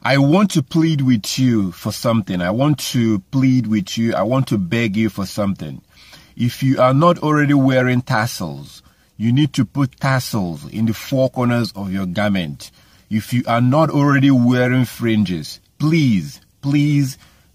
I want to plead with you for something. I want to plead with you. I want to beg you for something. If you are not already wearing tassels, you need to put tassels in the four corners of your garment. If you are not already wearing fringes, please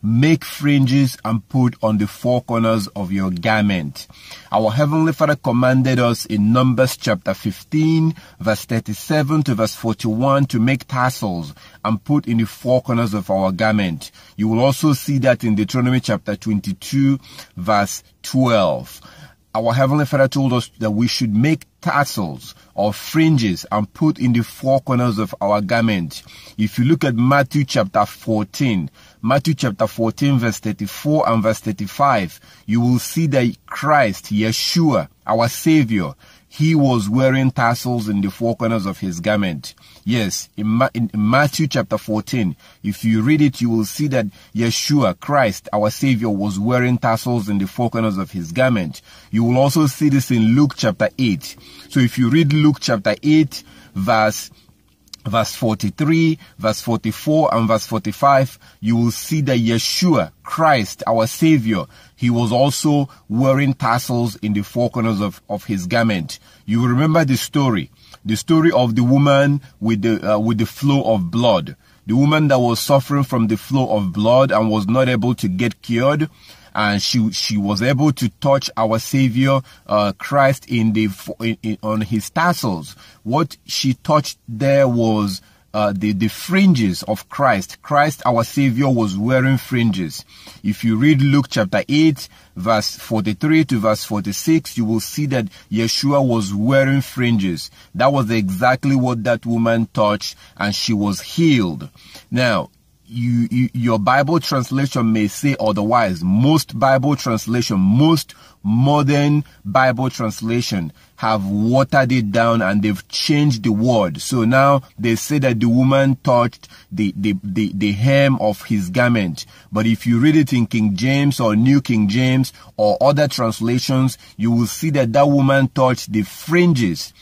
make fringes and put on the four corners of your garment. Our Heavenly Father commanded us in Numbers chapter 15, verse 37 to verse 41 to make tassels and put in the four corners of our garment. You will also see that in Deuteronomy chapter 22, verse 12. Our Heavenly Father told us that we should make tassels or fringes and put in the four corners of our garment. If you look at Matthew chapter 14 verse 34 and verse 35, you will see that Christ, Yeshua, our Savior, he was wearing tassels in the four corners of his garment. Yes, in Matthew chapter 14, if you read it, you will see that Yeshua, Christ, our Savior, was wearing tassels in the four corners of his garment. You will also see this in Luke chapter 8. So if you read Luke chapter 8, verse 43, verse 44, and verse 45, you will see that Yeshua, Christ, our Savior, he was also wearing tassels in the four corners of his garment. You remember the story of the woman with the flow of blood, the woman that was suffering from the flow of blood and was not able to get cured. And she was able to touch our Savior, Christ, on his tassels. What she touched there was the fringes of Christ. Christ, our Savior, was wearing fringes. If you read Luke chapter 8, verse 43 to verse 46, you will see that Yeshua was wearing fringes. That was exactly what that woman touched, and she was healed. Now, your Bible translation may say otherwise. Most modern Bible translation have watered it down and they've changed the word. So now they say that the woman touched the hem of his garment. But if you read it in King James or New King James or other translations, you will see that that woman touched the fringes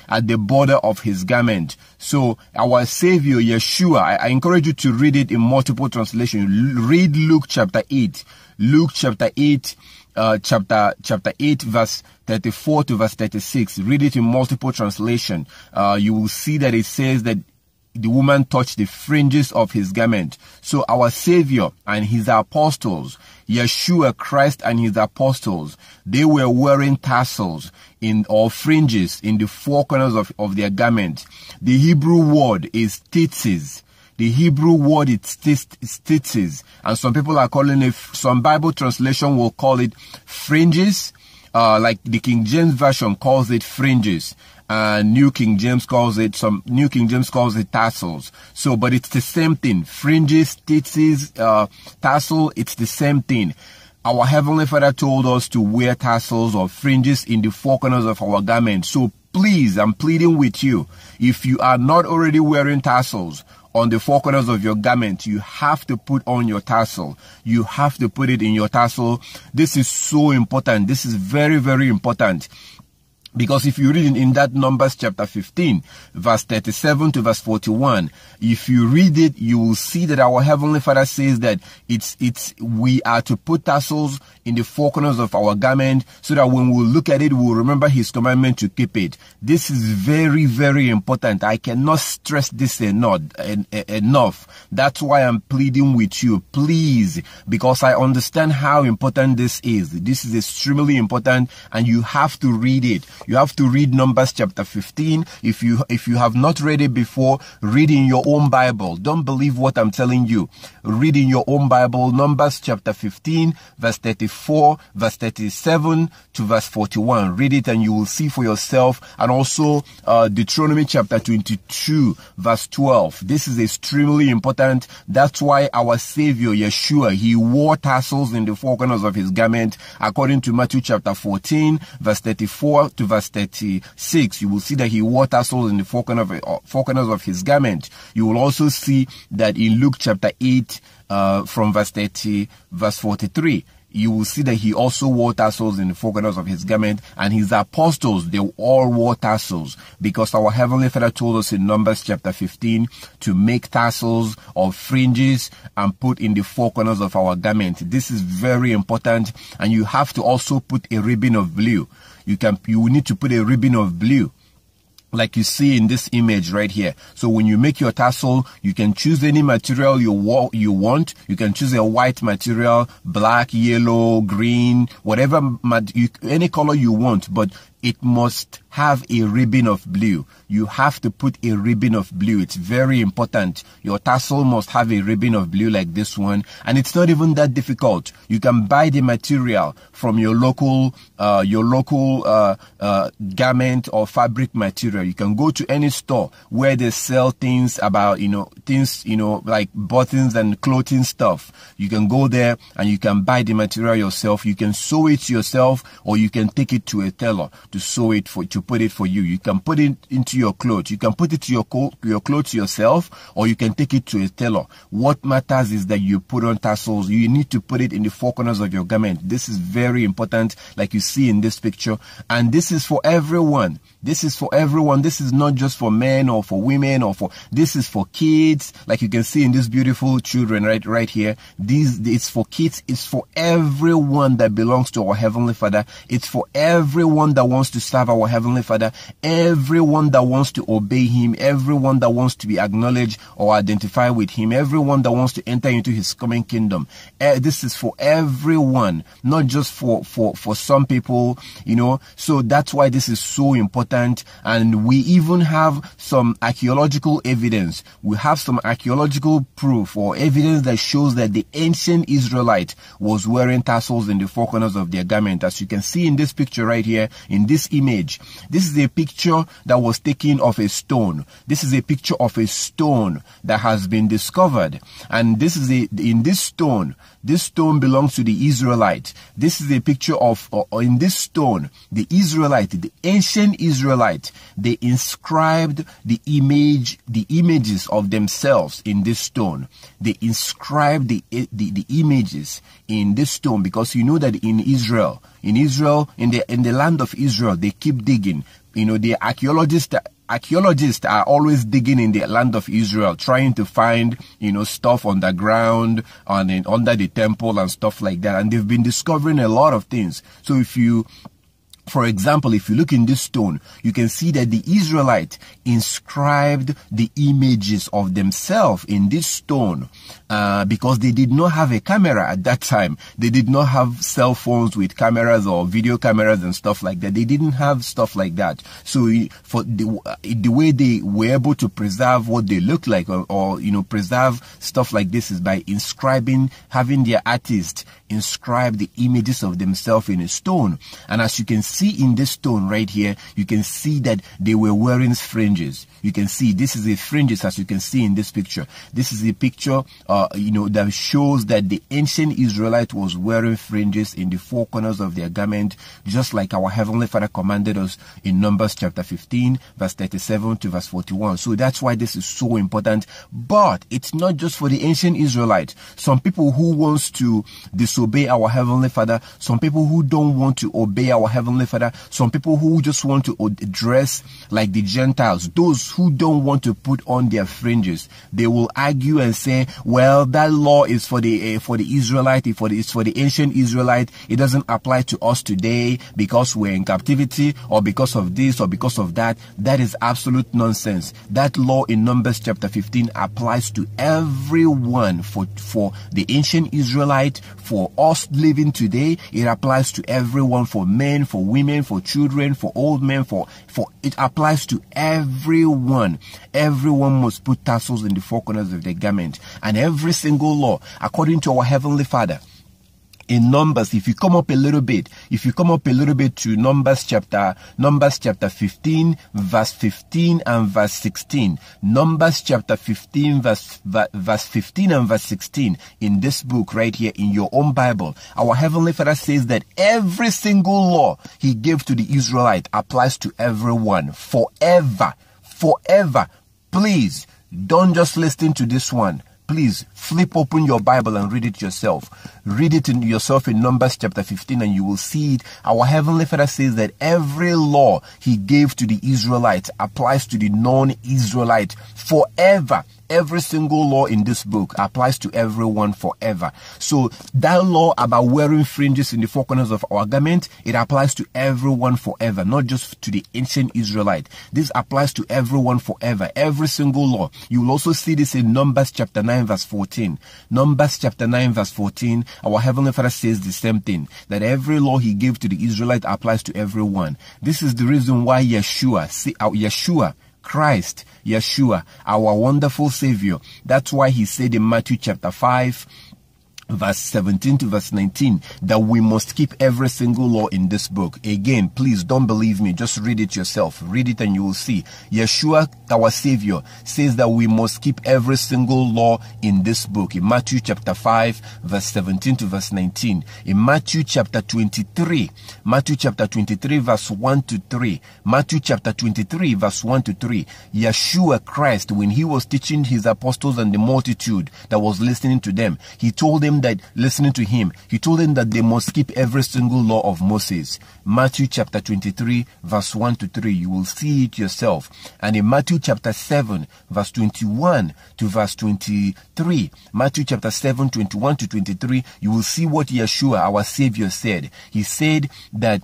at the border of his garment. So our Savior, Yeshua, I encourage you to read it in multiple translations. Read Luke chapter 8. Luke chapter 8, chapter 8, verse 34 to verse 36. Read it in multiple translation. You will see that it says that the woman touched the fringes of his garment. So our Savior and his apostles, Yeshua, Christ and his apostles, they were wearing tassels or fringes in the four corners of their garment. The Hebrew word is tzitzis. The Hebrew word is tzitzis. And some people are calling it, some Bible translation will call it fringes. Like the King James Version calls it fringes. New King James calls it tassels. So, but it's the same thing. Fringes, tzitzis, tassel, it's the same thing. Our Heavenly Father told us to wear tassels or fringes in the four corners of our garment. So please, I'm pleading with you. If you are not already wearing tassels on the four corners of your garment, you have to put on your tassel. You have to put it in your tassel. This is so important. This is very, very important. Because if you read in that Numbers chapter 15, verse 37 to verse 41, if you read it, you will see that our Heavenly Father says that we are to put tassels in the four corners of our garment so that when we look at it, we'll remember his commandment to keep it. This is very, very important. I cannot stress this enough. That's why I'm pleading with you, please, because I understand how important this is. This is extremely important and you have to read it. You have to read Numbers chapter 15. If you have not read it before, read in your own Bible. Don't believe what I'm telling you. Read in your own Bible, Numbers chapter 15, verse 34, verse 37 to verse 41. Read it and you will see for yourself. And also Deuteronomy chapter 22, verse 12. This is extremely important. That's why our Savior, Yeshua, he wore tassels in the four corners of his garment. According to Matthew chapter 14, verse 34 to verse 36, you will see that he wore tassels in the four corners of his garment. You will also see that in Luke chapter 8, from verse 43, you will see that he also wore tassels in the four corners of his garment, and his apostles, they all wore tassels, because our Heavenly Father told us in Numbers chapter 15 to make tassels of fringes and put in the four corners of our garment. This is very important, and you have to also put a ribbon of blue. You will need to put a ribbon of blue, like you see in this image right here. So when you make your tassel, you can choose any material you want. You can choose a white material, black, yellow, green, whatever, any color you want, but it must have a ribbon of blue. You have to put a ribbon of blue. It's very important. Your tassel must have a ribbon of blue like this one. And it's not even that difficult. You can buy the material from your local garment or fabric material. You can go to any store where they sell things about, like buttons and clothing stuff. You can go there and you can buy the material yourself. You can sew it yourself, or you can take it to a tailor to sew it to put it for you. You can put it into your clothes. You can put it to your clothes yourself, or you can take it to a tailor. What matters is that you put on tassels. You need to put it in the four corners of your garment. This is very important, like you see in this picture. And this is for everyone. This is for everyone. This is not just for men or for women this is for kids. Like you can see in these beautiful children right here. It's for kids. It's for everyone that belongs to our Heavenly Father. It's for everyone that wants to serve our Heavenly Father. Everyone that wants to obey Him. Everyone that wants to be acknowledged or identify with Him. Everyone that wants to enter into His coming kingdom. This is for everyone, not just for some people, So that's why this is so important. And we even have some archaeological evidence. We have some archaeological proof or evidence that shows that the ancient Israelite was wearing tassels in the four corners of their garment. As you can see in this picture right here, in this image, this is a picture that was taken of a stone. This is a picture of a stone that has been discovered. And this is in this stone belongs to the Israelite. This is a picture of, in this stone, the Israelite, the ancient Israelite, they inscribed the images of themselves in this stone. They inscribed the images in this stone, because you know that in Israel, in the land of Israel, they keep digging. The archaeologists are always digging in the land of Israel, trying to find, stuff underground and under the temple and stuff like that. And they've been discovering a lot of things. So for example, if you look in this stone, you can see that the Israelites inscribed the images of themselves in this stone because they did not have a camera at that time. They did not have cell phones with cameras or video cameras and stuff like that. They didn't have stuff like that. So for the way they were able to preserve what they look like or preserve stuff like this is by having their artists inscribe the images of themselves in a stone. And as you can see in this stone right here, you can see that they were wearing fringes. You can see this is a fringes, as you can see in this picture. This is a picture, that shows that the ancient Israelite was wearing fringes in the four corners of their garment, just like our Heavenly Father commanded us in Numbers chapter 15, verse 37 to verse 41. So that's why this is so important. But it's not just for the ancient Israelite. Some people who wants to disobey our Heavenly Father, some people who don't want to obey our Heavenly Father, some people who just want to dress like the Gentiles, those who don't want to put on their fringes, they will argue and say, well, that law is for the Israelite, it's for the ancient Israelite. It doesn't apply to us today because we're in captivity or because of this or because of that. That is absolute nonsense. That law in Numbers chapter 15 applies to everyone. For the ancient Israelite, for us living today, it applies to everyone, for men, for women, for children, for old men, for it applies to everyone. Everyone must put tassels in the four corners of their garment. And every single law, according to our Heavenly Father, in Numbers, if you come up a little bit to Numbers chapter 15, verse 15 and verse 16. Numbers chapter 15, verse 15 and verse 16. In this book right here, in your own Bible, our Heavenly Father says that every single law He gave to the Israelite applies to everyone forever. Forever. Please, don't just listen to this one. Please flip open your Bible and read it yourself. Read it yourself in Numbers chapter 15 and you will see it. Our Heavenly Father says that every law he gave to the Israelites applies to the non-Israelite forever. Every single law in this book applies to everyone forever. So that law about wearing fringes in the four corners of our garment, it applies to everyone forever, not just to the ancient Israelite. This applies to everyone forever. Every single law. You will also see this in Numbers chapter 9 verse 14. Numbers chapter 9 verse 14, our Heavenly Father says the same thing, that every law he gave to the Israelite applies to everyone. This is the reason why Christ, Yeshua, our wonderful Savior. That's why he said in Matthew chapter 5, verse 17 to verse 19, that we must keep every single law in this book. Again, please don't believe me. Just read it yourself. Read it and you will see. Yeshua, our Savior, says that we must keep every single law in this book. In Matthew chapter 5, verse 17 to verse 19. In Matthew chapter 23, verse 1 to 3. Matthew chapter 23, verse 1 to 3. Yeshua Christ, when he was teaching his apostles and the multitude that was listening to them, he told them that, listening to him, he told them that they must keep every single law of Moses. Matthew chapter 23, verse 1 to 3. You will see it yourself. And in Matthew chapter 7, verse 21 to verse 23. Matthew chapter 7, 21 to 23. You will see what Yeshua, our Savior, said. He said that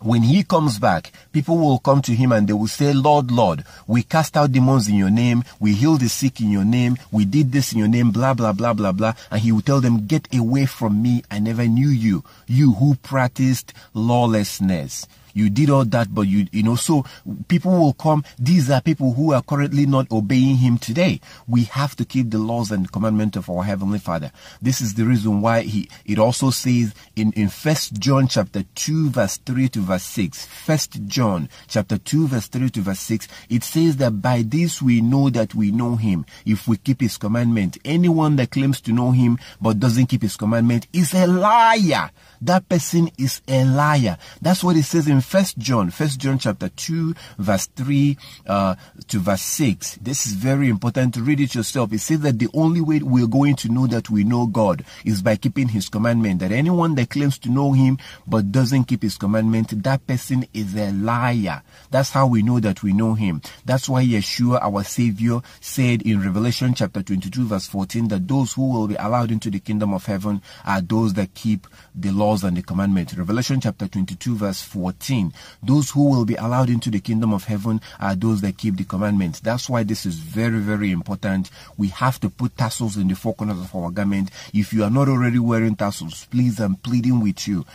when he comes back, people will come to him and they will say, Lord, Lord, we cast out demons in your name. We healed the sick in your name. We did this in your name, blah, blah, blah, blah, blah. And he will tell them, get away from me. I never knew you. You who practiced lawlessness. You did all that, but so people will come. These are people who are currently not obeying him today. We have to keep the laws and commandments of our Heavenly Father. This is the reason why it also says in 1 John chapter 2 verse 3 to verse 6. 1 John chapter 2 verse 3 to verse 6. It says that by this we know that we know him, if we keep his commandment. Anyone that claims to know him but doesn't keep his commandment is a liar. That person is a liar. That's what it says in 1 John chapter 2 verse 3 to verse 6. This is very important to read it yourself. It says that the only way we're going to know that we know God is by keeping his commandment. That anyone that claims to know him but doesn't keep his commandment, that person is a liar. That's how we know that we know him. That's why Yeshua, our Savior, said in Revelation chapter 22 verse 14 that those who will be allowed into the kingdom of heaven are those that keep the laws and the commandment. Revelation chapter 22 verse 14. Those who will be allowed into the kingdom of heaven are those that keep the commandments. That's why this is very, very important. We have to put tassels in the four corners of our garment. If you are not already wearing tassels, please, I'm pleading with you.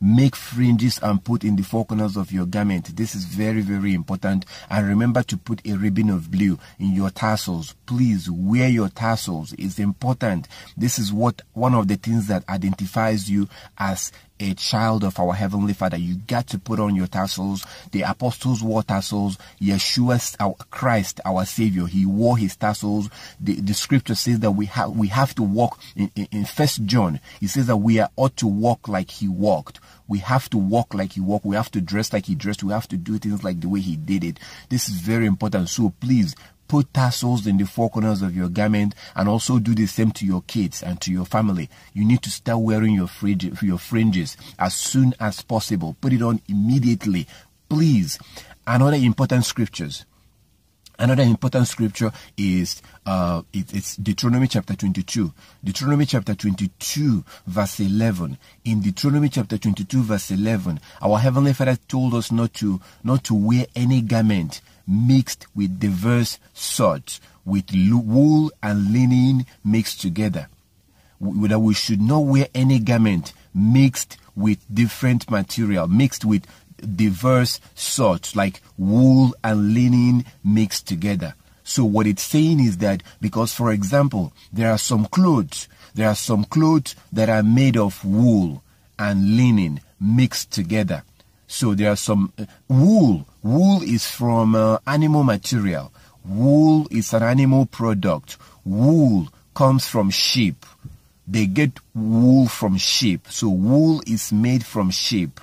Make fringes and put in the four corners of your garment. This is very, very important. And remember to put a ribbon of blue in your tassels. Please wear your tassels. It's important. This is one of the things that identifies you as a child of our Heavenly Father. You got to put on your tassels. The apostles wore tassels. Yeshua, our Christ, our Savior, he wore his tassels. The scripture says that we have to walk in 1 John. It says that we ought to walk like he walked. We have to walk like he walked. We have to dress like he dressed. We have to do things like the way he did it. This is very important. So please, put tassels in the four corners of your garment, and also do the same to your kids and to your family. You need to start wearing your fringes as soon as possible. Put it on immediately, please. Another important scripture is it's Deuteronomy chapter 22. Deuteronomy chapter 22 verse 11. In Deuteronomy chapter 22 verse 11, our Heavenly Father told us not to wear any garment mixed with diverse sorts, with wool and linen mixed together. That we should not wear any garment mixed with different material, mixed with diverse sorts, like wool and linen mixed together. So what it's saying is that, because for example, there are some clothes that are made of wool and linen mixed together. So there are some wool. Wool is from animal material. Wool is an animal product. Wool comes from sheep. They get wool from sheep. So wool is made from sheep.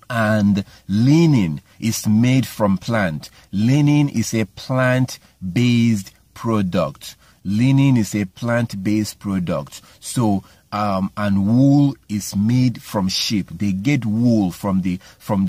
And linen is made from plant. Linen is a plant-based product. Linen is a plant-based product. So, and wool is made from sheep. They get wool from the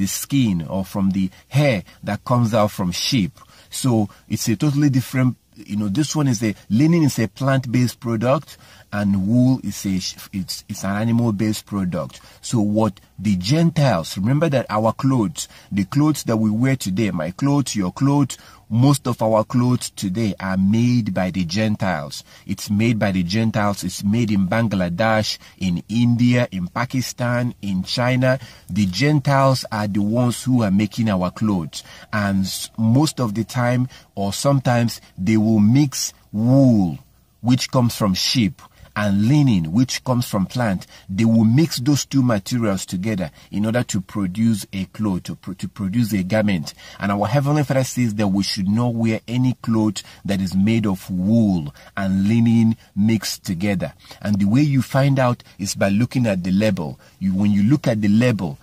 skin or from the hair that comes out from sheep. So it's a totally different, this one is linen is a plant-based product, and wool is it's an animal-based product. So what the Gentiles, remember that our clothes, the clothes that we wear today, my clothes, your clothes, most of our clothes today are made by the Gentiles. It's made by the Gentiles. It's made in Bangladesh, in India, in Pakistan, in China. The Gentiles are the ones who are making our clothes. And most of the time, or sometimes, they will mix wool, which comes from sheep, and linen, which comes from plant. They will mix those two materials together in order to produce a cloth, to produce a garment. And our Heavenly Father says that we should not wear any cloth that is made of wool and linen mixed together. And the way you find out is by looking at the label. When you look at the label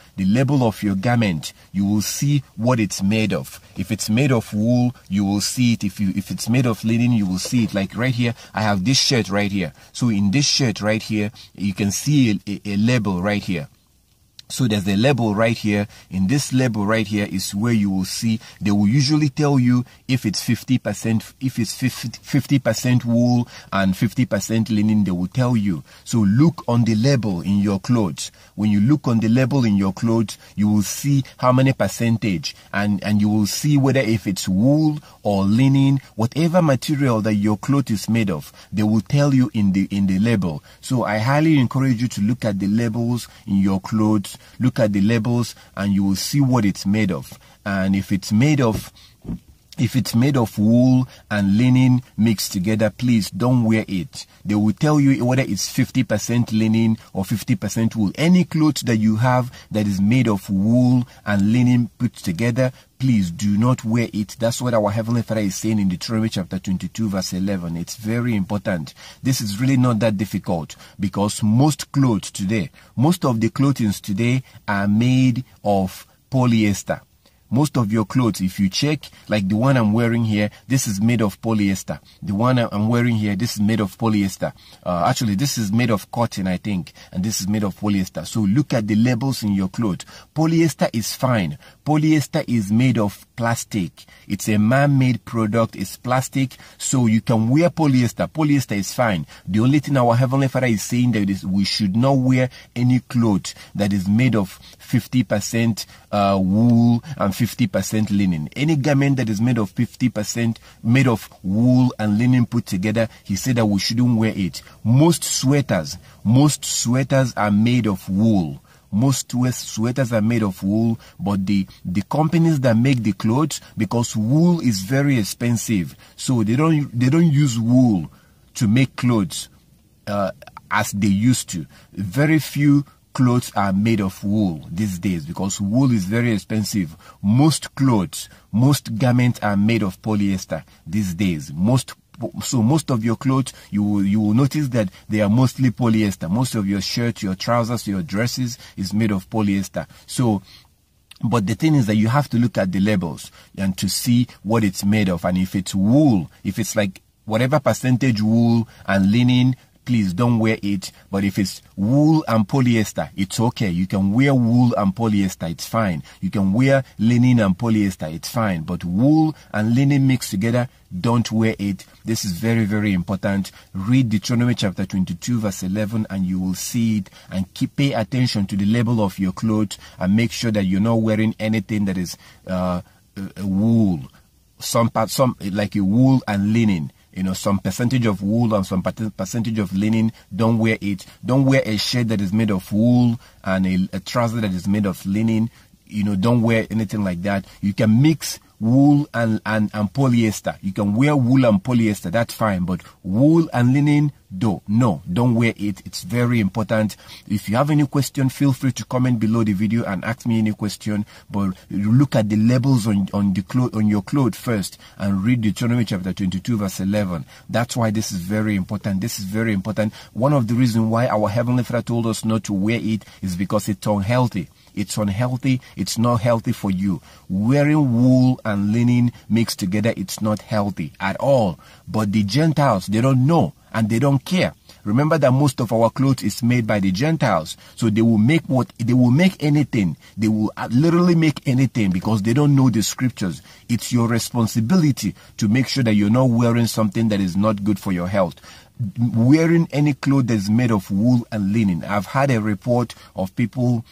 of your garment, you will see what it's made of. If it's made of wool, you will see it. If it's made of linen, you will see it. Like right here, I have this shirt right here. So in this shirt right here, you can see a label right here. So there's a label right here. In this label right here is where you will see, they will usually tell you if it's 50%, if it's 50% wool and 50% linen, they will tell you. So look on the label in your clothes. When you look on the label in your clothes, you will see how many percentage, and you will see whether if it's wool or linen, whatever material that your cloth is made of, they will tell you in the label. So I highly encourage you to look at the labels in your clothes. Look at the labels and you will see what it's made of. And if it's made of wool and linen mixed together, please don't wear it. They will tell you whether it's 50% linen or 50% wool. Any clothes that you have that is made of wool and linen put together, please do not wear it. That's what our Heavenly Father is saying in Deuteronomy chapter 22 verse 11. It's very important. This is really not that difficult, because most clothes today, most of the clothing today are made of polyester. Most of your clothes, if you check, like the one I'm wearing here, this is made of polyester. The one I'm wearing here, this is made of polyester. Actually, this is made of cotton, I think, and this is made of polyester. So look at the labels in your clothes. Polyester is fine. Polyester is made of plastic. It's a man-made product. It's plastic, so you can wear polyester. Polyester is fine. The only thing our Heavenly Father is saying that is we should not wear any cloth that is made of 50% wool and 50% linen. Any garment that is made of 50% made of wool and linen put together, he said that we shouldn't wear it. Most sweaters are made of wool. Most sweaters are made of wool, but the companies that make the clothes, because wool is very expensive, so they don't use wool to make clothes as they used to. Very few clothes are made of wool these days because wool is very expensive. Most garments are made of polyester these days. So most of your clothes, you will notice that they are mostly polyester. Most of your shirts, your trousers, your dresses is made of polyester. So, but the thing is that you have to look at the labels and to see what it's made of. And if it's wool, if it's like whatever percentage wool and linen, please don't wear it. But if it's wool and polyester, it's okay. You can wear wool and polyester, it's fine. You can wear linen and polyester, it's fine. But wool and linen mixed together, don't wear it. This is very, very important. Read Deuteronomy chapter 22 verse 11 and you will see it. And pay attention to the label of your clothes and make sure that you're not wearing anything that is wool. Some like a wool and linen. Some percentage of wool and some percentage of linen, don't wear it. Don't wear a shirt that is made of wool and a trouser that is made of linen. Don't wear anything like that. You can mix wool and polyester. You can wear wool and polyester, that's fine. But wool and linen, don't wear it. It's very important. If you have any question, feel free to comment below the video and ask me any question. But look at the labels on your clothes first and read Deuteronomy chapter 22 verse 11. That's why this is very important. This is very important. One of the reasons why our Heavenly Father told us not to wear it is because it's unhealthy. it's unhealthy, it's not healthy for you. Wearing wool and linen mixed together, it's not healthy at all. But the Gentiles, they don't know and they don't care. Remember that most of our clothes is made by the Gentiles. So they will make anything. They will literally make anything because they don't know the scriptures. It's your responsibility to make sure that you're not wearing something that is not good for your health. Wearing any clothes that's made of wool and linen. I've had a report of people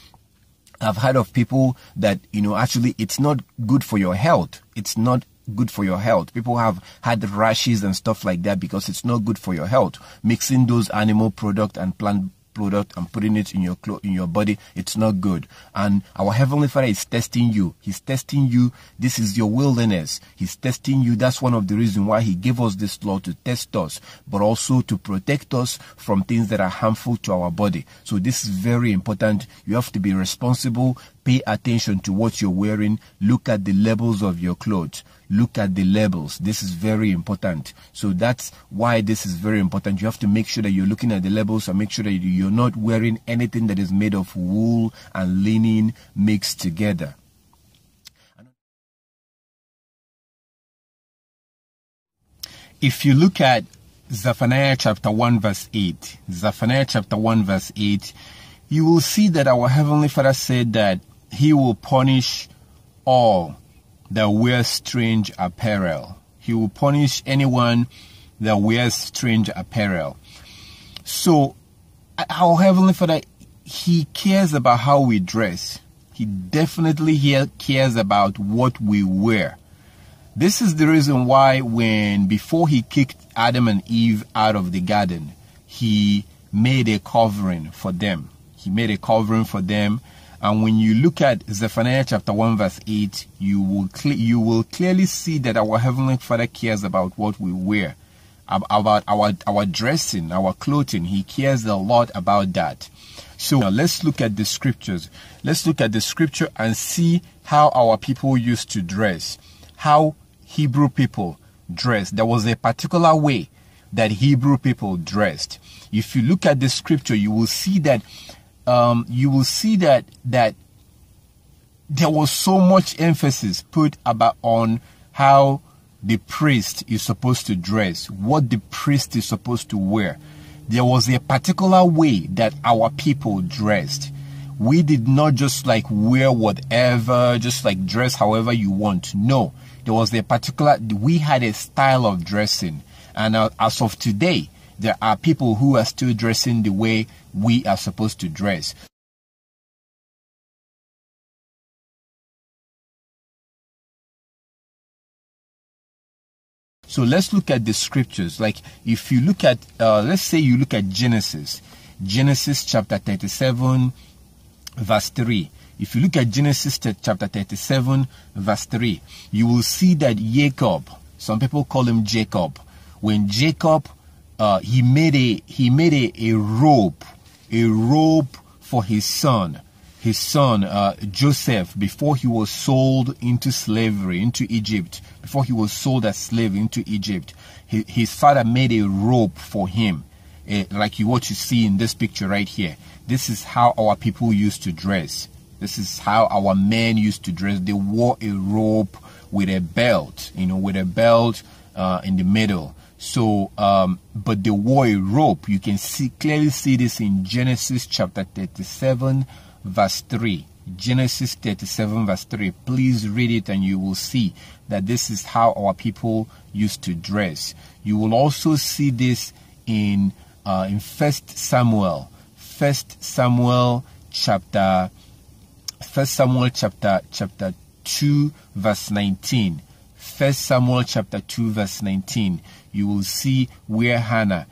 that, actually it's not good for your health. It's not good for your health. People have had rashes and stuff like that because it's not good for your health. Mixing those animal product and plant product and putting it in your body, it's not good. And our Heavenly Father is testing you. He's testing you. This is your wilderness. He's testing you. That's one of the reasons why He gave us this law, to test us, but also to protect us from things that are harmful to our body. So this is very important. You have to be responsible. Pay attention to what you're wearing. Look at the labels of your clothes. Look at the labels. This is very important. So that's why this is very important. You have to make sure that you're looking at the labels and make sure that you're not wearing anything that is made of wool and linen mixed together. If you look at Zephaniah chapter 1 verse 8, Zephaniah chapter 1 verse 8, you will see that our Heavenly Father said that He will punish all that wears strange apparel. He will punish anyone that wears strange apparel. So, our Heavenly Father, He cares about how we dress. He definitely cares about what we wear. This is the reason why before He kicked Adam and Eve out of the garden, He made a covering for them. He made a covering for them. And when you look at Zephaniah chapter 1 verse 8, you will clearly see that our Heavenly Father cares about what we wear, about our dressing, our clothing. He cares a lot about that. So now let's look at the scriptures. Let's look at the scripture and see how our people used to dress, how Hebrew people dressed. There was a particular way that Hebrew people dressed. If you look at the scripture, you will see that that there was so much emphasis put on how the priest is supposed to dress, what the priest is supposed to wear. There was a particular way that our people dressed. We did not just like wear whatever, just like dress however you want. No, there was we had a style of dressing. And as of today, there are people who are still dressing the way we are supposed to dress. So let's look at the scriptures. Like if you look at, let's say you look at Genesis chapter 37, verse 3. If you look at Genesis chapter 37, verse 3, you will see that Jacob, some people call him Jacob, when Jacob, he made a robe for his son Joseph, before he was sold into slavery into Egypt, before he was sold as slave into Egypt. His father made a robe for him, like what you see in this picture right here. This is how our people used to dress. This is how our men used to dress. They wore a robe with a belt, in the middle. So, but they wore a robe. You can clearly see this in Genesis chapter 37, verse 3. Genesis 37, verse 3. Please read it and you will see that this is how our people used to dress. You will also see this in 1 Samuel chapter 2, verse 19. 1 Samuel chapter 2, verse 19. You will see where Hannah,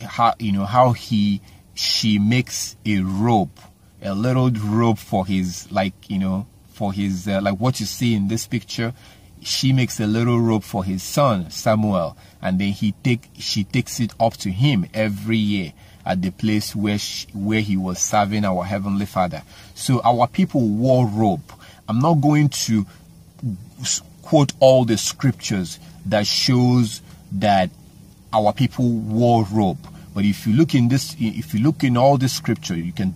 how she makes a robe, a little robe for his, like what you see in this picture. She makes a little robe for his son Samuel, and then she takes it up to him every year at the place where he was serving our Heavenly Father. So our people wore robe. I'm not going to quote all the scriptures that shows that our people wore robe, but if you look in all the scripture, you can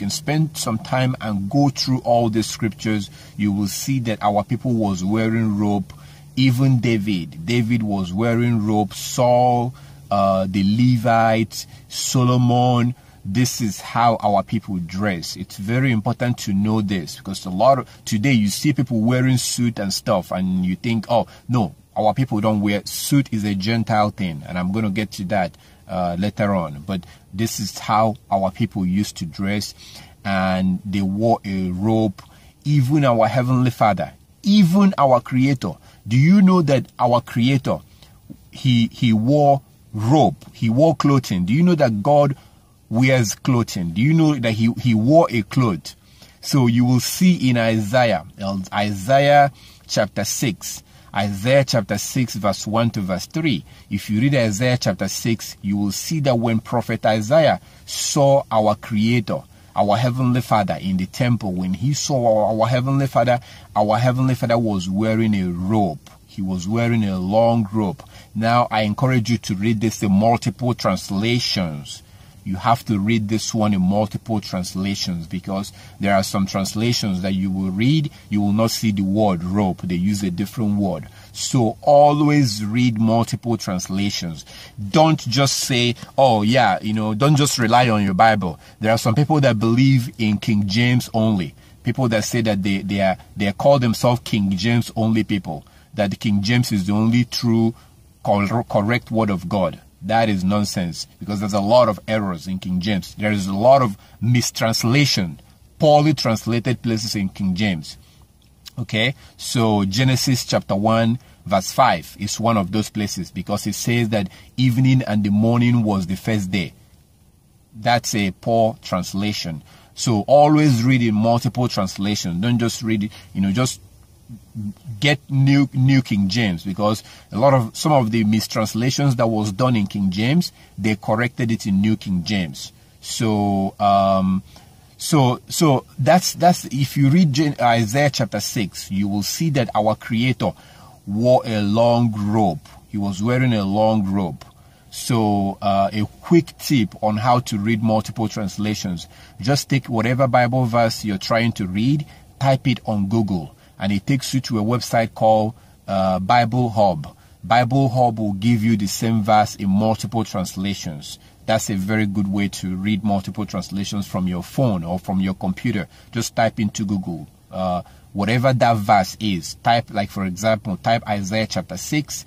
can spend some time and go through all the scriptures, you will see that our people was wearing robe. Even David was wearing robe. Saul, the Levites, Solomon. This is how our people dress. It's very important to know this, because today you see people wearing suit and stuff, and you think, oh no, our people don't wear suit. Is a Gentile thing, and I'm going to get to that later on. But this is how our people used to dress, and they wore a robe. Even our Heavenly Father, even our Creator. Do you know that our Creator, he wore robe, he wore clothing? Do you know that God wears clothing? Do you know that he wore a cloth? So you will see in Isaiah chapter 6, Isaiah chapter 6 verse 1 to verse 3. If you read Isaiah chapter 6, you will see that when prophet Isaiah saw our Creator, our Heavenly Father in the temple, when he saw our Heavenly Father was wearing a robe. He was wearing a long robe. Now I encourage you to read this in multiple translations. You have to read this one in multiple translations, because there are some translations that you will read, you will not see the word robe. They use a different word. So always read multiple translations. Don't just say, oh yeah, don't just rely on your Bible. There are some people that believe in King James only. People that say that they call themselves King James only people. That the King James is the only true, correct word of God. That is nonsense, because there's a lot of errors in King James. There is a lot of mistranslation, poorly translated places in King James. Okay, so Genesis chapter 1 verse 5 is one of those places, because it says that evening and the morning was the first day. That's a poor translation. So always read in multiple translations. Don't just read it, just get new King James, because some of the mistranslations that was done in King James, they corrected it in New King James. So that's if you read Isaiah chapter 6, you will see that our Creator wore a long robe. He was wearing a long robe. So a quick tip on how to read multiple translations: just take whatever Bible verse you're trying to read, type it on Google, and it takes you to a website called Bible Hub. Bible Hub will give you the same verse in multiple translations. That's a very good way to read multiple translations from your phone or from your computer. Just type into Google whatever that verse is. Like for example, type Isaiah chapter 6,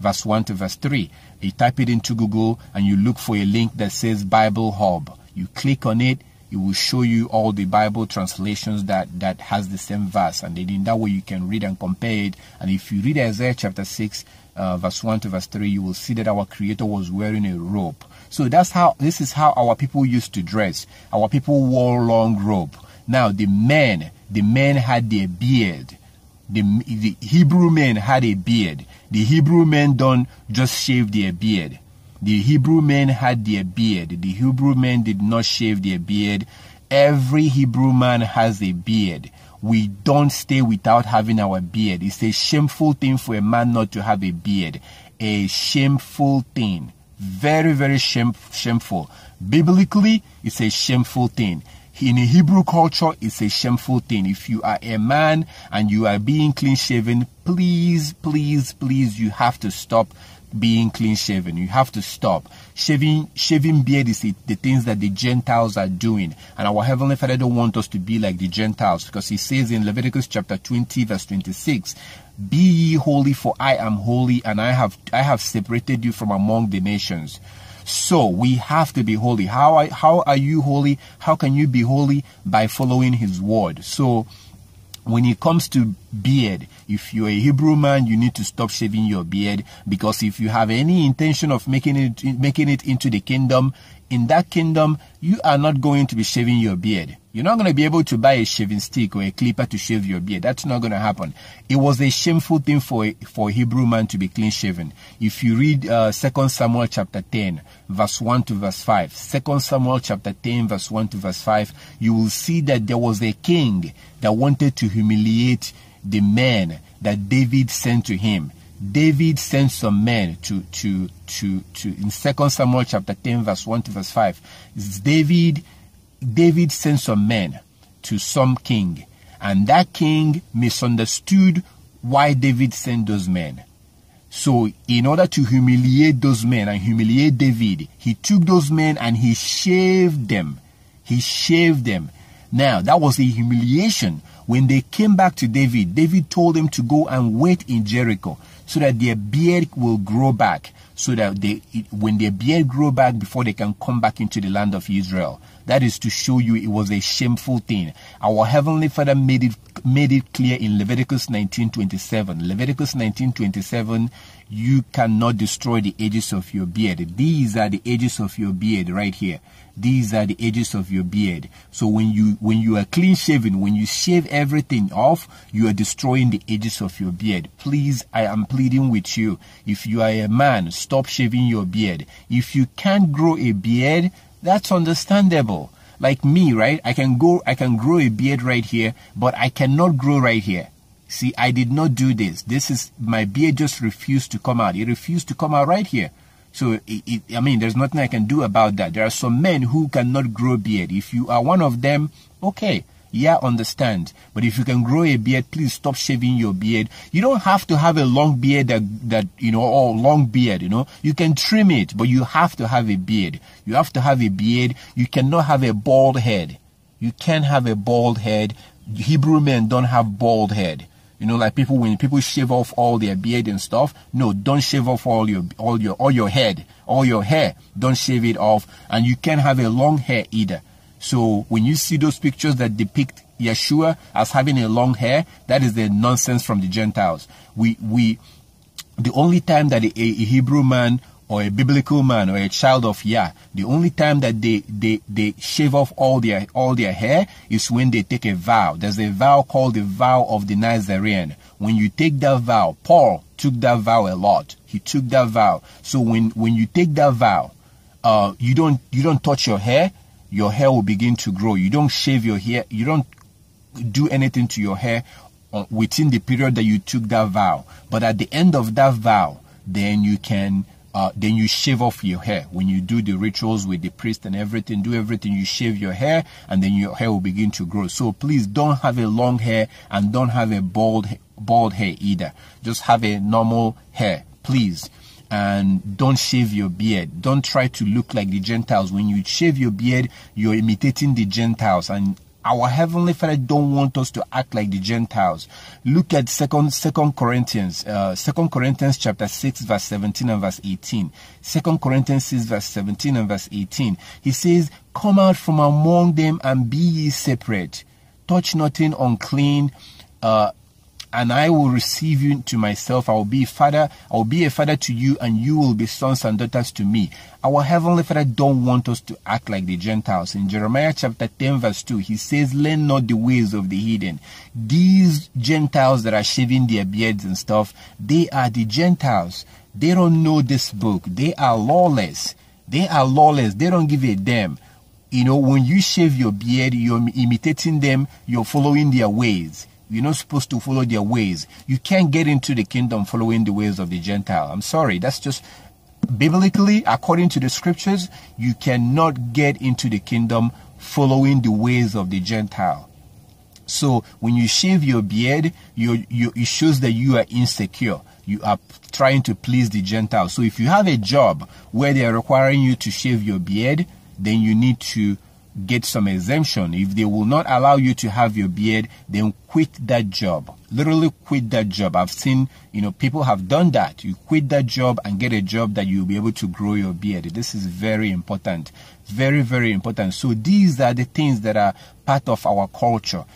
verse 1 to verse 3. You type it into Google and you look for a link that says Bible Hub. You click on it. It will show you all the Bible translations that has the same verse, and then in that way you can read and compare it. And if you read Isaiah chapter 6, verse 1 to verse 3, you will see that our Creator was wearing a robe. So this is how our people used to dress. Our people wore long robe. Now the men had their beard. The Hebrew men had a beard. The Hebrew men don't just shave their beard. The Hebrew men had their beard. The Hebrew men did not shave their beard. Every Hebrew man has a beard. We don't stay without having our beard. It's a shameful thing for a man not to have a beard. A shameful thing. Very, very shameful. Biblically, it's a shameful thing. In a Hebrew culture, it's a shameful thing. If you are a man and you are being clean-shaven, please, please, please, you have to stop being clean-shaven. You have to stop. Shaving beard is the things that the Gentiles are doing. And our Heavenly Father don't want us to be like the Gentiles, because He says in Leviticus chapter 20 verse 26, "Be ye holy, for I am holy, and I have separated you from among the nations." So we have to be holy. How are you holy? How can you be holy? By following His word. So when it comes to beard, if you're a Hebrew man, you need to stop shaving your beard, because if you have any intention of making it into the kingdom, in that kingdom, you are not going to be shaving your beard. You're not going to be able to buy a shaving stick or a clipper to shave your beard. That's not going to happen. It was a shameful thing for a Hebrew man to be clean-shaven. If you read 2 Samuel chapter 10, verse 1 to verse 5, 2 Samuel chapter 10, verse 1 to verse 5, you will see that there was a king that wanted to humiliate the men that David sent to him. David sent some men to in 2 Samuel chapter 10, verse 1 to verse 5. David David sent some men to some king, and that king misunderstood why David sent those men. So in order to humiliate those men and humiliate David, he took those men and he shaved them. He shaved them. Now, that was a humiliation. When they came back to David, David told them to go and wait in Jericho so that their beard will grow back, so that when their beard grow back before they can come back into the land of Israel. That is to show you it was a shameful thing. Our Heavenly Father made it clear in Leviticus 19:27. Leviticus 19:27, you cannot destroy the edges of your beard. These are the edges of your beard right here. These are the edges of your beard. So when you are clean shaven, when you shave everything off, you are destroying the edges of your beard. Please, I am pleading with you. If you are a man, stop shaving your beard. If you can't grow a beard, that's understandable. Like me, right? I can grow a beard right here, but I cannot grow right here. See, I did not do this. My beard just refused to come out. It refused to come out right here. So, I mean, there's nothing I can do about that. There are some men who cannot grow beard. If you are one of them, okay. Yeah, understand. But if you can grow a beard, please stop shaving your beard. You don't have to have a long beard or long beard, You can trim it, but you have to have a beard. You have to have a beard. You cannot have a bald head. You can't have a bald head. Hebrew men don't have bald head. Like when people shave off all their beard and stuff. No, don't shave off all your head, all your hair. Don't shave it off. And you can't have a long hair either. So when you see those pictures that depict Yeshua as having a long hair, that is the nonsense from the Gentiles. The only time that a Hebrew man or a biblical man or a child of Yah, the only time that they shave off all their hair is when they take a vow. There's a vow called the vow of the Nazarene. When you take that vow, Paul took that vow a lot. He took that vow. So when you take that vow, you don't touch your hair. Your hair will begin to grow. You don't shave your hair. You don't do anything to your hair within the period that you took that vow. But at the end of that vow, then you shave off your hair. When you do the rituals with the priest and everything, you shave your hair, and then your hair will begin to grow. So please don't have a long hair and don't have a bald hair either. Just have a normal hair, please. And don't shave your beard. Don't try to look like the Gentiles. When you shave your beard, you're imitating the Gentiles. And our Heavenly Father don't want us to act like the Gentiles. Look at 2 Corinthians chapter 6, verse 17 and verse 18. 2 Corinthians 6, verse 17 and verse 18. He says, "Come out from among them and be ye separate. Touch nothing unclean, and I will receive you to myself. I will be a father to you, and you will be sons and daughters to me." Our Heavenly Father don't want us to act like the Gentiles. In Jeremiah chapter 10 verse 2, he says, "Learn not the ways of the heathen." These Gentiles that are shaving their beards and stuff, they are the Gentiles. They don't know this book. They are lawless. They are lawless. They don't give a damn. When you shave your beard, you're imitating them. You're following their ways. You're not supposed to follow their ways. You can't get into the kingdom following the ways of the Gentile. I'm sorry. That's just biblically, according to the scriptures, you cannot get into the kingdom following the ways of the Gentile. So when you shave your beard, it shows that you are insecure. You are trying to please the Gentiles. So if you have a job where they are requiring you to shave your beard, then you need to get some exemption. If they will not allow you to have your beard, then quit that job. Literally quit that job. I've seen, people have done that. You quit that job and get a job that you'll be able to grow your beard. This is very important. Very, very important. So these are the things that are part of our culture.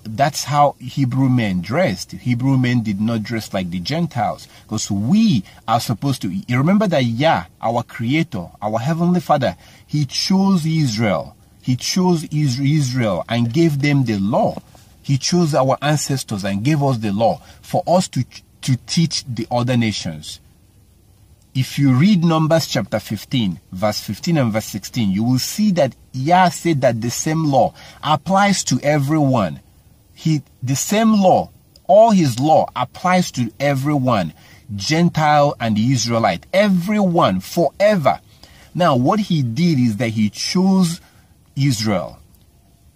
That's how Hebrew men dressed. Hebrew men did not dress like the Gentiles, because we are supposed to. You remember that Yah, our Creator, our Heavenly Father, He chose Israel. He chose Israel and gave them the law. He chose our ancestors and gave us the law for us to teach the other nations. If you read Numbers chapter 15, verse 15 and verse 16, you will see that Yah said that the same law applies to everyone. The same law, all His law applies to everyone, Gentile and the Israelite, everyone, forever. Now, what He did is that He chose Israel.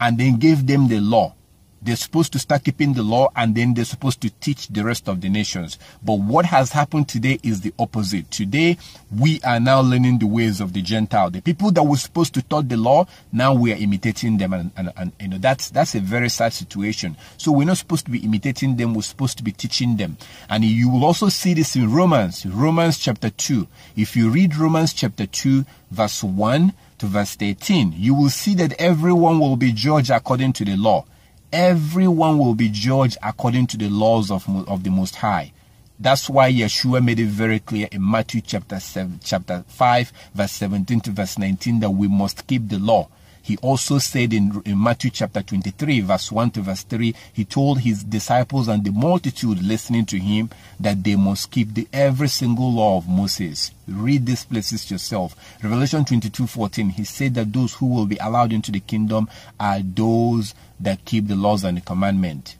and then gave them the law. They're supposed to start keeping the law, and then they're supposed to teach the rest of the nations. But what has happened today is the opposite. Today, we are now learning the ways of the Gentile. The people that were supposed to taught the law, now we are imitating them. And you know, that's a very sad situation. So we're not supposed to be imitating them. We're supposed to be teaching them. And you will also see this in Romans chapter 2. If you read Romans chapter 2, verse 1 to verse 13, you will see that everyone will be judged according to the law. Everyone will be judged according to the laws of the Most High. That's why Yeshua made it very clear in Matthew chapter 5, verse 17 to verse 19, that we must keep the law. He also said in Matthew chapter 23, verse 1 to verse 3, he told his disciples and the multitude listening to him that they must keep every single law of Moses. Read these places yourself. Revelation 22:14, he said that those who will be allowed into the kingdom are those that keep the laws and the commandment.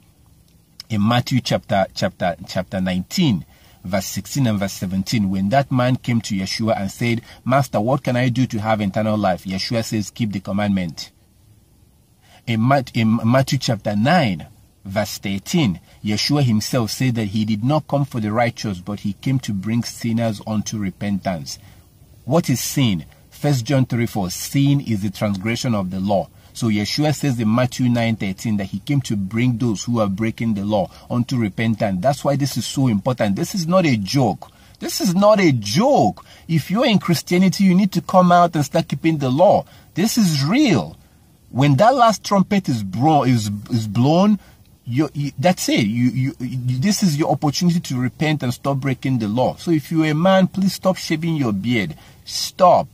In Matthew chapter 19, verse 16 and verse 17, when that man came to Yeshua and said, Master, what can I do to have eternal life? Yeshua says, keep the commandment. In Matthew chapter 9, verse 13, Yeshua himself said that he did not come for the righteous, but he came to bring sinners unto repentance. What is sin? 1 John 3:4, sin is the transgression of the law. So Yeshua says in Matthew 9:13 that he came to bring those who are breaking the law unto repentance. That's why this is so important. This is not a joke. This is not a joke. If you're in Christianity, you need to come out and start keeping the law. This is real. When that last trumpet is blown, that's it. This is your opportunity to repent and stop breaking the law. So if you're a man, please stop shaving your beard. Stop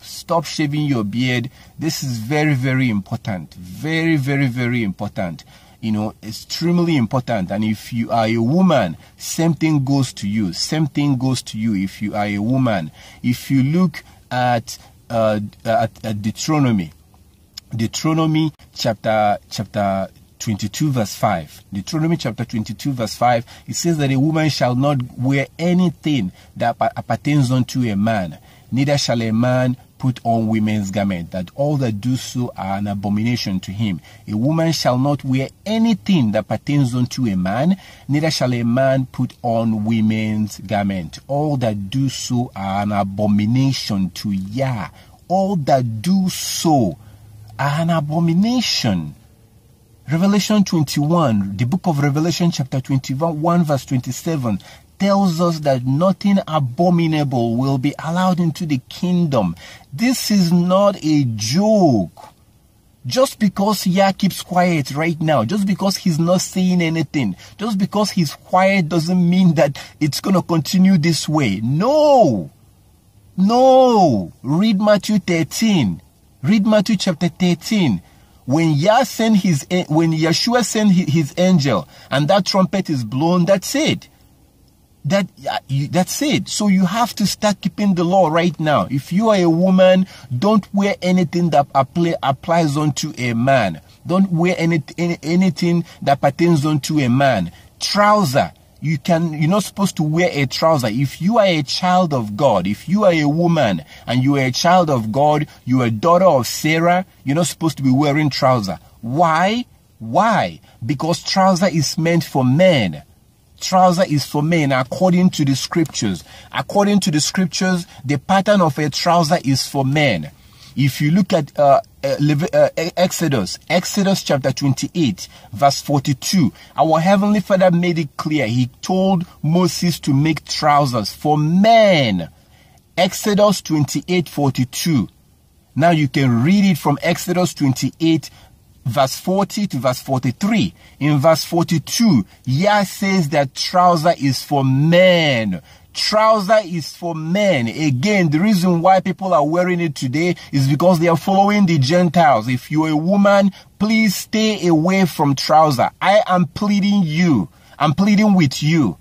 shaving your beard. This is very, very important. Very, very, very important. You know, extremely important. And if you are a woman, same thing goes to you. Same thing goes to you if you are a woman. If you look at Deuteronomy chapter 22 verse 5. Deuteronomy chapter 22 verse 5, it says that a woman shall not wear anything that appertains unto a man, neither shall a man put on women's garment, that all that do so are an abomination to him. A woman shall not wear anything that pertains unto a man, neither shall a man put on women's garment. All that do so are an abomination to Yah. All that do so are an abomination. Revelation 21, the book of Revelation chapter 21, verse 27, tells us that nothing abominable will be allowed into the kingdom. This is not a joke. Just because Yah keeps quiet right now, just because he's not saying anything, just because he's quiet doesn't mean that it's going to continue this way. No. Read Matthew 13. Read Matthew chapter 13. When Yeshua sent his angel and that trumpet is blown, that's it. That's it. So you have to start keeping the law right now. If you are a woman, don't wear anything that applies onto a man. Don't wear anything that pertains onto a man. Trouser. You're not supposed to wear a trouser. If you are a child of God, if you are a woman and you are a child of God, you are a daughter of Sarah, you're not supposed to be wearing trouser. Why? Because trouser is meant for men. Trouser is for men according to the scriptures. According to the scriptures, the pattern of a trouser is for men. If you look at Exodus chapter 28, verse 42, our Heavenly Father made it clear. He told Moses to make trousers for men. Exodus 28:42. Now you can read it from Exodus 28, verse 40 to verse 43. In verse 42, Yah says that trouser is for men. Trouser is for men. Again, the reason why people are wearing it today is because they are following the Gentiles. If you're a woman, please stay away from trouser. I am pleading you. I'm pleading with you.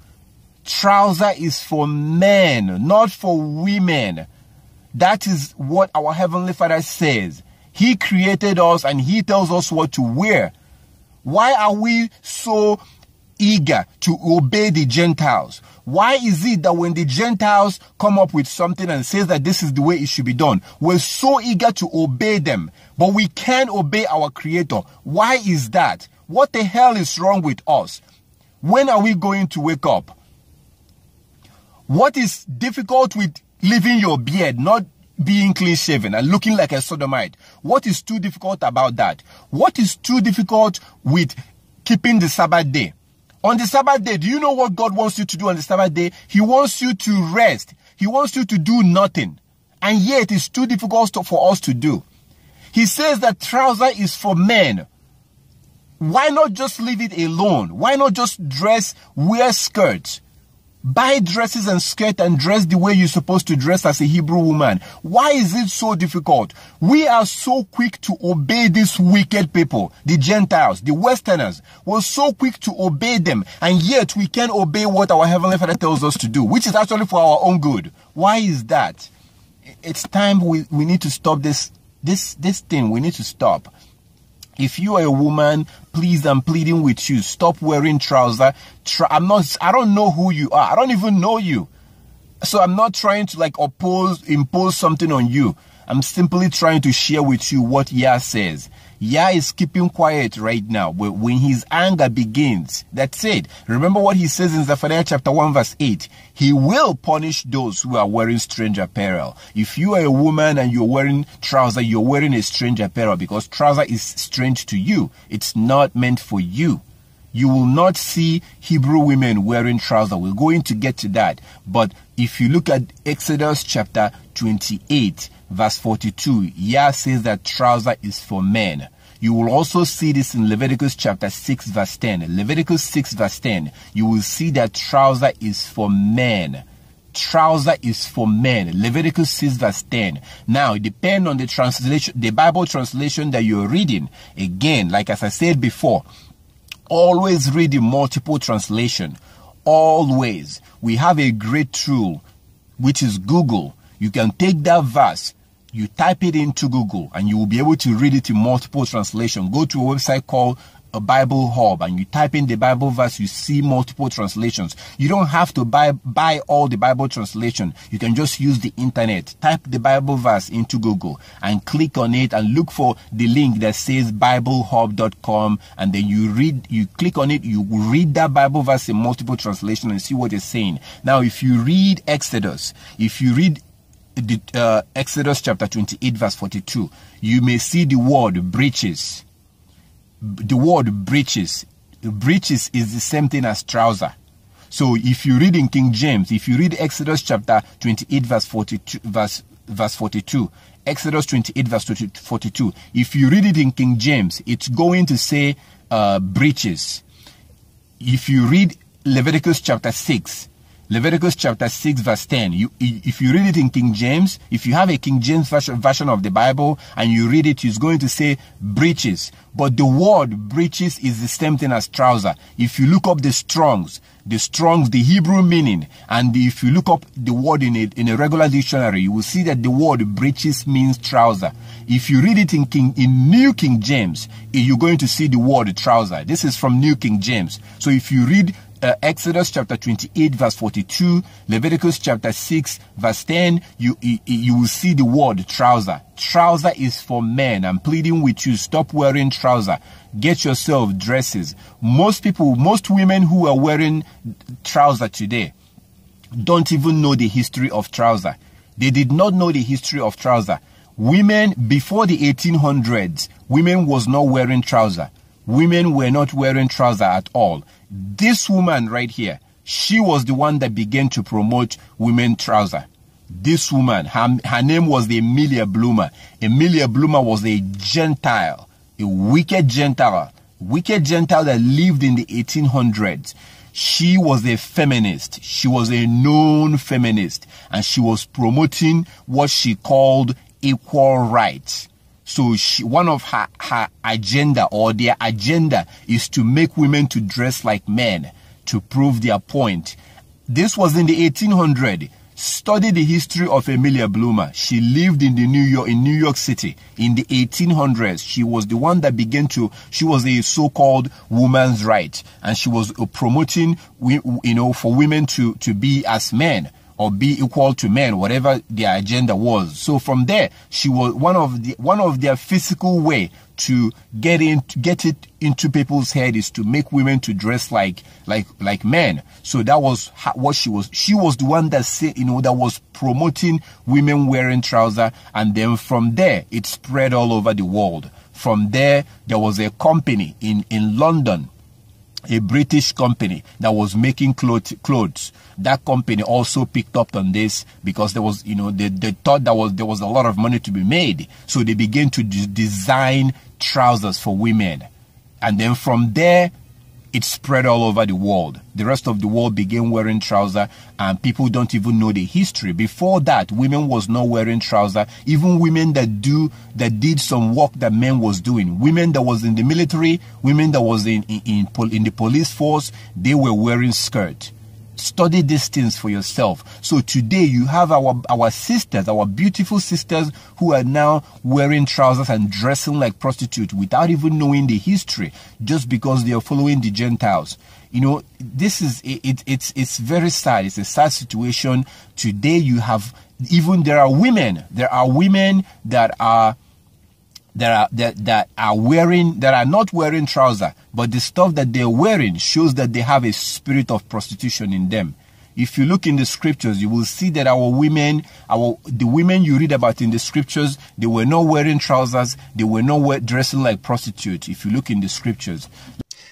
Trouser is for men, not for women. That is what our Heavenly Father says. He created us and He tells us what to wear. Why are we so eager to obey the Gentiles? Why is it that when the Gentiles come up with something and says that this is the way it should be done, we're so eager to obey them, but we can't obey our Creator? Why is that? What the hell is wrong with us? When are we going to wake up? What is difficult with leaving your beard, not being clean-shaven and looking like a sodomite? What is too difficult about that? What is too difficult with keeping the Sabbath day? On the Sabbath day, do you know what God wants you to do on the Sabbath day? He wants you to rest. He wants you to do nothing. And yet it's too difficult for us to do. He says that trouser is for men. Why not just leave it alone? Why not just wear skirts? Buy dresses and skirt and dress the way you're supposed to dress as a Hebrew woman. Why is it so difficult? We are so quick to obey these wicked people, the Gentiles, the Westerners. We're so quick to obey them, and yet we can't obey what our Heavenly Father tells us to do, which is actually for our own good. Why is that? It's time we need to stop this thing. We need to stop. If you are a woman, please, I'm pleading with you. Stop wearing trousers. I don't know who you are. I don't even know you. So I'm not trying to impose something on you. I'm simply trying to share with you what Yah says. Yah is keeping quiet right now. When his anger begins, that's it. Remember what he says in Zephaniah chapter 1 verse 8. He will punish those who are wearing strange apparel. If you are a woman and you're wearing trousers, you're wearing a strange apparel because trouser is strange to you. It's not meant for you. You will not see Hebrew women wearing trousers. We're going to get to that. But if you look at Exodus chapter 28, verse 42, Yah says that trouser is for men. You will also see this in Leviticus chapter 6, verse 10. Leviticus 6, verse 10, you will see that trouser is for men. Trouser is for men. Leviticus 6, verse 10. Now, it depends on the translation, the Bible translation that you're reading. Again, like as I said before, always read the multiple translation. Always. We have a great tool, which is Google. You can take that verse, you type it into Google, and you will be able to read it in multiple translation. Go to a website called a Bible Hub, and you type in the Bible verse, you see multiple translations. You don't have to buy all the Bible translation. You can just use the internet. Type the Bible verse into Google and click on it and look for the link that says BibleHub.com, and then you click on it, you read that Bible verse in multiple translation and see what it's saying. Now, if you read Exodus, Exodus chapter 28 verse 42, you may see the word breeches. The word breeches is the same thing as trouser. So if you read in King James, if you read Exodus chapter 28 verse 42, Exodus 28 verse 42, if you read it in King James, it's going to say breeches. If you read Leviticus chapter 6 verse 10, if you read it in King James, if you have a King James version of the Bible and you read it, it's going to say breeches. But the word breeches is the same thing as trouser. If you look up the Strongs, the Hebrew meaning, and if you look up the word in a regular dictionary, you will see that the word breeches means trouser. If you read it in New King James, you're going to see the word trouser. This is from New King James. So if you read Exodus chapter 28 verse 42, Leviticus chapter 6 verse 10, you will see the word trouser. Trouser is for men. I'm pleading with you, stop wearing trouser. Get yourself dresses. Most women who are wearing trouser today don't even know the history of trouser. They did not know the history of trouser. Women before the 1800s, women was not wearing trouser. Women were not wearing trouser at all. This woman right here, she was the one that began to promote women trouser. This woman, her name was the Amelia Bloomer. Amelia Bloomer was a Gentile, a wicked Gentile that lived in the 1800s. She was a feminist. She was a known feminist, and she was promoting what she called equal rights. So one of her agenda, or their agenda, is to make women to dress like men to prove their point. This was in the 1800s. Study the history of Amelia Bloomer. She lived in New York City in the 1800s. She was the one that she was a so-called woman's right, and she was promoting, for women to be as men, or be equal to men, whatever their agenda was. So from there, she was one of their physical way to get it into people's head is to make women to dress like men. So that was what she was. She was the one that said, that was promoting women wearing trousers, and then from there it spread all over the world. From there was a company in London, a British company that was making clothes. That company also picked up on this because there was, they thought there was a lot of money to be made. So they began to design trousers for women. And then from there, it spread all over the world. The rest of the world began wearing trousers, and people don't even know the history. Before that, women was not wearing trousers. Even women that did some work that men was doing. Women that was in the military, women that was in the police force, they were wearing skirt. Study these things for yourself. So today you have our sisters, our beautiful sisters, who are now wearing trousers and dressing like prostitutes without even knowing the history, just because they are following the Gentiles. This is it's very sad. It's a sad situation. Today you have there are women that are not wearing trousers, but the stuff that they're wearing shows that they have a spirit of prostitution in them. If you look in the scriptures, you will see that the women you read about in the scriptures, they were not wearing trousers, they were not dressing like prostitutes. If you look in the scriptures,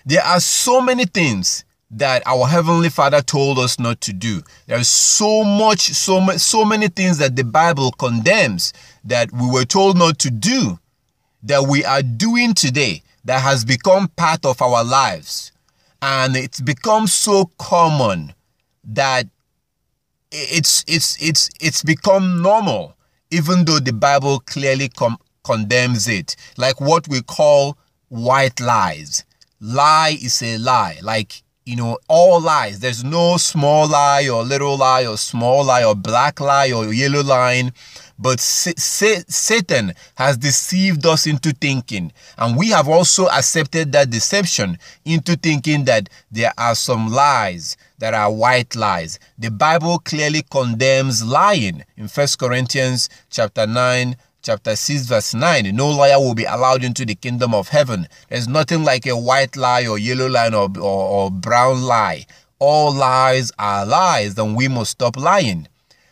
there are so many things that our Heavenly Father told us not to do. There is so many things that the Bible condemns that we were told not to do, that we are doing today, that has become part of our lives. And it's become so common that it's become normal, even though the Bible clearly condemns it. Like what we call white lies. Lie is a lie. Like, all lies. There's no small lie or little lie or small lie or black lie or yellow line. But Satan has deceived us into thinking, and we have also accepted that deception into thinking that there are some lies that are white lies. The Bible clearly condemns lying. In 1 Corinthians chapter 9, chapter 6, verse 9, no liar will be allowed into the kingdom of heaven. There's nothing like a white lie or yellow lie or brown lie. All lies are lies, and we must stop lying.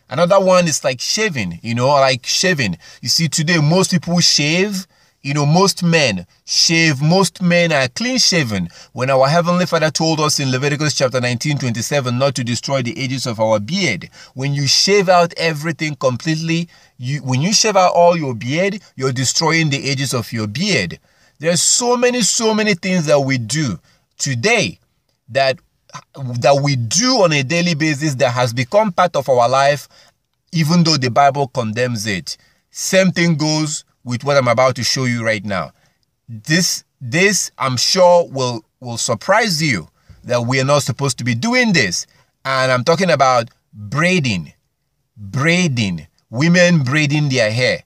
Another one is like shaving, like shaving. You see, today most people shave. Most men shave. Most men are clean shaven. When our Heavenly Father told us in Leviticus chapter 19:27 not to destroy the edges of our beard. When you shave out everything completely, when you shave out all your beard, you're destroying the edges of your beard. There's so many things that we do today that we do on a daily basis that has become part of our life, even though the Bible condemns it. Same thing goes with what I'm about to show you right now. This I'm sure will surprise you that we are not supposed to be doing this. And I'm talking about braiding. Braiding. Women braiding their hair.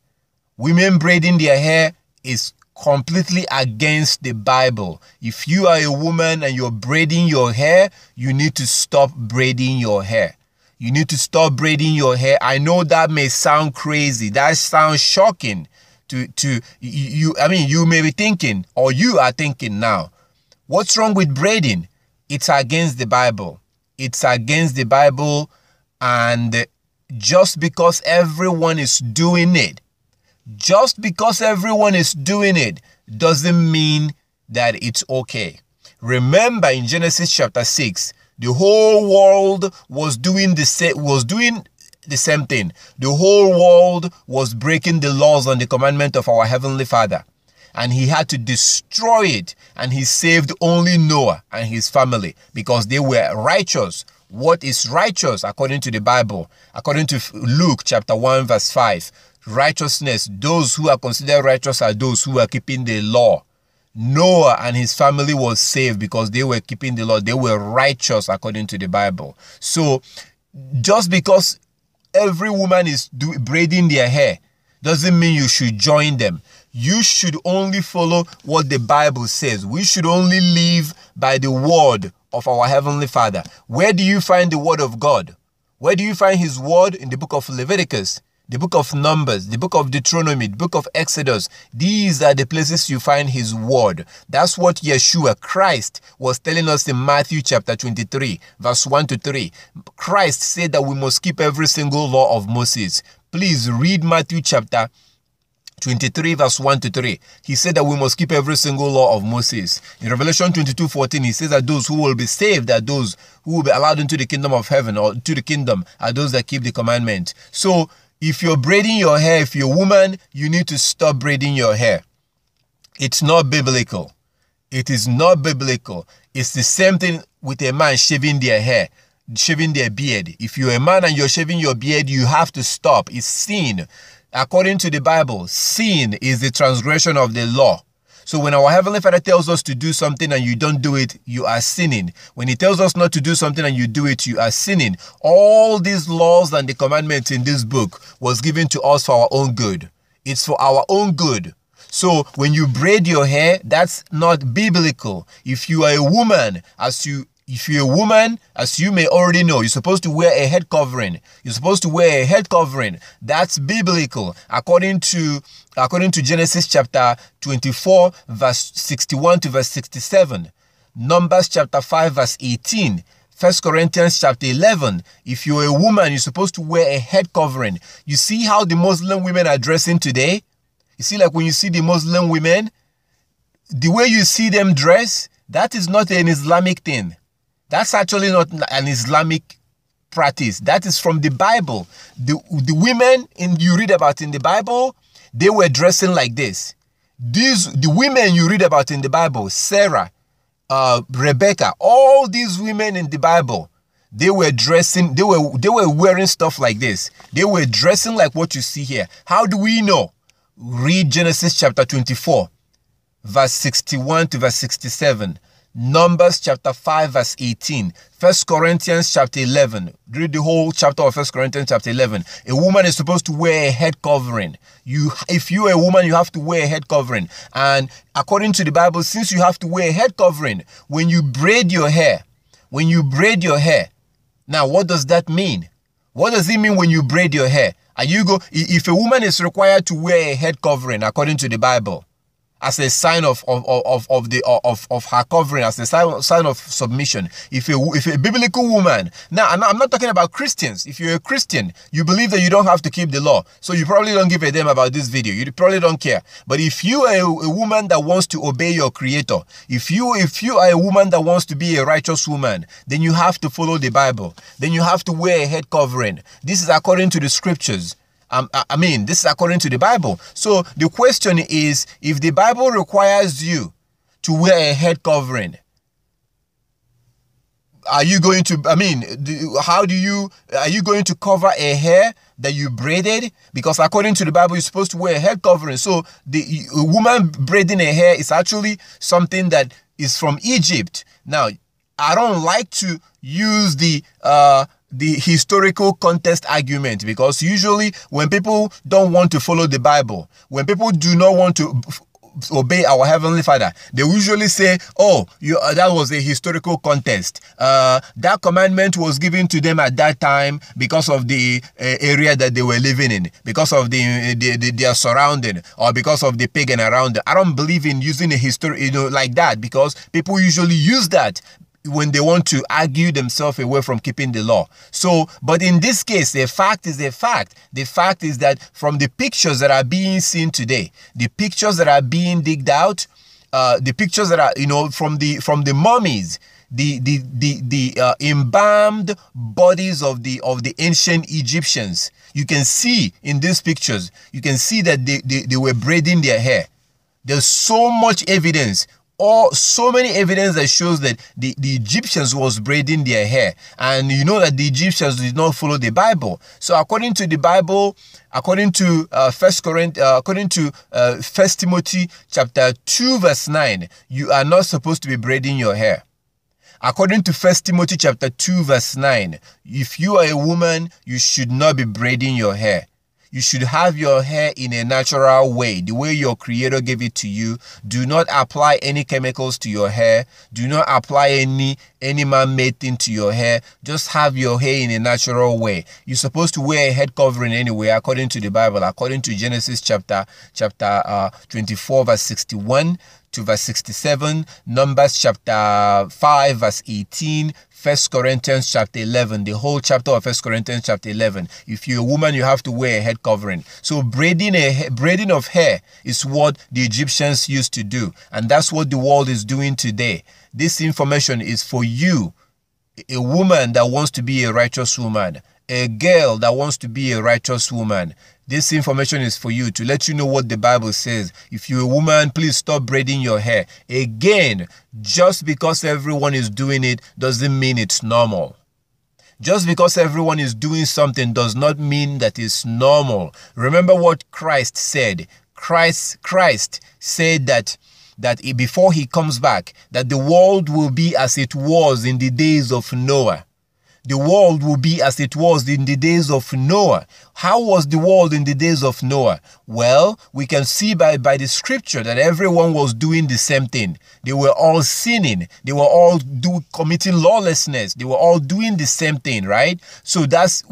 Women braiding their hair is completely against the Bible. If you are a woman and you're braiding your hair, you need to stop braiding your hair. You need to stop braiding your hair. I know that may sound crazy. That sounds shocking to you. I mean, you may be thinking, or you are thinking now, what's wrong with braiding? It's against the Bible. It's against the Bible. And just because everyone is doing it, doesn't mean that it's okay. Remember, in Genesis chapter 6, the whole world was doing the same thing. The whole world was breaking the laws and the commandment of our Heavenly Father. And he had to destroy it. And he saved only Noah and his family because they were righteous. What is righteous according to the Bible? According to Luke chapter 1 verse 5. Righteousness, those who are considered righteous are those who are keeping the law. Noah and his family was saved because they were keeping the law. They were righteous according to the Bible. So just because every woman is braiding their hair doesn't mean you should join them. You should only follow what the Bible says. We should only live by the word of our Heavenly Father. Where do you find the word of God? Where do you find his word? In the book of Leviticus, the book of Numbers, the book of Deuteronomy, the book of Exodus. These are the places you find his word. That's what Yeshua, Christ, was telling us in Matthew chapter 23, verse 1 to 3. Christ said that we must keep every single law of Moses. Please read Matthew chapter 23 verse 1 to 3. He said that we must keep every single law of Moses. In Revelation 22:14, he says that those who will be saved are those who will be allowed into the kingdom of heaven, or to the kingdom are those that keep the commandment. So if you're braiding your hair, if you're a woman, you need to stop braiding your hair. It's not biblical. It is not biblical. It's the same thing with a man shaving their hair, shaving their beard. If you're a man and you're shaving your beard, you have to stop. It's sin. According to the Bible, sin is the transgression of the law. So when our Heavenly Father tells us to do something and you don't do it, you are sinning. When he tells us not to do something and you do it, you are sinning. All these laws and the commandments in this book was given to us for our own good. It's for our own good. So when you braid your hair, that's not biblical. If you are a woman, if you're a woman, as you may already know, you're supposed to wear a head covering. You're supposed to wear a head covering. That's biblical. According to Genesis chapter 24, verse 61 to verse 67. Numbers chapter 5, verse 18. 1 Corinthians chapter 11. If you're a woman, you're supposed to wear a head covering. You see how the Muslim women are dressing today? You see, like when you see the Muslim women, the way you see them dress, that is not an Islamic thing. That's actually not an Islamic practice. That is from the Bible. The women you read about in the Bible, they were dressing like this. The women you read about in the Bible, Sarah, Rebecca, all these women in the Bible, they were dressing, they were wearing stuff like this. They were dressing like what you see here. How do we know? Read Genesis chapter 24, verse 61 to verse 67. Numbers chapter 5 verse 18. 1 Corinthians chapter 11. Read the whole chapter of 1 Corinthians chapter 11. A woman is supposed to wear a head covering. If you are a woman, you have to wear a head covering. And according to the Bible, since you have to wear a head covering, when you braid your hair, now what does that mean? What does it mean when you braid your hair? If a woman is required to wear a head covering according to the Bible, as a sign of her covering, as a sign of submission. If a biblical woman, now I'm not talking about Christians. If you're a Christian, you believe that you don't have to keep the law, so you probably don't give a damn about this video. You probably don't care. But if you are a woman that wants to obey your Creator, if you are a woman that wants to be a righteous woman, then you have to follow the Bible. Then you have to wear a head covering. This is according to the scriptures. This is according to the Bible. So the question is, if the Bible requires you to wear a head covering, are you going to, are you going to cover a hair that you braided? Because according to the Bible, you're supposed to wear a head covering. So a woman braiding a hair is actually something that is from Egypt. Now, I don't like to use the historical context argument, because usually when people don't want to follow the Bible, when people do not want to obey our Heavenly Father, they usually say, oh, that was a historical context. That commandment was given to them at that time because of the area that they were living in, because of their surrounding, or because of the pagan around them. I don't believe in using a history, like that, because people usually use that when they want to argue themselves away from keeping the law. So, but in this case, the fact is a fact. The fact is that from the pictures that are being seen today, the pictures that are being digged out, the pictures that are, from the mummies, the embalmed bodies of the ancient Egyptians, you can see in these pictures, you can see that they were braiding their hair. There's so much evidence, so many evidence that shows that the Egyptians was braiding their hair. And you know that the Egyptians did not follow the Bible. So according to the Bible, according to 1 Timothy chapter 2 verse 9, you are not supposed to be braiding your hair. According to 1 Timothy chapter 2 verse 9, if you are a woman, you should not be braiding your hair. You should have your hair in a natural way, the way your creator gave it to you. Do not apply any chemicals to your hair. Do not apply any man-made thing to your hair. Just have your hair in a natural way. You're supposed to wear a head covering anyway, according to the Bible, according to Genesis chapter 24 verse 61 to verse 67, Numbers chapter 5 verse 18, 1 Corinthians chapter 11, the whole chapter of 1 Corinthians chapter 11. If you're a woman, you have to wear a head covering. So braiding of hair is what the Egyptians used to do. And that's what the world is doing today. This information is for you, a woman that wants to be a righteous woman, a girl that wants to be a righteous woman. This information is for you to let you know what the Bible says. If you're a woman, please stop braiding your hair. Again, just because everyone is doing it doesn't mean it's normal. Just because everyone is doing something does not mean that it's normal. Remember what Christ said. Christ said that before he comes back, that the world will be as it was in the days of Noah. The world will be as it was in the days of Noah. How was the world in the days of Noah? Well, we can see by the scripture that everyone was doing the same thing. They were all sinning. They were all committing lawlessness. They were all doing the same thing, right? So that's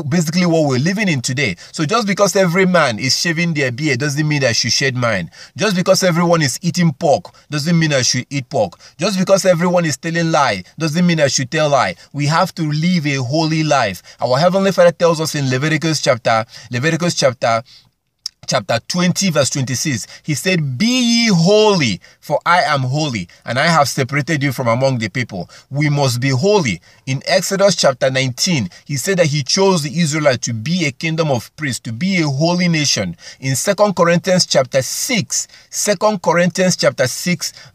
basically what we're living in today. So just because every man is shaving their beard doesn't mean I should shave mine. Just because everyone is eating pork doesn't mean I should eat pork. Just because everyone is telling lie doesn't mean I should tell lie. We have to live a holy life. Our Heavenly Father tells us in Leviticus chapter 20 verse 26, he said, "Be ye holy, for I am holy, and I have separated you from among the people." We must be holy. In Exodus chapter 19, he said that he chose the Israelite to be a kingdom of priests, to be a holy nation. In 2 Corinthians chapter 6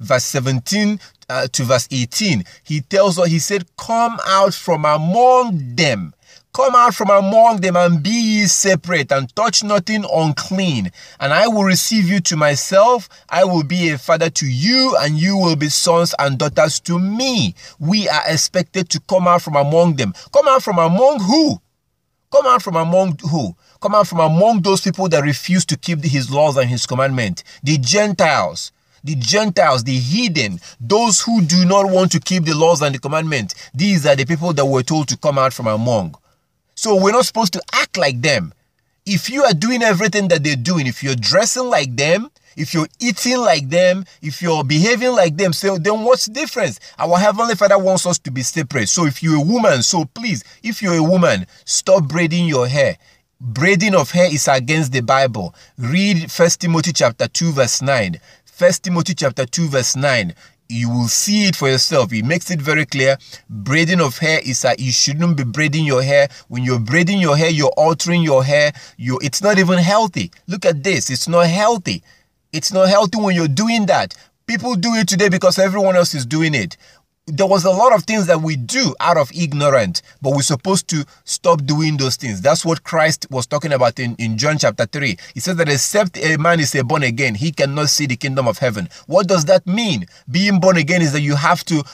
verse 17 to verse 18, he tells us, he said, "Come out from among them. Come out from among them and be ye separate, and touch nothing unclean. And I will receive you to myself. I will be a father to you, and you will be sons and daughters to me." We are expected to come out from among them. Come out from among who? Come out from among who? Come out from among those people that refuse to keep his laws and his commandment. The Gentiles. The Gentiles, the heathen, those who do not want to keep the laws and the commandment. These are the people that we're told to come out from among. So we're not supposed to act like them. If you are doing everything that they're doing, if you're dressing like them, if you're eating like them, if you're behaving like them, so then what's the difference? Our Heavenly Father wants us to be separate. So if you're a woman, so please, if you're a woman, stop braiding your hair. Braiding of hair is against the Bible. Read 1 Timothy chapter 2 verse 9. 1 Timothy chapter 2 verse 9. You will see it for yourself. It makes it very clear. Braiding of hair is that you shouldn't be braiding your hair. When you're braiding your hair, you're altering your hair. It's not even healthy. Look at this. It's not healthy. It's not healthy when you're doing that. People do it today because everyone else is doing it. There was a lot of things that we do out of ignorance, but we're supposed to stop doing those things. That's what Christ was talking about in John chapter 3. He said that except a man is born again, he cannot see the kingdom of heaven. What does that mean? Being born again is that you have to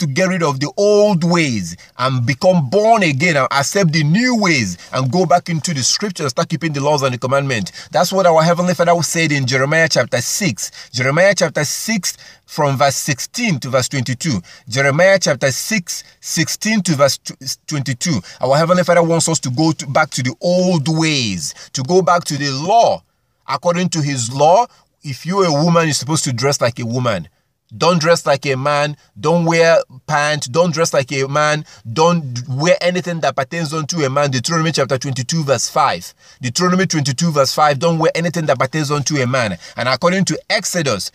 get rid of the old ways and become born again and accept the new ways and go back into the scriptures, start keeping the laws and the commandments. That's what our Heavenly Father said in Jeremiah chapter 6. Jeremiah chapter 6 from verse 16 to verse 22. Jeremiah chapter 6, 16 to verse 22. Our Heavenly Father wants us to go back to the old ways, to go back to the law. According to his law, if you're a woman, you're supposed to dress like a woman. Don't dress like a man. Don't wear pants. Don't dress like a man. Don't wear anything that pertains unto a man. Deuteronomy chapter 22 verse 5. Deuteronomy 22 verse 5. Don't wear anything that pertains unto a man. And according to Exodus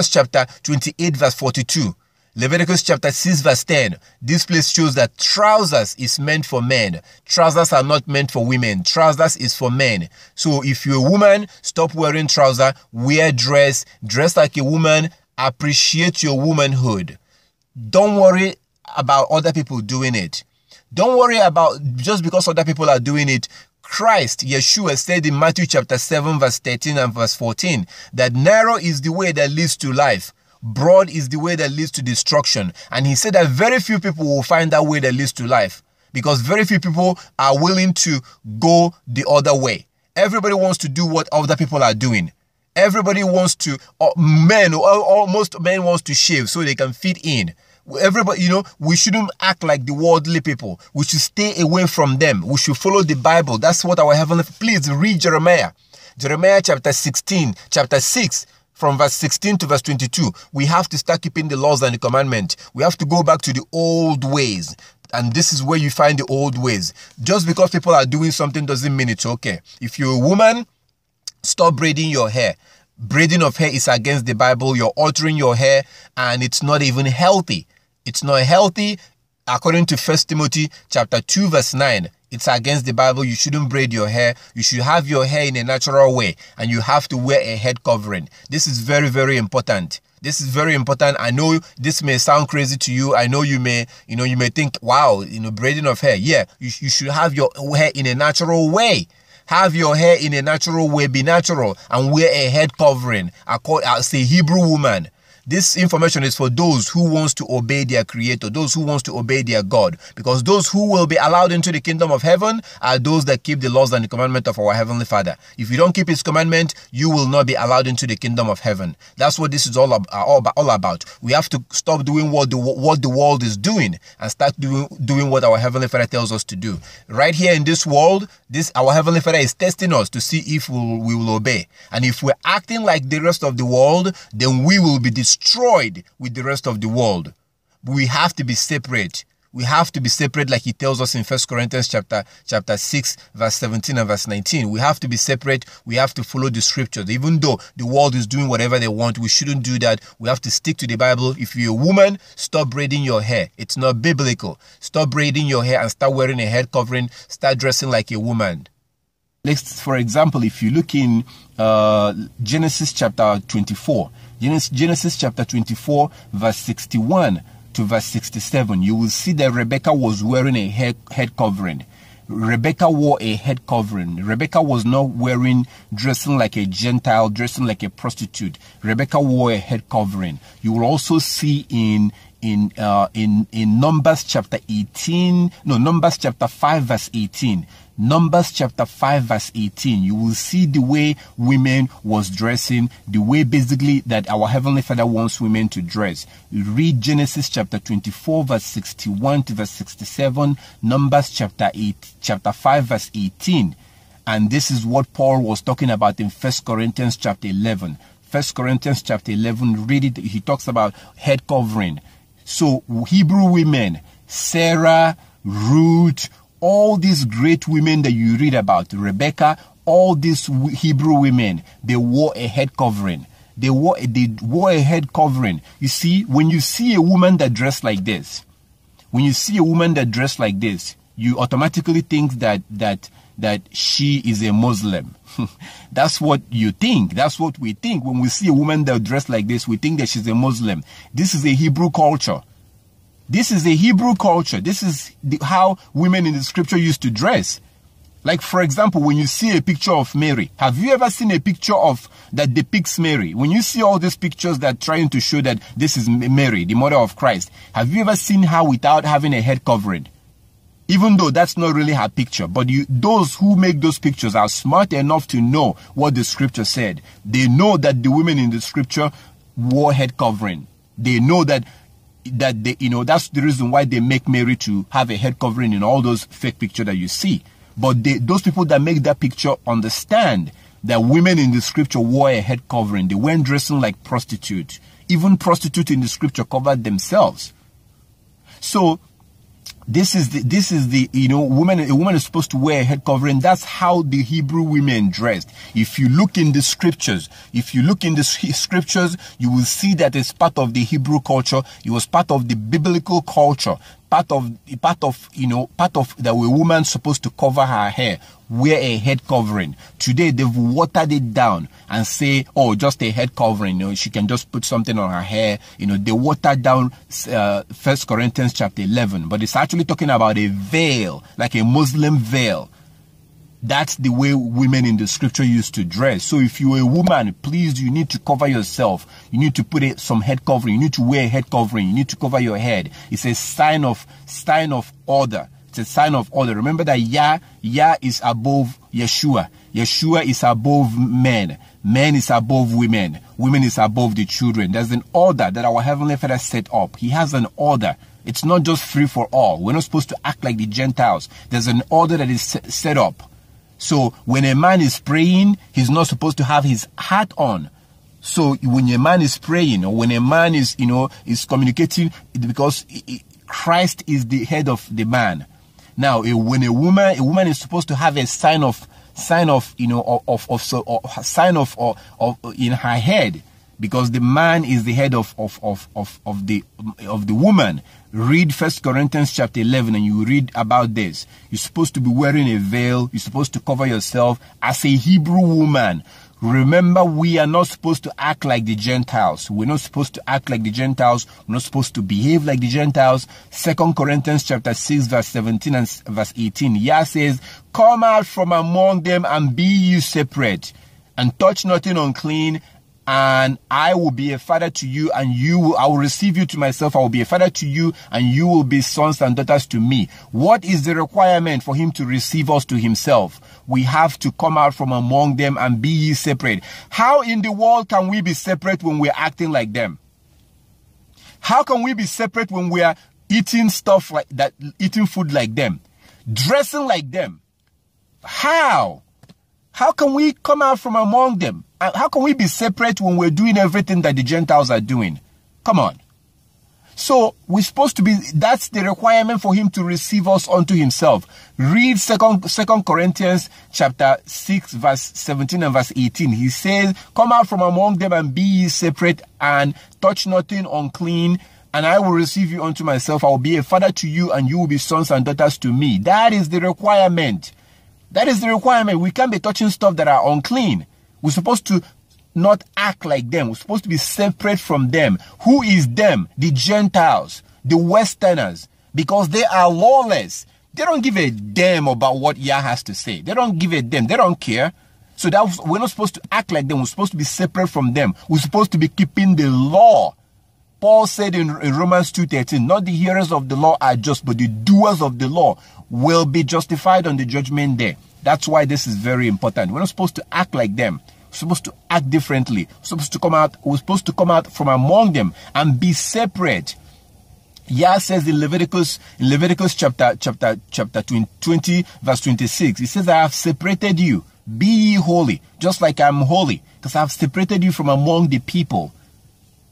chapter 28 verse 42. Leviticus chapter 6 verse 10. This place shows that trousers is meant for men. Trousers are not meant for women. Trousers is for men. So if you're a woman, stop wearing trousers. Wear dress. Dress like a woman. Appreciate your womanhood. Don't worry about other people doing it. Don't worry about just because other people are doing it. Christ, Yeshua, said in Matthew chapter 7 verse 13 and verse 14 that narrow is the way that leads to life, Broad is the way that leads to destruction. And he said that very few people will find that way that leads to life, because very few people are willing to go the other way. Everybody wants to do what other people are doing. Everybody wants to, most men wants to shave so they can fit in. Everybody, you know, we shouldn't act like the worldly people. We should stay away from them. We should follow the Bible. That's what our heavenly, please read Jeremiah. Jeremiah chapter 6, from verse 16 to verse 22. We have to start keeping the laws and the commandment. We have to go back to the old ways. And this is where you find the old ways. Just because people are doing something doesn't mean it's okay. If you're a woman, stop braiding your hair. Braiding of hair is against the Bible. You're altering your hair, and it's not even healthy. It's not healthy. According to 1 Timothy chapter 2 verse 9, it's against the Bible. You shouldn't braid your hair. You should have your hair in a natural way, and you have to wear a head covering. This is very, very important. This is very important. I know this may sound crazy to you. I know you may think, wow, braiding of hair. Yeah, you should have your hair in a natural way. Have your hair in a natural way, be natural, and wear a head covering as a Hebrew woman. This information is for those who wants to obey their Creator, those who wants to obey their God. Because those who will be allowed into the kingdom of heaven are those that keep the laws and the commandment of our Heavenly Father. If you don't keep His commandment, you will not be allowed into the kingdom of heaven. That's what this is all about. We have to stop doing what the world is doing and start doing what our Heavenly Father tells us to do. Right here in this world, our Heavenly Father is testing us to see if we will obey. And if we're acting like the rest of the world, then we will be destroyed with the rest of the world. We have to be separate. We have to be separate, like He tells us in 1 Corinthians chapter 6 verse 17 and verse 19. We have to be separate. We have to follow the scriptures. Even though the world is doing whatever they want, we shouldn't do that. We have to stick to the Bible. If you're a woman, stop braiding your hair. It's not biblical. Stop braiding your hair and start wearing a head covering. Start dressing like a woman. Next, for example, if you look in Genesis chapter 24, Genesis chapter 24 verse 61 to verse 67, you will see that Rebecca was wearing a head covering. Rebecca wore a head covering. Rebecca was not dressing like a Gentile, dressing like a prostitute. Rebecca wore a head covering. You will also see in Numbers chapter 5 verse 18. Numbers chapter 5 verse 18, you will see the way women was dressing, the way basically that our Heavenly Father wants women to dress. You read Genesis chapter 24 verse 61 to verse 67, Numbers chapter 5 verse 18. And this is what Paul was talking about in 1 Corinthians chapter 11. 1 Corinthians chapter 11, read it, he talks about head covering. So Hebrew women, Sarah, Ruth, all these great women that you read about, Rebecca, all these Hebrew women, they wore a head covering. They wore a head covering. You see, when you see a woman that dressed like this, you automatically think that she is a Muslim. That's what you think. That's what we think. When we see a woman that dressed like this, we think that she's a Muslim. This is a Hebrew culture. This is a Hebrew culture. This is how women in the scripture used to dress. Like, for example, when you see a picture of Mary, have you ever seen a picture that depicts Mary? When you see all these pictures that are trying to show that this is Mary, the mother of Christ, have you ever seen her without having a head covering? Even though that's not really her picture, but those who make those pictures are smart enough to know what the scripture said. They know that the women in the scripture wore head covering. They know that's the reason why they make Mary to have a head covering in all those fake pictures that you see. But those people that make that picture understand that women in the scripture wore a head covering. They weren't dressing like prostitutes. Even prostitutes in the scripture covered themselves. So this is the a woman is supposed to wear a head covering. That's how the Hebrew women dressed. If you look in the scriptures, you will see that it's part of the Hebrew culture. It was part of the biblical culture. Part of that a woman's supposed to cover her hair, wear a head covering. Today they've watered it down and say, oh, just a head covering. She can just put something on her hair. They watered down 1 Corinthians chapter 11, but it's actually talking about a veil, like a Muslim veil. That's the way women in the scripture used to dress. So if you're a woman, please, you need to cover yourself. You need to put some head covering. You need to wear a head covering. You need to cover your head. It's a sign of order. It's a sign of order. Remember that Yah is above Yeshua. Yeshua is above men. Men is above women. Women is above the children. There's an order that our Heavenly Father set up. He has an order. It's not just free for all. We're not supposed to act like the Gentiles. There's an order that is set up. So when a man is praying, he's not supposed to have his hat on. So when a man is praying, or when a man is communicating, because Christ is the head of the man. Now, when a woman is supposed to have a sign of in her head, because the man is the head of the woman. Read 1 Corinthians chapter 11 and you read about this. You're supposed to be wearing a veil. You're supposed to cover yourself as a Hebrew woman. Remember, we are not supposed to act like the Gentiles. We're not supposed to act like the Gentiles. We're not supposed to behave like the Gentiles. 2 Corinthians chapter 6 verse 17 and verse 18. Yah says, come out from among them and be ye separate, and touch nothing unclean, and I will be a father to you, and I will receive you to myself. I will be a father to you, and you will be sons and daughters to me. What is the requirement for him to receive us to himself? We have to come out from among them and be ye separate. How in the world can we be separate when we're acting like them? How can we be separate when we are eating stuff like that, eating food like them, dressing like them? How? How can we come out from among them? How can we be separate when we're doing everything that the Gentiles are doing? Come on. So we're supposed to be, that's the requirement for him to receive us unto himself. Read 2 Corinthians chapter 6 verse 17 and verse 18. He says, come out from among them and be ye separate, and touch nothing unclean, and I will receive you unto myself. I will be a father to you, and you will be sons and daughters to me. That is the requirement. That is the requirement. We can't be touching stuff that are unclean. We're supposed to not act like them. We're supposed to be separate from them. Who is them? The Gentiles, the Westerners, because they are lawless. They don't give a damn about what Yah has to say. They don't give a damn. They don't care. So we're not supposed to act like them. We're supposed to be separate from them. We're supposed to be keeping the law. Paul said in Romans 2:13, not the hearers of the law are just, but the doers of the law will be justified on the judgment day. That's why this is very important. We're not supposed to act like them. We're supposed to act differently. We're supposed to come out from among them and be separate. Yah says in Leviticus chapter 20 verse 26, he says, I have separated you. Be ye holy, just like I am holy, because I have separated you from among the people.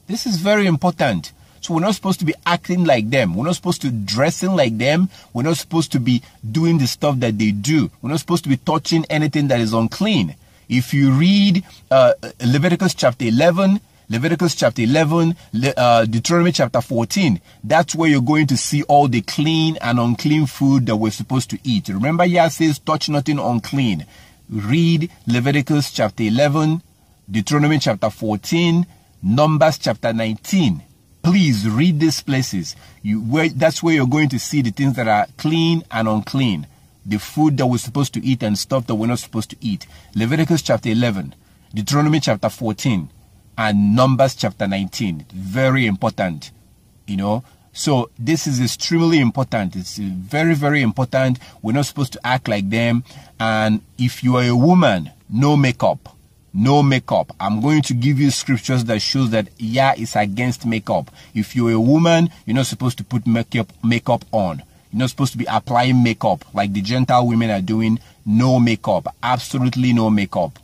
This is very important. So we're not supposed to be acting like them. We're not supposed to dressing like them. We're not supposed to be doing the stuff that they do. We're not supposed to be touching anything that is unclean. If you read Leviticus chapter 11, Deuteronomy chapter 14, that's where you're going to see all the clean and unclean food that we're supposed to eat. Remember, Yah says, touch nothing unclean. Read Leviticus chapter 11, Deuteronomy chapter 14, Numbers chapter 19. Please read these places. That's where you're going to see the things that are clean and unclean. The food that we're supposed to eat and stuff that we're not supposed to eat. Leviticus chapter 11, Deuteronomy chapter 14, and Numbers chapter 19. Very important, So this is extremely important. It's very, very important. We're not supposed to act like them. And if you are a woman, no makeup. No makeup. I'm going to give you scriptures that shows that Yah is against makeup. If you're a woman, you're not supposed to put makeup on. You're not supposed to be applying makeup like the Gentile women are doing. No makeup. Absolutely no makeup.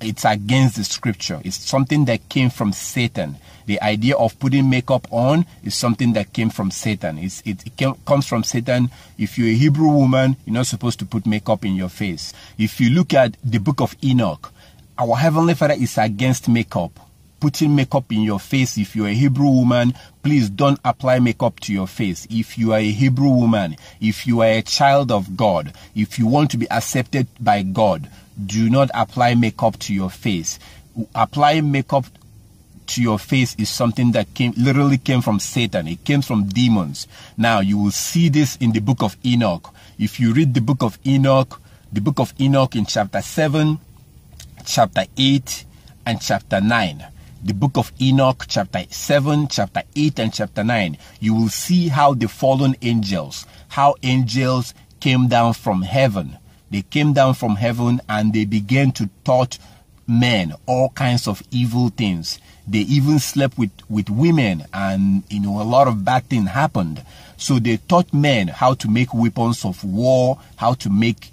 It's against the scripture. It's something that came from Satan. The idea of putting makeup on is something that came from Satan. It comes from Satan. If you're a Hebrew woman, you're not supposed to put makeup in your face. If you look at the book of Enoch, our Heavenly Father is against makeup. Putting makeup in your face. If you're a Hebrew woman, please don't apply makeup to your face. If you are a Hebrew woman, if you are a child of God, if you want to be accepted by God, do not apply makeup to your face. Applying makeup to your face is something that literally came from Satan. It came from demons. Now, you will see this in the book of Enoch. If you read the book of Enoch, The book of Enoch in chapter 7, chapter 8, and chapter 9. The book of Enoch, chapter 7, chapter 8, and chapter 9. You will see how the fallen angels, how angels came down from heaven. They came down from heaven and they began to taught men all kinds of evil things. They even slept with women, and a lot of bad things happened. So they taught men how to make weapons of war, how to make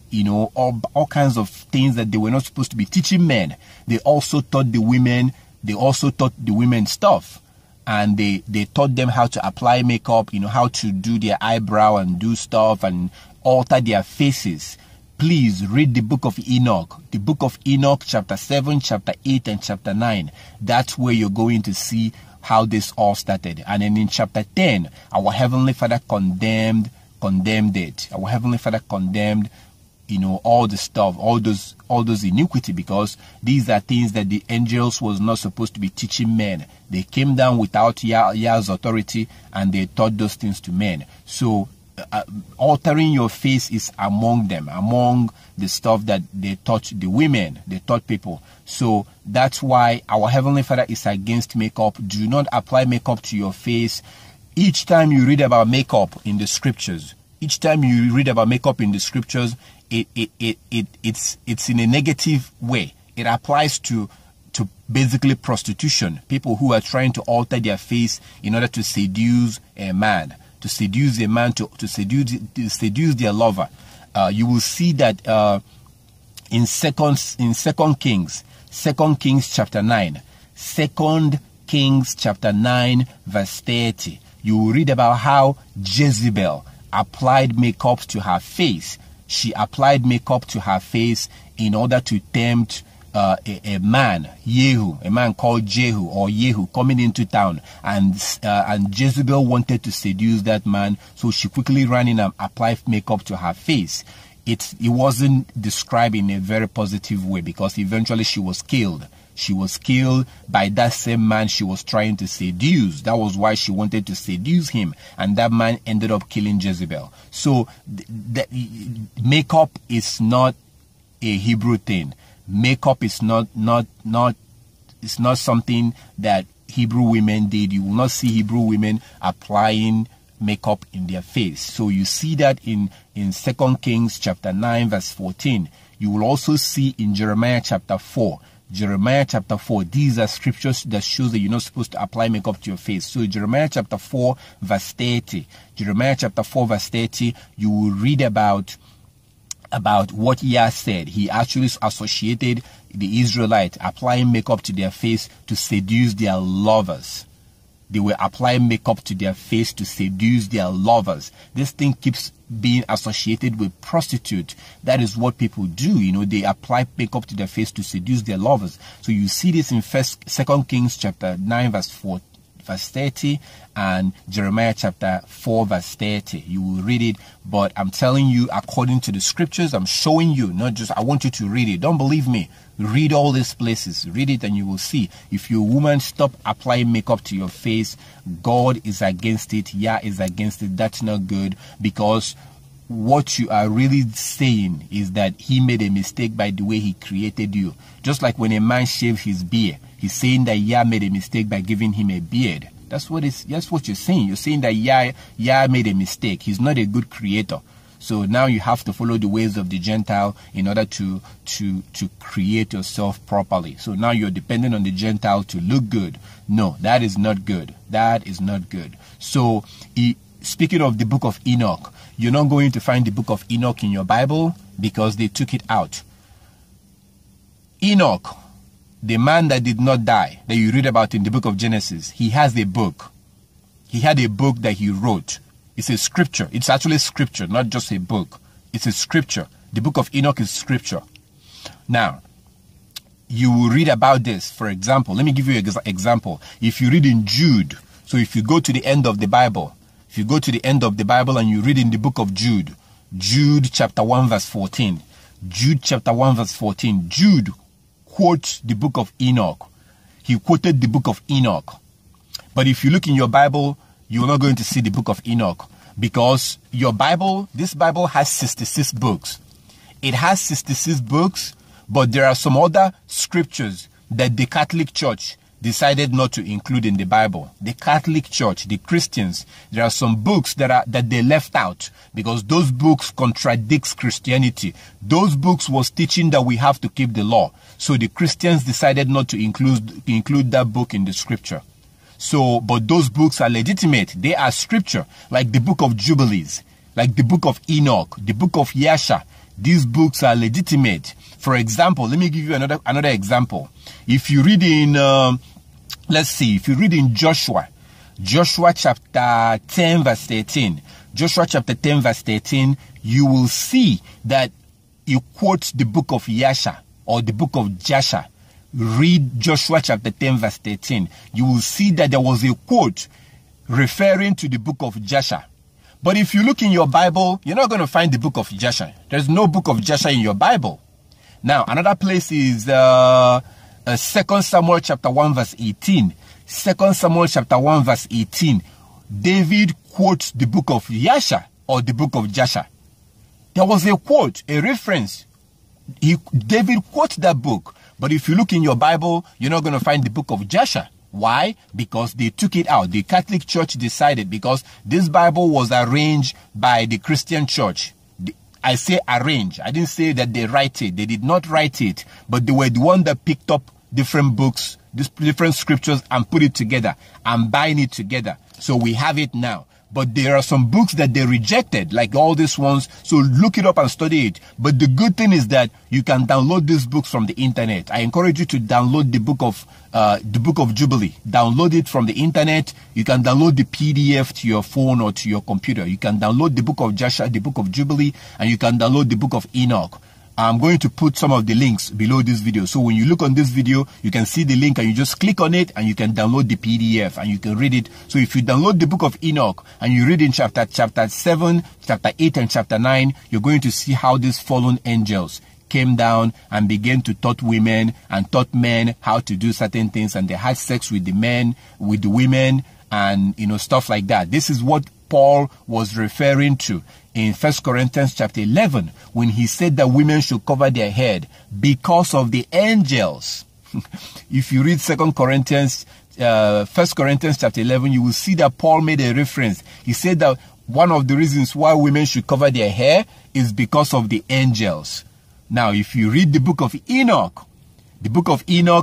all kinds of things that they were not supposed to be teaching men. They also taught the women. They also taught the women stuff, and they taught them how to apply makeup, how to do their eyebrow and do stuff and alter their faces. Please read the book of Enoch. The book of Enoch, chapter 7, chapter 8, and chapter 9. That's where you're going to see how this all started. And then in chapter 10, our Heavenly Father condemned it. Our Heavenly Father condemned all the stuff, all those iniquity, because these are things that the angels was not supposed to be teaching men. They came down without Yah's authority, and they taught those things to men. So altering your face is among them, among the stuff that they taught the women, they taught people. So that's why our Heavenly Father is against makeup. Do not apply makeup to your face. Each time you read about makeup in the scriptures, it's in a negative way. It applies to basically prostitution. People who are trying to alter their face in order to seduce a man, to seduce their lover. You will see that in Second Kings chapter 9, 2 Kings chapter 9 verse 30. You will read about how Jezebel applied makeup to her face. She applied makeup to her face in order to tempt a man called Jehu or Yehu coming into town, and Jezebel wanted to seduce that man, so she quickly ran in and applied makeup to her face. It wasn't described in a very positive way, because eventually she was killed. She was killed by that same man she was trying to seduce. That was why she wanted to seduce him, and that man ended up killing Jezebel. So makeup is not a Hebrew thing. Makeup is not something that Hebrew women did. You will not see Hebrew women applying makeup in their face. So you see that in 2 Kings chapter 9 verse 14. You will also see in Jeremiah chapter 4. Jeremiah chapter 4, these are scriptures that shows that you're not supposed to apply makeup to your face. So Jeremiah chapter 4 verse 30. Jeremiah chapter 4 verse 30, you will read about what Yah said. He actually associated the Israelites applying makeup to their face to seduce their lovers. They were applying makeup to their face to seduce their lovers. This thing keeps being associated with prostitute. That is what people do. They apply makeup to their face to seduce their lovers. So you see this in 2 Kings chapter 9 verse 30 and Jeremiah chapter 4 verse 30. You will read it, but I'm telling you according to the scriptures. I'm showing you, not just I want you to read it. Don't believe me. Read all these places. Read it and you will see. If you're a woman, stop applying makeup to your face. God is against it. Yah is against it. That's not good, because what you are really saying is that he made a mistake by the way he created you. Just like when a man shaves his beard, he's saying that Yah made a mistake by giving him a beard. That's what you're saying. You're saying that Yah made a mistake. He's not a good creator. So now you have to follow the ways of the Gentile in order to create yourself properly. So now you're dependent on the Gentile to look good. No, that is not good. That is not good. So speaking of the book of Enoch, you're not going to find the book of Enoch in your Bible because they took it out. Enoch, the man that did not die, that you read about in the book of Genesis, he has a book. He had a book that he wrote. It's a scripture. It's actually scripture, not just a book. It's a scripture. The book of Enoch is scripture. Now, you will read about this. For example, let me give you an example. If you read in Jude, so if you go to the end of the Bible, and you read in the book of Jude, Jude chapter 1 verse 14, Jude chapter 1 verse 14, Jude quotes the book of Enoch. He quoted the book of Enoch. But if you look in your Bible, you're not going to see the book of Enoch, because your Bible, this Bible has 66 books. It has 66 books, but there are some other scriptures that the Catholic Church decided not to include in the Bible. The Catholic Church, the Christians, there are some books that they left out because those books contradicts Christianity. Those books was teaching that we have to keep the law. So the Christians decided not to include that book in the scripture. So, but those books are legitimate. They are scripture, like the book of Jubilees, like the book of Enoch, the book of Yasha. These books are legitimate. For example, let me give you another example. If you read in, if you read in Joshua chapter 10 verse 13, Joshua chapter 10 verse 13, you will see that you quote the book of Yasha or the book of Jasher. Read Joshua chapter 10 verse 13. You will see that there was a quote referring to the book of Jasher. But if you look in your Bible, you're not going to find the book of Jasher. There's no book of Jasher in your Bible. Now, another place is 2 Samuel chapter 1 verse 18. 2 Samuel chapter 1 verse 18. David quotes the book of Yasha or the book of Jasher. There was a quote, a reference. David quotes that book. But if you look in your Bible, you're not going to find the book of Jasher. Why? Because they took it out. The Catholic Church decided, because this Bible was arranged by the Christian Church. I say arrange. I didn't say that they write it. They did not write it. But they were the one that picked up different books, different scriptures, and put it together and bind it together. So we have it now. But there are some books that they rejected, like all these ones. So look it up and study it. But the good thing is that you can download these books from the internet. I encourage you to download the book of Jubilee. Download it from the internet. You can download the PDF to your phone or to your computer. You can download the book of Joshua, the book of Jubilee, and you can download the book of Enoch. I'm going to put some of the links below this video. So when you look on this video, you can see the link and you just click on it and you can download the PDF and you can read it. So if you download the book of Enoch and you read in chapter 7, chapter 8 and chapter 9, you're going to see how these fallen angels came down and began to taught women and taught men how to do certain things, and they had sex with the men, with the women, and stuff like that. This is what Paul was referring to in 1 Corinthians chapter 11 when he said that women should cover their head because of the angels. If you read 1 Corinthians chapter 11, you will see that Paul made a reference. He said that one of the reasons why women should cover their hair is because of the angels. Now, if you read the book of Enoch,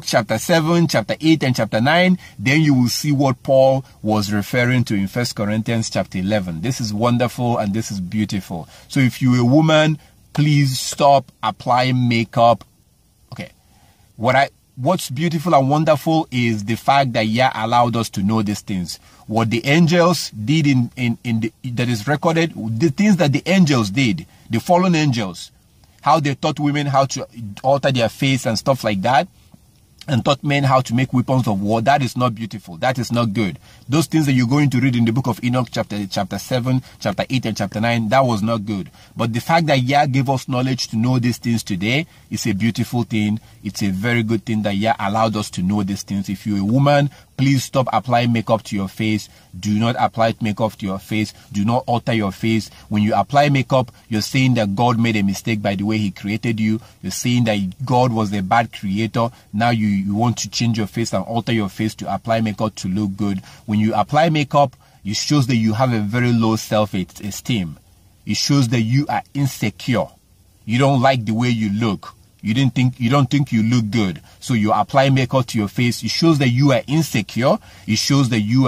chapter 7, chapter 8, and chapter 9, then you will see what Paul was referring to in 1 Corinthians chapter 11. This is wonderful and this is beautiful. So if you're a woman, please stop applying makeup. Okay. What's beautiful and wonderful is the fact that Yah allowed us to know these things. What the angels did that is recorded, the things that the angels did, the fallen angels, how they taught women how to alter their face and stuff like that, and taught men how to make weapons of war. That is not beautiful. That is not good. Those things that you're going to read in the book of Enoch, chapter 7, chapter 8, and chapter 9, that was not good. But the fact that Yah gave us knowledge to know these things today is a beautiful thing. It's a very good thing that Yah allowed us to know these things. If you're a woman, please stop applying makeup to your face. Do not apply makeup to your face. Do not alter your face. When you apply makeup, you're saying that God made a mistake by the way he created you. You're saying that God was a bad creator. Now you want to change your face and alter your face to apply makeup to look good. When you apply makeup, it shows that you have a very low self-esteem. It shows that you are insecure. You don't like the way you look. You don't think you look good. So you apply makeup to your face. It shows that you are insecure. It shows that you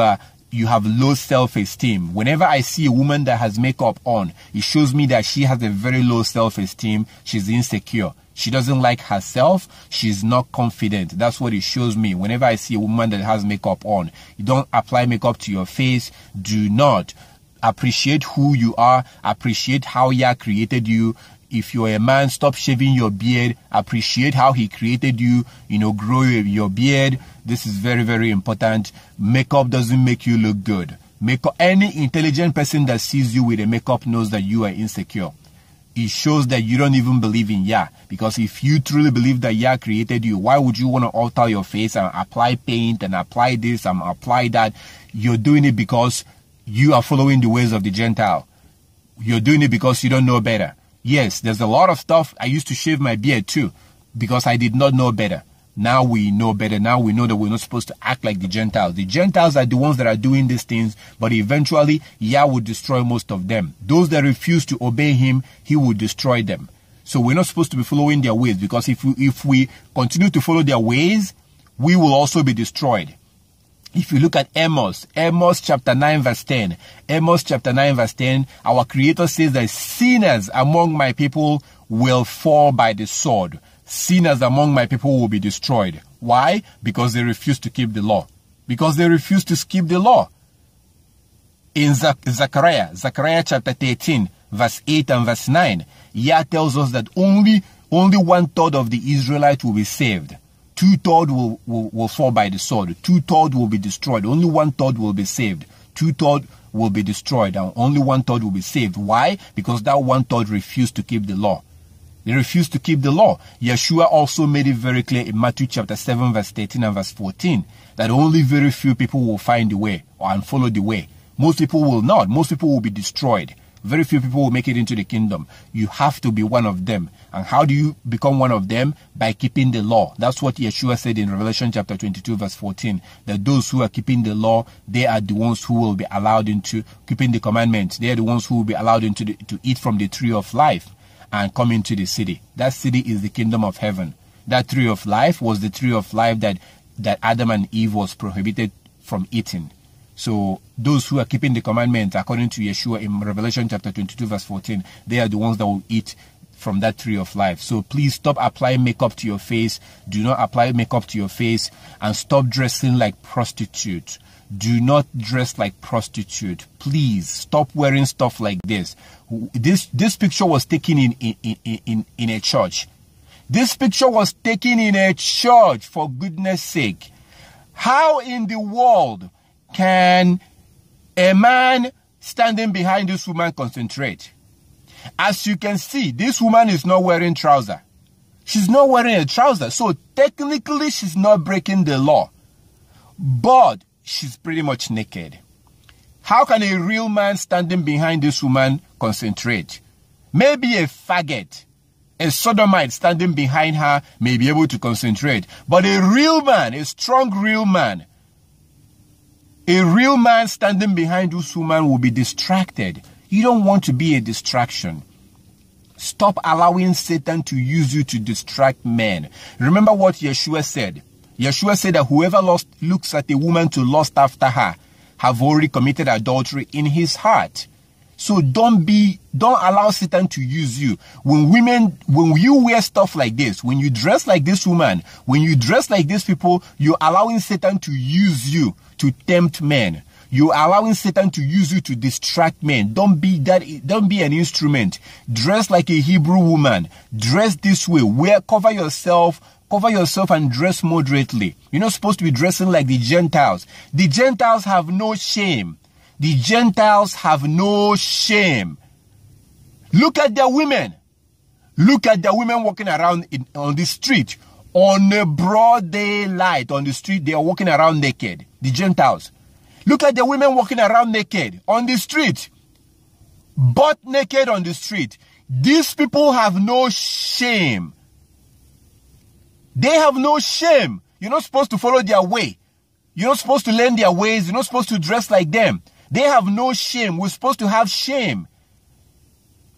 have low self-esteem. Whenever I see a woman that has makeup on, it shows me that she has a very low self-esteem. She's insecure. She doesn't like herself. She's not confident. That's what it shows me. Whenever I see a woman that has makeup on, you don't apply makeup to your face. Do not. Appreciate who you are. Appreciate how Yah created you. If you're a man, stop shaving your beard. Appreciate how he created you. Grow your beard. This is very, very important. Makeup doesn't make you look good. Any intelligent person that sees you with a makeup knows that you are insecure. It shows that you don't even believe in Yah. Because if you truly believe that Yah created you, why would you want to alter your face and apply paint and apply this and apply that? You're doing it because you are following the ways of the Gentile. You're doing it because you don't know better. Yes, there's a lot of stuff. I used to shave my beard too because I did not know better. Now we know better. Now we know that we're not supposed to act like the Gentiles. The Gentiles are the ones that are doing these things, but eventually Yah will destroy most of them. Those that refuse to obey him, he will destroy them. So we're not supposed to be following their ways, because if we continue to follow their ways, we will also be destroyed. If you look at Amos chapter 9 verse 10, Amos chapter 9 verse 10, our Creator says that sinners among my people will fall by the sword. Sinners among my people will be destroyed. Why? Because they refuse to keep the law. Because they refuse to keep the law. In Zechariah chapter 13 verse 8 and verse 9, Yah tells us that only 1/3 of the Israelites will be saved. 2/3 will fall by the sword. 2/3 will be destroyed. Only 1/3 will be saved. 2/3 will be destroyed, and only 1/3 will be saved. Why? Because that 1/3 refused to keep the law. They refused to keep the law. Yeshua also made it very clear in Matthew chapter 7 verse 13 and verse 14 that only very few people will find the way and follow the way. Most people will not. Most people will be destroyed. Very few people will make it into the kingdom. You have to be one of them. And how do you become one of them? By keeping the law. That's what Yeshua said in Revelation chapter 22 verse 14. That those who are keeping the law, they are the ones who will be allowed into keeping the commandments. They are the ones who will be allowed into to eat from the tree of life and come into the city. That city is the kingdom of heaven. That tree of life was the tree of life that Adam and Eve was prohibited from eating. So those who are keeping the commandments, according to Yeshua in Revelation chapter 22 verse 14, they are the ones that will eat from that tree of life. So please stop applying makeup to your face. Do not apply makeup to your face, and stop dressing like prostitute. Do not dress like prostitute. Please stop wearing stuff like this. This picture was taken in a church. This picture was taken in a church, for goodness sake. How in the world can a man standing behind this woman concentrate? As you can see, this woman is not wearing trousers. She's not wearing a trouser. So technically, she's not breaking the law. But she's pretty much naked. How can a real man standing behind this woman concentrate? Maybe a faggot, a sodomite standing behind her may be able to concentrate. But a real man, a strong real man, a real man standing behind this woman will be distracted. You don't want to be a distraction. Stop allowing Satan to use you to distract men. Remember what Yeshua said. Yeshua said that whoever looks at a woman to lust after her have already committed adultery in his heart. So don't allow Satan to use you. When you wear stuff like this, when you dress like this woman, when you dress like these people, you're allowing Satan to use you to tempt men. You're allowing Satan to use you to distract men. Don't be an instrument. Dress like a Hebrew woman. Dress this way. Cover yourself and dress moderately. You're not supposed to be dressing like the Gentiles. The Gentiles have no shame. The Gentiles have no shame. Look at their women. Look at the women walking around on the street. On a broad daylight on the street, they are walking around naked. The Gentiles. Look at the women walking around naked on the street. Butt naked on the street. These people have no shame. They have no shame. You're not supposed to follow their way. You're not supposed to learn their ways. You're not supposed to dress like them. They have no shame. We're supposed to have shame.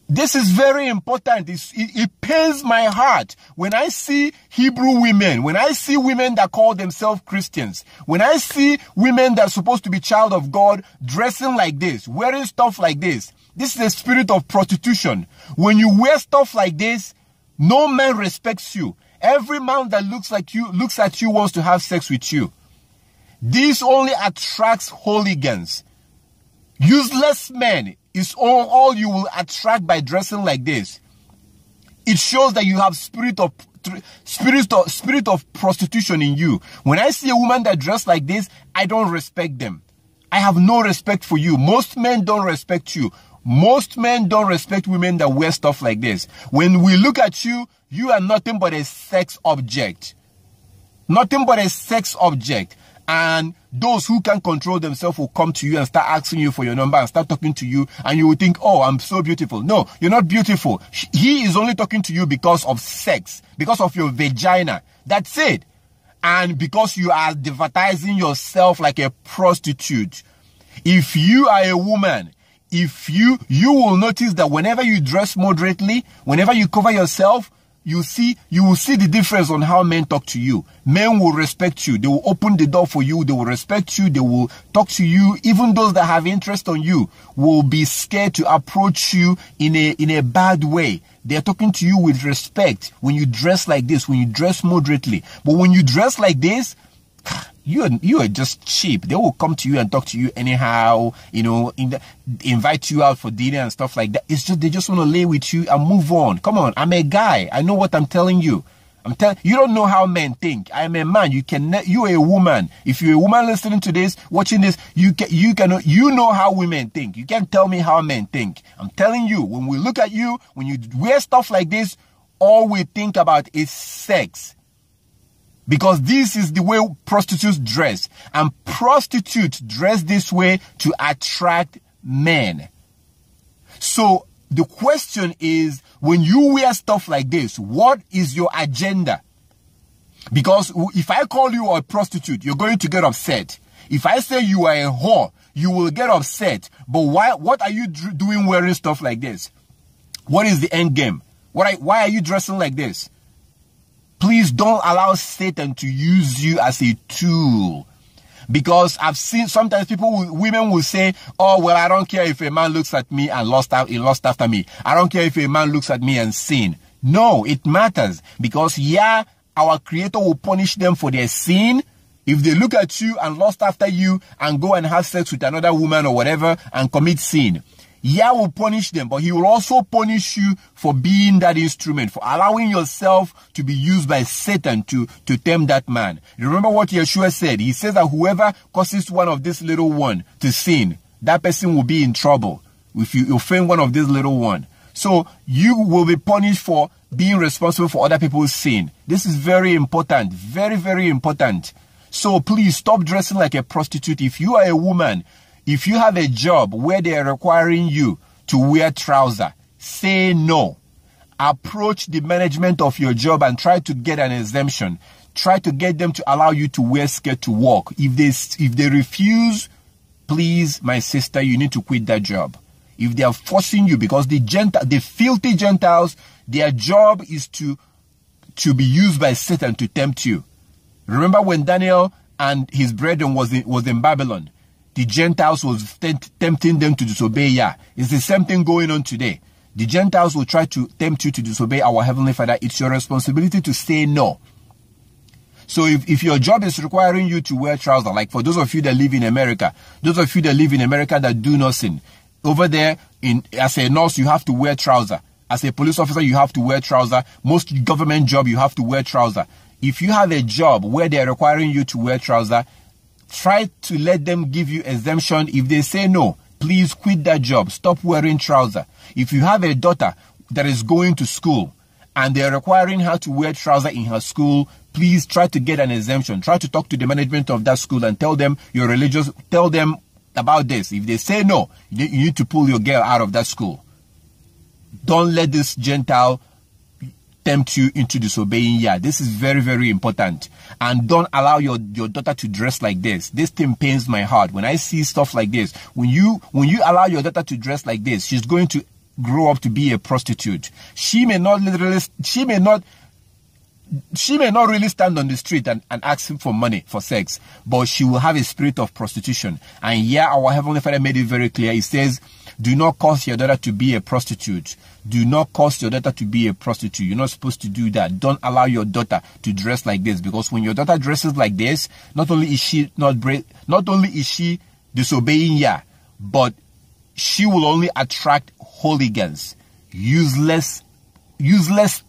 This is very important. It pains my heart when I see Hebrew women, when I see women that call themselves Christians, when I see women that are supposed to be child of God dressing like this, wearing stuff like this. This is a spirit of prostitution. When you wear stuff like this, no man respects you. Every man that looks at you wants to have sex with you. This only attracts hooligans. Useless men is all you will attract by dressing like this. It shows that you have spirit of prostitution in you. When I see a woman that dress like this, I don't respect them. I have no respect for you. Most men don't respect you. Most men don't respect women that wear stuff like this. When we look at you, you are nothing but a sex object. Nothing but a sex object. And those who can control themselves will come to you and start asking you for your number and start talking to you. And you will think, oh, I'm so beautiful. No, you're not beautiful. He is only talking to you because of sex, because of your vagina. That's it. And because you are advertising yourself like a prostitute. If you are a woman, if you will notice that whenever you dress moderately, whenever you cover yourself, you will see the difference on how men talk to you. Men will respect you. They will open the door for you. They will respect you. They will talk to you. Even those that have interest on you will be scared to approach you in a bad way. They're talking to you with respect when you dress like this, when you dress moderately. But when you dress like this, you are just cheap. They will come to you and talk to you anyhow, invite you out for dinner and stuff like that. It's just, they just want to lay with you and move on. Come on, I'm a guy. I know what I'm telling you. You don't know how men think. I'm a man. You are a woman. If you're a woman listening to this, watching this, you know how women think. You can't tell me how men think. I'm telling you, when we look at you, when you wear stuff like this, all we think about is sex. Because this is the way prostitutes dress. And prostitutes dress this way to attract men. So the question is, when you wear stuff like this, what is your agenda? Because if I call you a prostitute, you're going to get upset. If I say you are a whore, you will get upset. But what are you doing wearing stuff like this? What is the end game? Why are you dressing like this? Please don't allow Satan to use you as a tool. Because I've seen sometimes women will say, oh, well, I don't care if a man looks at me and he lust after me. I don't care if a man looks at me and sin. No, it matters. Because our Creator will punish them for their sin. If they look at you and lust after you and go and have sex with another woman or whatever and commit sin. Yah will punish them, but he will also punish you for being that instrument, for allowing yourself to be used by Satan to tempt that man. Remember what Yeshua said. He says that whoever causes one of this little one to sin, that person will be in trouble if you offend one of this little one. So you will be punished for being responsible for other people's sin. This is very important. Very, very important. So please stop dressing like a prostitute. If you are a woman, if you have a job where they are requiring you to wear trousers, say no. Approach the management of your job and try to get an exemption. Try to get them to allow you to wear skirt to work. If they refuse, please, my sister, you need to quit that job. If they are forcing you, because the filthy Gentiles, their job is to be used by Satan to tempt you. Remember when Daniel and his brethren was in Babylon? The Gentiles was tempting them to disobey Yah. It's the same thing going on today. The Gentiles will try to tempt you to disobey our Heavenly Father. It's your responsibility to say no. So if your job is requiring you to wear trousers, like for those of you that live in America, that do nursing, over there, as a nurse, you have to wear trousers. As a police officer, you have to wear trousers. Most government job, you have to wear trousers. If you have a job where they're requiring you to wear trousers, try to let them give you exemption. If they say no, please quit that job. Stop wearing trousers. If you have a daughter that is going to school and they're requiring her to wear trousers in her school, please try to get an exemption. Try to talk to the management of that school and tell them you're religious. Tell them about this. If they say no, you need to pull your girl out of that school. Don't let this Gentile tempt you into disobeying Yah. This is very, very important. And don't allow your daughter to dress like this. This thing pains my heart. When I see stuff like this, when you allow your daughter to dress like this, she's going to grow up to be a prostitute. She may not really stand on the street and ask him for money for sex, but she will have a spirit of prostitution. And our Heavenly Father made it very clear. He says, do not cause your daughter to be a prostitute. Do not cause your daughter to be a prostitute. You're not supposed to do that. Don't allow your daughter to dress like this, because when your daughter dresses like this, not only is she disobeying Yah, but she will only attract hooligans. Useless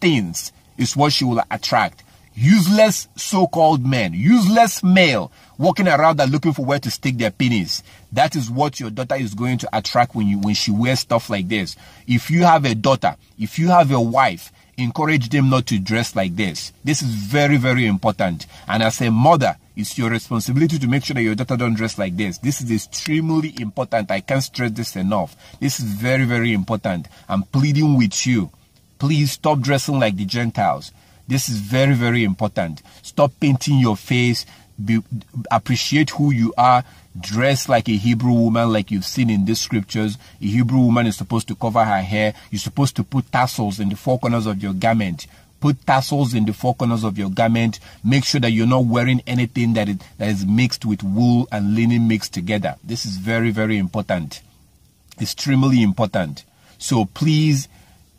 things is what she will attract. Useless so-called men, useless male walking around and looking for where to stick their penis. That is what your daughter is going to attract when she wears stuff like this. If you have a daughter, if you have a wife, encourage them not to dress like this. This is very, very important. And as a mother, It's your responsibility to make sure that your daughter don't dress like this. This is extremely important. I can't stress this enough. This is very, very important. I'm pleading with you. Please stop dressing like the Gentiles. This is very, very important. Stop painting your face. Appreciate who you are. Dress like a Hebrew woman, like you've seen in these scriptures. A Hebrew woman is supposed to cover her hair. You're supposed to put tassels in the four corners of your garment. Put tassels in the four corners of your garment. Make sure that you're not wearing anything that is mixed with wool and linen mixed together. This is very, very important. Extremely important. So please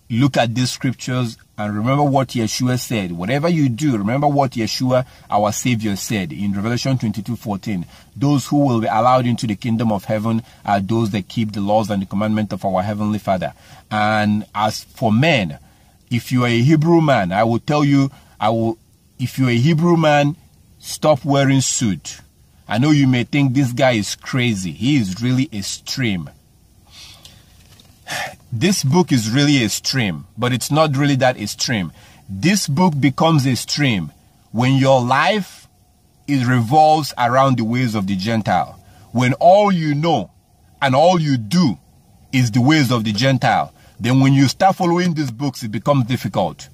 look at these scriptures and remember what Yeshua said. Whatever you do, remember what Yeshua, our Savior, said in Revelation 22:14. Those who will be allowed into the kingdom of heaven are those that keep the laws and the commandment of our Heavenly Father. And as for men, if you are a Hebrew man, I will tell you, if you're a Hebrew man, stop wearing suit. I know you may think this guy is crazy. He is really extreme. This book is really extreme, but it's not really that extreme. This book becomes extreme when your life revolves around the ways of the Gentile. When all you know and all you do is the ways of the Gentile. Then when you start following these books, it becomes difficult.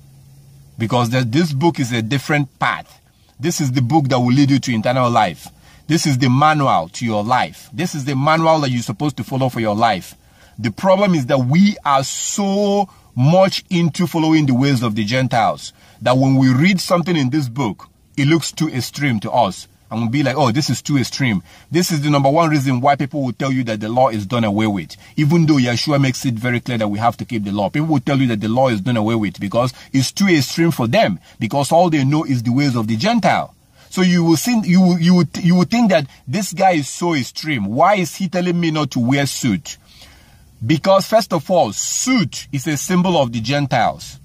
Because this book is a different path. This is the book that will lead you to eternal life. This is the manual to your life. This is the manual that you're supposed to follow for your life. The problem is that we are so much into following the ways of the Gentiles that when we read something in this book, it looks too extreme to us. And we'll be like, oh, this is too extreme. This is the number one reason why people will tell you that the law is done away with. Even though Yeshua makes it very clear that we have to keep the law. People will tell you that the law is done away with because it's too extreme for them. Because all they know is the ways of the Gentile. So you will think that this guy is so extreme. Why is he telling me not to wear suit? Because first of all, suit is a symbol of the Gentiles.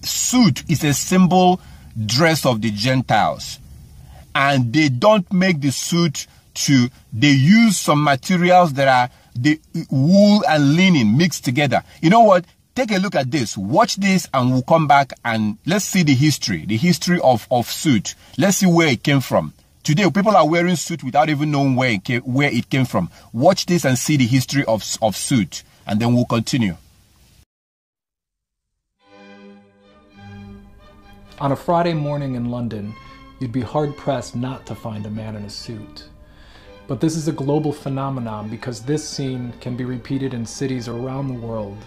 Suit is a symbol dress of the Gentiles. And they don't make the suit they use some materials that are the wool and linen mixed together. You know what? Take a look at this. Watch this and we'll come back and let's see the history of suit. Let's see where it came from. Today, people are wearing suit without even knowing where it came from. Watch this and see the history of suit. And then we'll continue. On a Friday morning in London, you'd be hard-pressed not to find a man in a suit. But this is a global phenomenon because this scene can be repeated in cities around the world.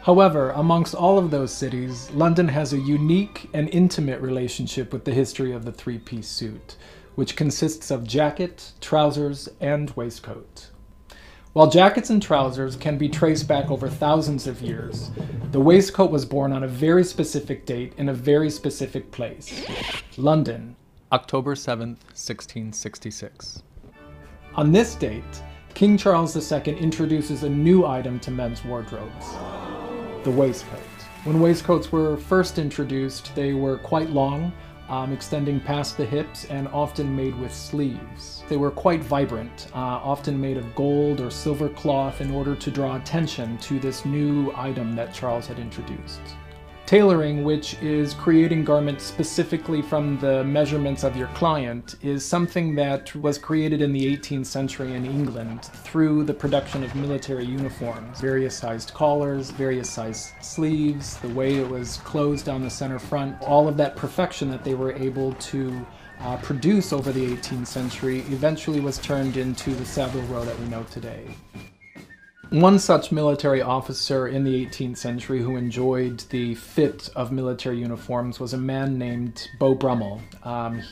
However, amongst all of those cities, London has a unique and intimate relationship with the history of the three-piece suit, which consists of jacket, trousers, and waistcoat. While jackets and trousers can be traced back over thousands of years, the waistcoat was born on a very specific date in a very specific place, London, October 7th, 1666. On this date, King Charles II introduces a new item to men's wardrobes, the waistcoat. When waistcoats were first introduced, they were quite long, extending past the hips and often made with sleeves. They were quite vibrant, often made of gold or silver cloth in order to draw attention to this new item that Charles had introduced. Tailoring, which is creating garments specifically from the measurements of your client, is something that was created in the 18th century in England through the production of military uniforms. Various sized collars, various sized sleeves, the way it was closed down the center front, all of that perfection that they were able to produce over the 18th century eventually was turned into the Savile Row that we know today. One such military officer in the 18th century who enjoyed the fit of military uniforms was a man named Beau Brummell.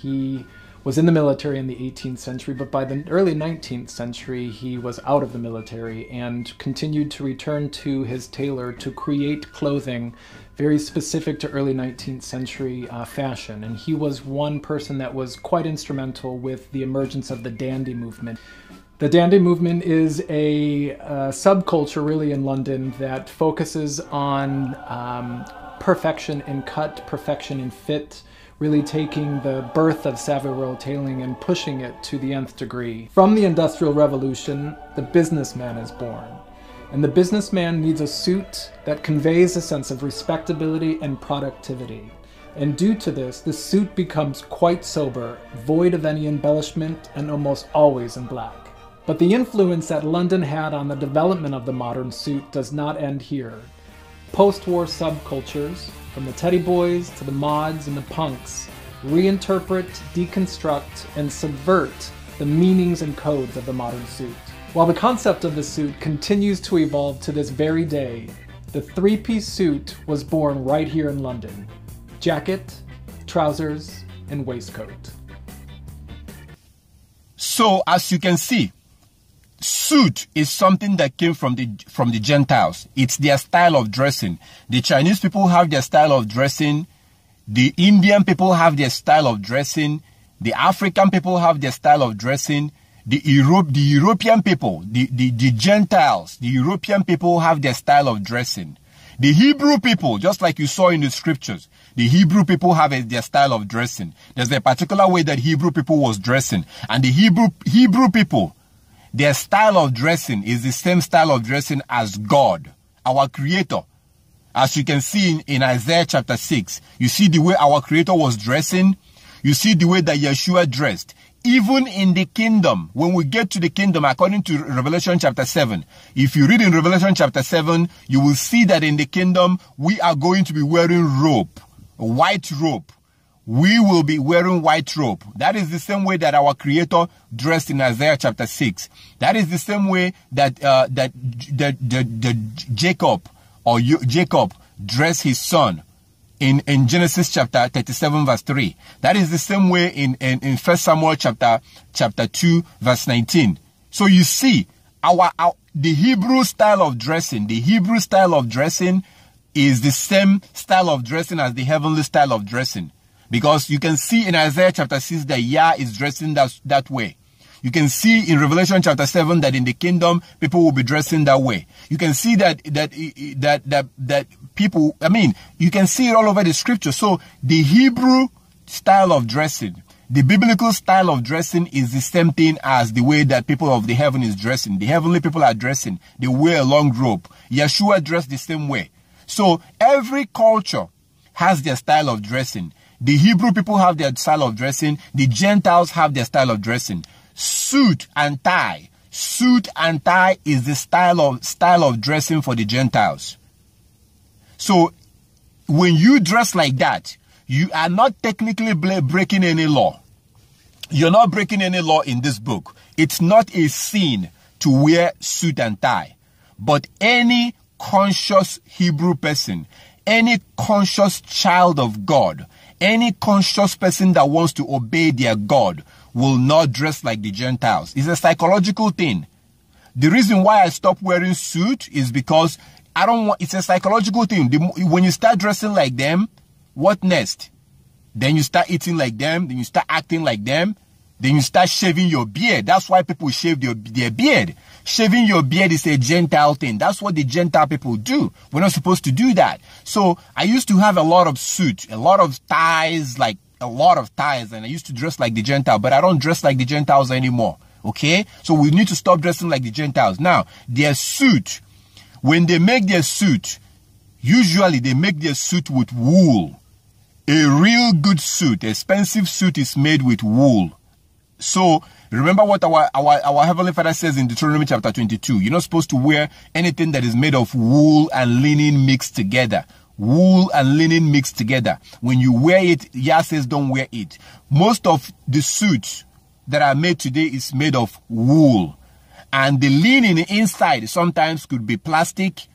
He was in the military in the 18th century, but by the early 19th century he was out of the military and continued to return to his tailor to create clothing very specific to early 19th century fashion. And he was one person that was quite instrumental with the emergence of the dandy movement. The dandy movement is a subculture really in London that focuses on perfection in cut, perfection in fit, really taking the birth of Savile Row tailoring and pushing it to the nth degree. From the Industrial Revolution, the businessman is born. And the businessman needs a suit that conveys a sense of respectability and productivity. and due to this, the suit becomes quite sober, void of any embellishment, and almost always in black. But the influence that London had on the development of the modern suit does not end here. Post-war subcultures, from the teddy boys to the mods and the punks, reinterpret, deconstruct, and subvert the meanings and codes of the modern suit. While the concept of the suit continues to evolve to this very day, the three-piece suit was born right here in London. Jacket, trousers, and waistcoat. So, as you can see, suit is something that came from the Gentiles. It's their style of dressing. The Chinese people have their style of dressing. The Indian people have their style of dressing. The African people have their style of dressing. The European people, the Gentiles, the European people have their style of dressing. The Hebrew people, just like you saw in the scriptures, the Hebrew people have their style of dressing. There's a particular way that Hebrew people was dressing. And the Hebrew people, their style of dressing is the same style of dressing as God, our Creator. As you can see in Isaiah chapter 6, you see the way our Creator was dressing. You see the way that Yeshua dressed. Even in the kingdom, when we get to the kingdom, according to Revelation chapter 7, if you read in Revelation chapter 7, you will see that in the kingdom, we are going to be wearing robe, a white robe. We will be wearing white robe. That is the same way that our Creator dressed in Isaiah chapter 6. That is the same way that Jacob dressed his son in Genesis chapter 37 verse 3. That is the same way in 1 Samuel chapter 2 verse 19. So you see, the Hebrew style of dressing, is the same style of dressing as the heavenly style of dressing. Because you can see in Isaiah chapter 6 that Yah is dressing that way. You can see in Revelation chapter 7 that in the kingdom, people will be dressing that way. You can see that people, you can see it all over the scripture. So the Hebrew style of dressing, the biblical style of dressing is the same thing as the way that people of the heaven is dressing. The heavenly people are dressing. They wear a long robe. Yeshua dressed the same way. So every culture has their style of dressing. The Hebrew people have their style of dressing. The Gentiles have their style of dressing. Suit and tie. Suit and tie is the style of dressing for the Gentiles. So when you dress like that, you are not technically breaking any law. You're not breaking any law in this book. It's not a sin to wear suit and tie. But any conscious Hebrew person, any conscious child of God, any conscious person that wants to obey their God will not dress like the Gentiles. It's a psychological thing. The reason why I stopped wearing suit is because it's a psychological thing. When you start dressing like them, what next? Then you start eating like them, then you start acting like them, then you start shaving your beard. That's why people shave their beard. Shaving your beard is a Gentile thing. That's what the Gentile people do. We're not supposed to do that. So I used to have a lot of suits, a lot of ties, and I used to dress like the Gentile, but I don't dress like the Gentiles anymore. Okay? So we need to stop dressing like the Gentiles. Now, their suit, when they make their suit, usually they make their suit with wool. A real good suit, expensive suit is made with wool. So remember what our Heavenly Father says in Deuteronomy chapter 22. You're not supposed to wear anything that is made of wool and linen mixed together. Wool and linen mixed together. When you wear it, Yah says don't wear it. Most of the suits that are made today is made of wool. And the linen inside sometimes could be plastic.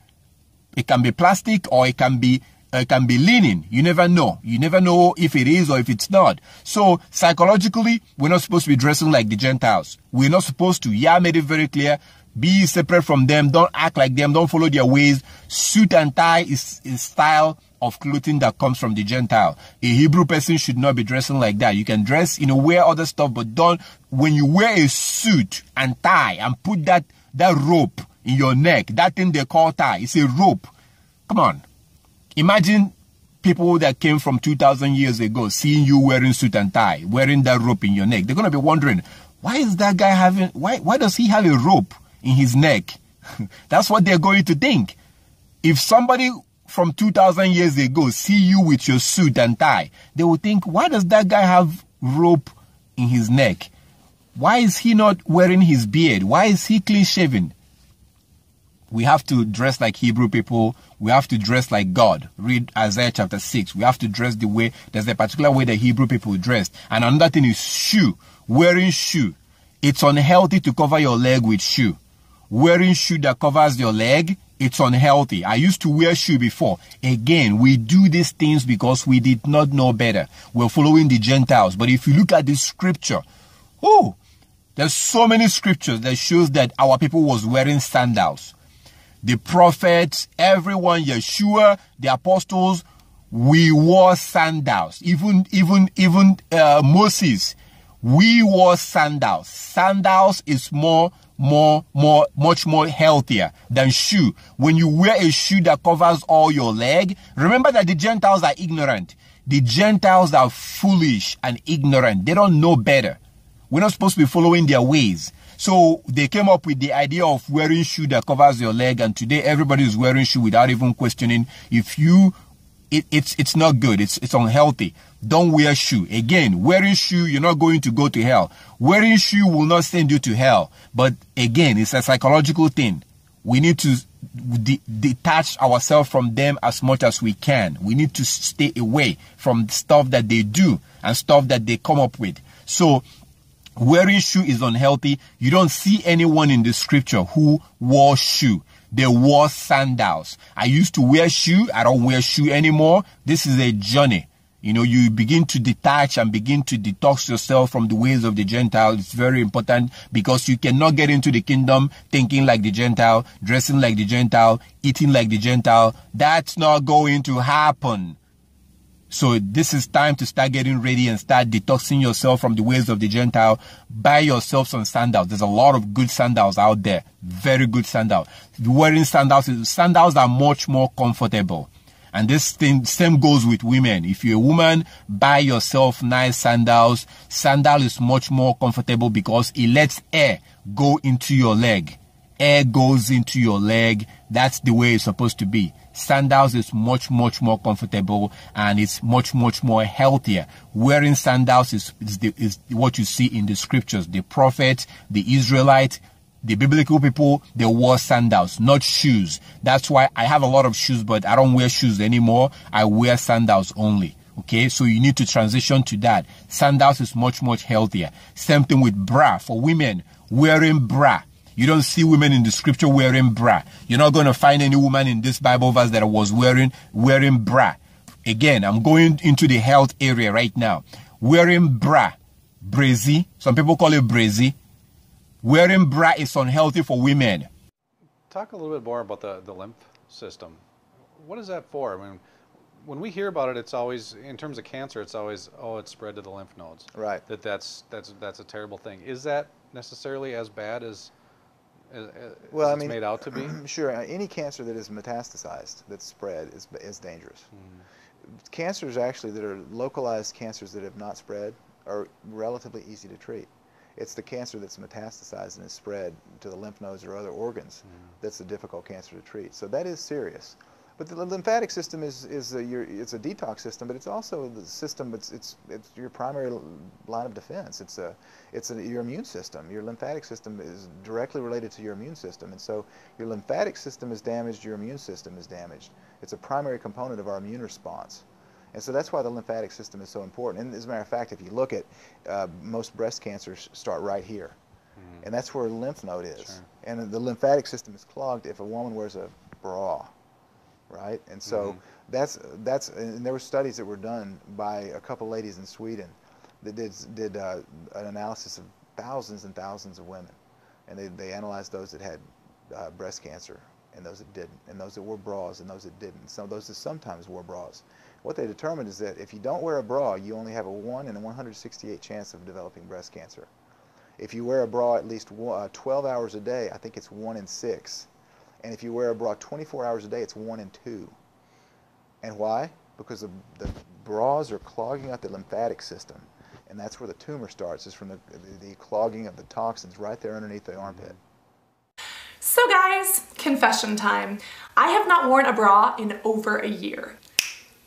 It can be plastic or it can be linen. You never know. You never know if it is or if it's not. So psychologically, we're not supposed to be dressing like the Gentiles. We're not supposed to. Yah made it very clear. Be separate from them. Don't act like them. Don't follow their ways. Suit and tie is a style of clothing that comes from the Gentile. A Hebrew person should not be dressing like that. You can dress, wear other stuff, but don't. When you wear a suit and tie and put that rope in your neck, that thing they call tie, it's a rope. Come on. Imagine people that came from 2,000 years ago seeing you wearing suit and tie, wearing that rope in your neck. They're going to be wondering, why is that guy why does he have a rope in his neck? That's what they're going to think. If somebody from 2,000 years ago see you with your suit and tie, they will think, why does that guy have rope in his neck? Why is he not wearing his beard? Why is he clean shaven? We have to dress like Hebrew people. We have to dress like God. Read Isaiah chapter 6. We have to dress the way, there's a particular way the Hebrew people dressed. And another thing is shoe. Wearing shoe. It's unhealthy to cover your leg with shoe. Wearing shoe that covers your leg, it's unhealthy. I used to wear shoe before. Again, we do these things because we did not know better. We're following the Gentiles. But if you look at this scripture, oh, there's so many scriptures that shows that our people was wearing sandals. The prophets, everyone, Yeshua, the apostles, we wore sandals. Even Moses, we wore sandals. Sandals is much more healthier than shoe. When you wear a shoe that covers all your leg, remember that the Gentiles are ignorant. The Gentiles are foolish and ignorant. They don't know better. We're not supposed to be following their ways. So they came up with the idea of wearing shoe that covers your leg, and today everybody is wearing shoe without even questioning if you, it's not good, it's unhealthy. Don't wear shoe. Again, wearing shoe, you're not going to go to hell. Wearing shoe will not send you to hell. But again, it's a psychological thing. We need to detach ourselves from them as much as we can. We need to stay away from stuff that they do and stuff that they come up with. So wearing shoe is unhealthy. You don't see anyone in the scripture who wore shoe. They wore sandals. I used to wear shoe. I don't wear shoe anymore. This is a journey. You know, you begin to detach and begin to detox yourself from the ways of the Gentile. It's very important because you cannot get into the kingdom thinking like the Gentile, dressing like the Gentile, eating like the Gentile. That's not going to happen. So this is time to start getting ready and start detoxing yourself from the ways of the Gentile. Buy yourself some sandals. There's a lot of good sandals out there. Very good sandals. Wearing sandals are much more comfortable. And this thing, same goes with women. If you're a woman, buy yourself nice sandals. Sandal is much more comfortable because it lets air go into your leg. Air goes into your leg. That's the way it's supposed to be. Sandals is much more comfortable, and it's much more healthier. Wearing sandals is what you see in the scriptures. The prophet, the Israelite, the biblical people, they wore sandals, not shoes. That's why I have a lot of shoes, but I don't wear shoes anymore. I wear sandals only. Okay, so you need to transition to that. Sandals is much healthier. Same thing with bra. For women, wearing bra. You don't see women in the scripture wearing bra. You're not going to find any woman in this Bible verse that was wearing bra. Again, I'm going into the health area right now. Wearing bra. Brazy. Some people call it brazy. Wearing bra is unhealthy for women. Talk a little bit more about the lymph system. What is that for? I mean, when we hear about it, it's always, in terms of cancer, it's always, oh, it's spread to the lymph nodes. Right. That's a terrible thing. Is that necessarily as bad as well, it's made out to be? Sure. Any cancer that is metastasized, that's spread, is dangerous. Cancers actually that are localized cancers that have not spread are relatively easy to treat. It's the cancer that's metastasized and is spread to the lymph nodes or other organs that's a difficult cancer to treat. So that is serious. But the lymphatic system it's a detox system, but it's also the system. It's your primary line of defense. It's your immune system. Your lymphatic system is directly related to your immune system, and so your lymphatic system is damaged. Your immune system is damaged. It's a primary component of our immune response. And so that's why the lymphatic system is so important. And as a matter of fact, if you look at most breast cancers start right here. And that's where a lymph node is. Sure. And the lymphatic system is clogged if a woman wears a bra, right? And so and there were studies that were done by a couple ladies in Sweden that did an analysis of thousands and thousands of women. And they analyzed those that had breast cancer and those that didn't, and those that wore bras and those that didn't. So those that sometimes wore bras. What they determined is that if you don't wear a bra, you only have a 1 in 168 chance of developing breast cancer. If you wear a bra at least 12 hours a day, I think it's 1 in 6. And if you wear a bra 24 hours a day, it's 1 in 2. And why? Because the bras are clogging up the lymphatic system. And that's where the tumor starts, is from the clogging of the toxins right there underneath the armpit. So guys, confession time. I have not worn a bra in over a year.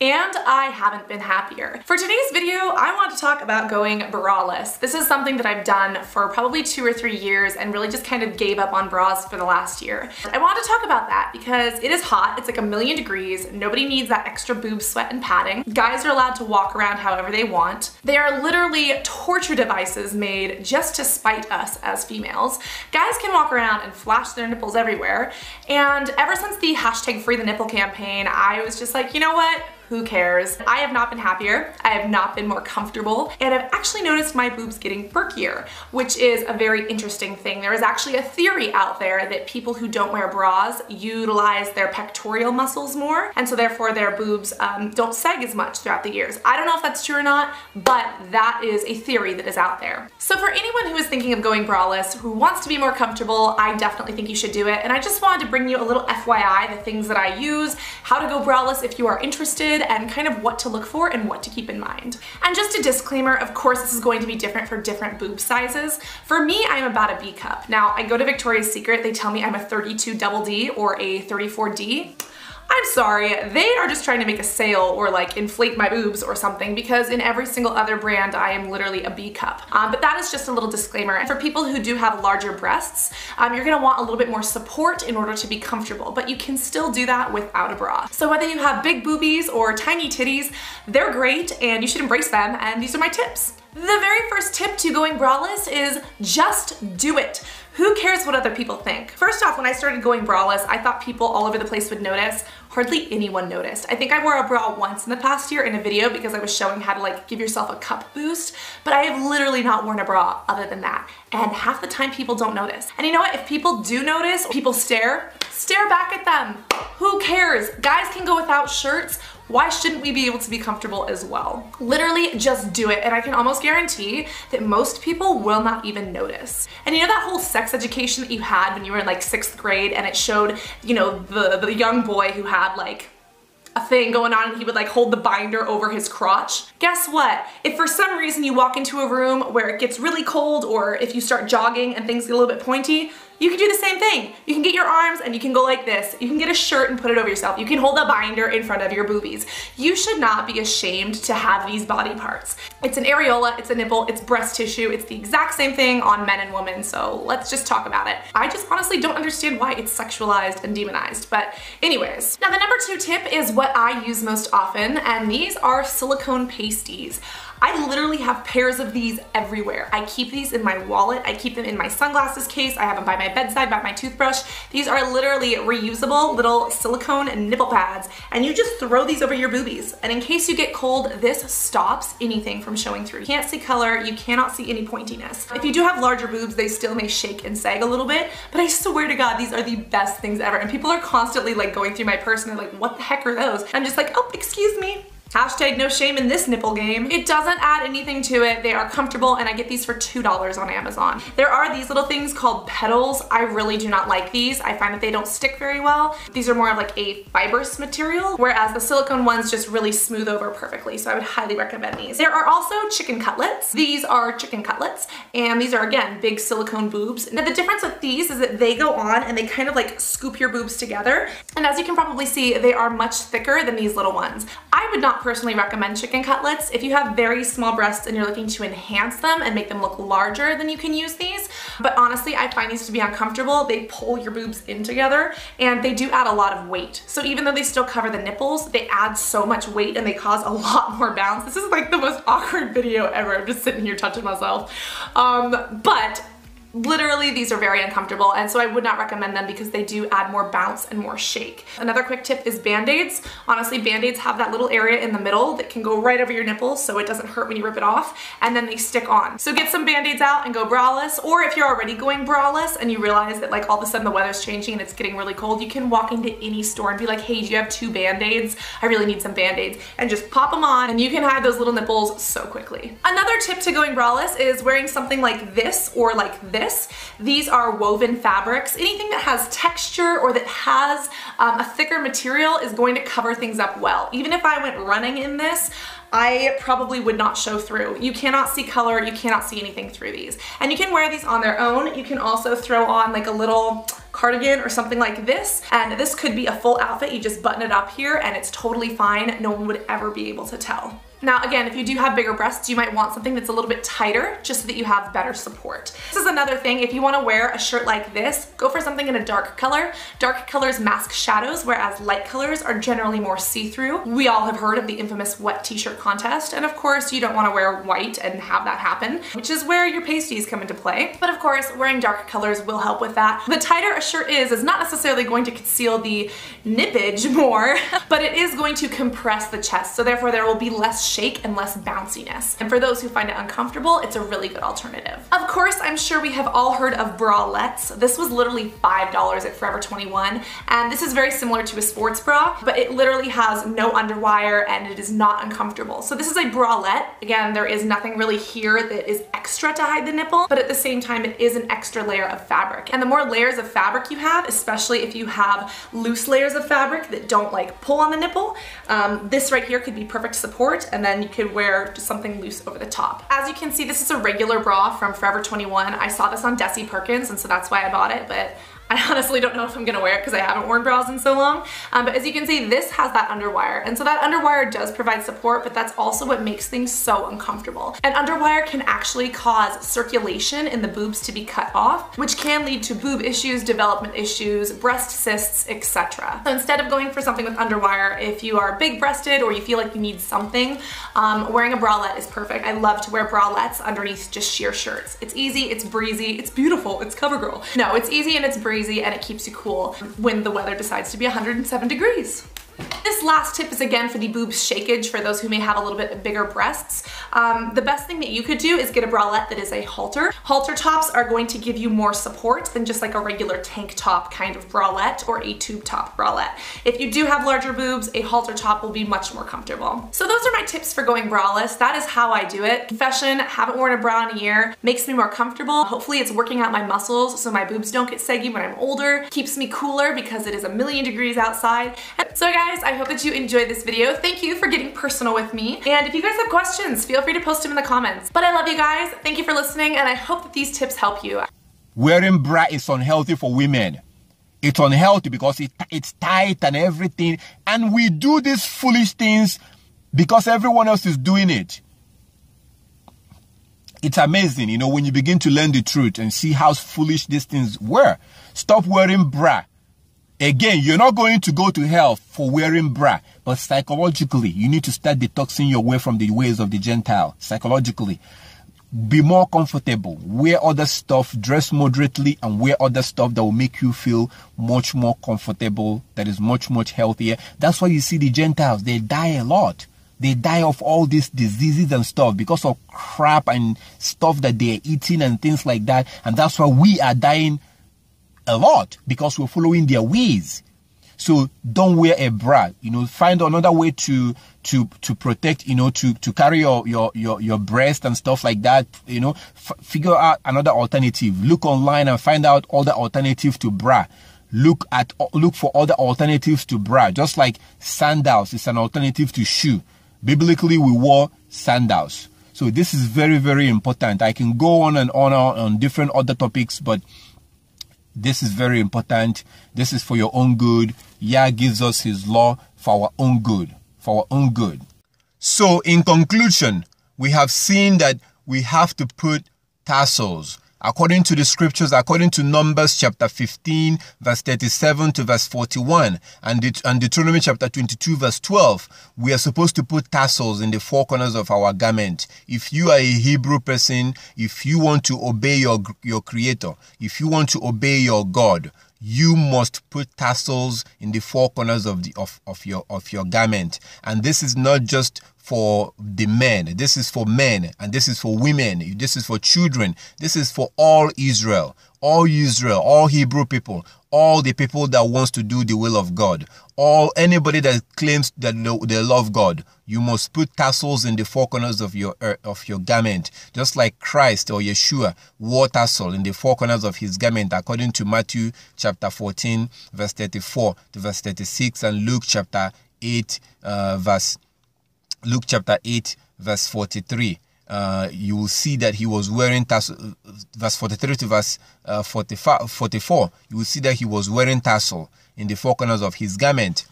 And I haven't been happier. For today's video, I want to talk about going braless. This is something that I've done for probably 2 or 3 years and really just kind of gave up on bras for the last year. I want to talk about that because it is hot. It's like 1,000,000 degrees. Nobody needs that extra boob sweat and padding. Guys are allowed to walk around however they want. They are literally torture devices made just to spite us as females. Guys can walk around and flash their nipples everywhere. And ever since the #FreeTheNipple campaign, I was just like, you know what? Who cares? I have not been happier, I have not been more comfortable, and I've actually noticed my boobs getting perkier, which is a very interesting thing. There is actually a theory out there that people who don't wear bras utilize their pectoral muscles more, and so therefore their boobs don't sag as much throughout the years. I don't know if that's true or not, but that is a theory that is out there. So for anyone who is thinking of going braless, who wants to be more comfortable, I definitely think you should do it, and I just wanted to bring you a little FYI, the things that I use, how to go braless if you are interested, and kind of what to look for and what to keep in mind. And just a disclaimer, of course this is going to be different for different boob sizes. For me, I'm about a B cup. Now, I go to Victoria's Secret, they tell me I'm a 32 double D or a 34D. I'm sorry, they are just trying to make a sale or like inflate my boobs or something, because in every single other brand I am literally a B cup. But that is just a little disclaimer. And for people who do have larger breasts, you're gonna want a little bit more support in order to be comfortable, but you can still do that without a bra. So whether you have big boobies or tiny titties, they're great and you should embrace them, and these are my tips. The very first tip to going braless is just do it. Who cares what other people think? First off, when I started going braless, I thought people all over the place would notice. Hardly anyone noticed. I think I wore a bra once in the past year in a video because I was showing how to like give yourself a cup boost, but I have literally not worn a bra other than that. And half the time people don't notice. And you know what? If people do notice, people stare back at them. Who cares? Guys can go without shirts. Why shouldn't we be able to be comfortable as well? Literally just do it, and I can almost guarantee that most people will not even notice. And you know that whole sex education that you had when you were in like 6th grade and it showed, you know, the young boy who had like a thing going on and he would like hold the binder over his crotch? Guess what? If for some reason you walk into a room where it gets really cold, or if you start jogging and things get a little bit pointy, you can do the same thing. You can get your arms and you can go like this. You can get a shirt and put it over yourself. You can hold a binder in front of your boobies. You should not be ashamed to have these body parts. It's an areola, it's a nipple, it's breast tissue. It's the exact same thing on men and women, so let's just talk about it. I just honestly don't understand why it's sexualized and demonized, but anyways. Now the number 2 tip is what I use most often, and these are silicone pasties. I literally have pairs of these everywhere. I keep these in my wallet, I keep them in my sunglasses case, I have them by my bedside, by my toothbrush. These are literally reusable little silicone nipple pads, and you just throw these over your boobies. And in case you get cold, this stops anything from showing through. You can't see color, you cannot see any pointiness. If you do have larger boobs, they still may shake and sag a little bit, but I swear to God, these are the best things ever. And people are constantly like going through my purse and they're like, what the heck are those? I'm just like, oh, excuse me. Hashtag no shame in this nipple game. It doesn't add anything to it. They are comfortable, and I get these for $2 on Amazon. There are these little things called petals. I really do not like these. I find that they don't stick very well. These are more of like a fibrous material, whereas the silicone ones just really smooth over perfectly, so I would highly recommend these. There are also chicken cutlets. These are chicken cutlets, and these are, again, big silicone boobs. Now the difference with these is that they go on and they kind of like scoop your boobs together, and as you can probably see, they are much thicker than these little ones. I would not personally recommend chicken cutlets. If you have very small breasts and you're looking to enhance them and make them look larger, then you can use these. But honestly, I find these to be uncomfortable. They pull your boobs in together, and they do add a lot of weight. So even though they still cover the nipples, they add so much weight and they cause a lot more bounce. This is like the most awkward video ever. I'm just sitting here touching myself. But literally, these are very uncomfortable, and so I would not recommend them because they do add more bounce and more shake. Another quick tip is Band-Aids. Honestly, Band-Aids have that little area in the middle that can go right over your nipples so it doesn't hurt when you rip it off, and then they stick on. So get some Band-Aids out and go braless, or if you're already going braless and you realize that like all of a sudden the weather's changing and it's getting really cold, you can walk into any store and be like, hey, do you have 2 Band-Aids? I really need some Band-Aids, and just pop them on, and you can hide those little nipples so quickly. Another tip to going braless is wearing something like this or like this. These are woven fabrics. Anything that has texture or that has a thicker material is going to cover things up well. Even if I went running in this, I probably would not show through. You cannot see color, you cannot see anything through these. And you can wear these on their own. You can also throw on like a little cardigan or something like this, and this could be a full outfit. You just button it up here and it's totally fine. No one would ever be able to tell. Now again, if you do have bigger breasts, you might want something that's a little bit tighter just so that you have better support. This is another thing, if you want to wear a shirt like this, go for something in a dark color. Dark colors mask shadows, whereas light colors are generally more see-through. We all have heard of the infamous wet t-shirt contest, and of course you don't want to wear white and have that happen, which is where your pasties come into play. But of course, wearing dark colors will help with that. The tighter a shirt is not necessarily going to conceal the nippage more, but it is going to compress the chest, so therefore there will be less shake and less bounciness. And for those who find it uncomfortable, it's a really good alternative. Of course, I'm sure we have all heard of bralettes. This was literally $5 at Forever 21, and this is very similar to a sports bra, but it literally has no underwire and it is not uncomfortable. So this is a bralette. Again, there is nothing really here that is extra to hide the nipple, but at the same time, it is an extra layer of fabric. And the more layers of fabric you have, especially if you have loose layers of fabric that don't like pull on the nipple, this right here could be perfect support, and then you could wear just something loose over the top. As you can see, this is a regular bra from Forever 21. I saw this on Desi Perkins, and so that's why I bought it, but I honestly don't know if I'm gonna wear it because I haven't worn bras in so long. But as you can see, this has that underwire. And so that underwire does provide support, but that's also what makes things so uncomfortable. And underwire can actually cause circulation in the boobs to be cut off, which can lead to boob issues, development issues, breast cysts, etc. So instead of going for something with underwire, if you are big-breasted or you feel like you need something, wearing a bralette is perfect. I love to wear bralettes underneath just sheer shirts. It's easy, it's breezy, it's beautiful, it's CoverGirl. No, it's easy and it's breezy, and it keeps you cool when the weather decides to be 107 degrees. This last tip is again for the boob shakeage for those who may have a little bit bigger breasts. The best thing that you could do is get a bralette that is a halter. Halter tops are going to give you more support than just like a regular tank top kind of bralette or a tube top bralette. If you do have larger boobs, a halter top will be much more comfortable. So those are my tips for going braless. That is how I do it. Confession, haven't worn a bra in a year. Makes me more comfortable. Hopefully it's working out my muscles so my boobs don't get saggy when I'm older. Keeps me cooler because it is 1,000,000 degrees outside. So guys, I hope that you enjoyed this video. Thank you for getting personal with me. And if you guys have questions, feel free to post them in the comments. But I love you guys. Thank you for listening, and I hope that these tips help you. Wearing bra is unhealthy for women. It's unhealthy because it's tight and everything. And we do these foolish things because everyone else is doing it. It's amazing, you know, when you begin to learn the truth and see how foolish these things were. Stop wearing bra. Again, you're not going to go to hell for wearing bra, but psychologically, you need to start detoxing your way from the ways of the Gentile. Psychologically, be more comfortable. Wear other stuff, dress moderately, and wear other stuff that will make you feel much more comfortable, that is much, much healthier. That's why you see the Gentiles, they die a lot. They die of all these diseases and stuff because of crap and stuff that they're eating and things like that. And that's why we are dying a lot, because we're following their ways. So don't wear a bra, you know, find another way to protect, you know, to carry your breast and stuff like that, you know, figure out another alternative. Look online and find out other alternatives to bra. Look for other alternatives to bra, just like sandals is an alternative to shoe. Biblically, we wore sandals. So this is very, very important. I can go on and on different other topics, but this is very important. This is for your own good. Yah gives us his law for our own good. For our own good. So in conclusion, we have seen that we have to put tassels. According to the scriptures, according to Numbers chapter 15, verse 37 to verse 41, and Deuteronomy chapter 22, verse 12, we are supposed to put tassels in the four corners of our garment. If you are a Hebrew person, if you want to obey your Creator, if you want to obey your God, you must put tassels in the four corners of your garment. And this is not just for the men, this is for men, and this is for women, this is for children, this is for all Israel, all Hebrew people, all the people that wants to do the will of God, anybody that claims that they love God. You must put tassels in the four corners of your garment, just like Christ or Yeshua wore tassel in the four corners of his garment, according to Matthew chapter 14, verse 34 to verse 36, and Luke chapter 8, verse 43. you will see that he was wearing tassel. Verse 43 to verse 44, you will see that he was wearing tassel in the four corners of his garment.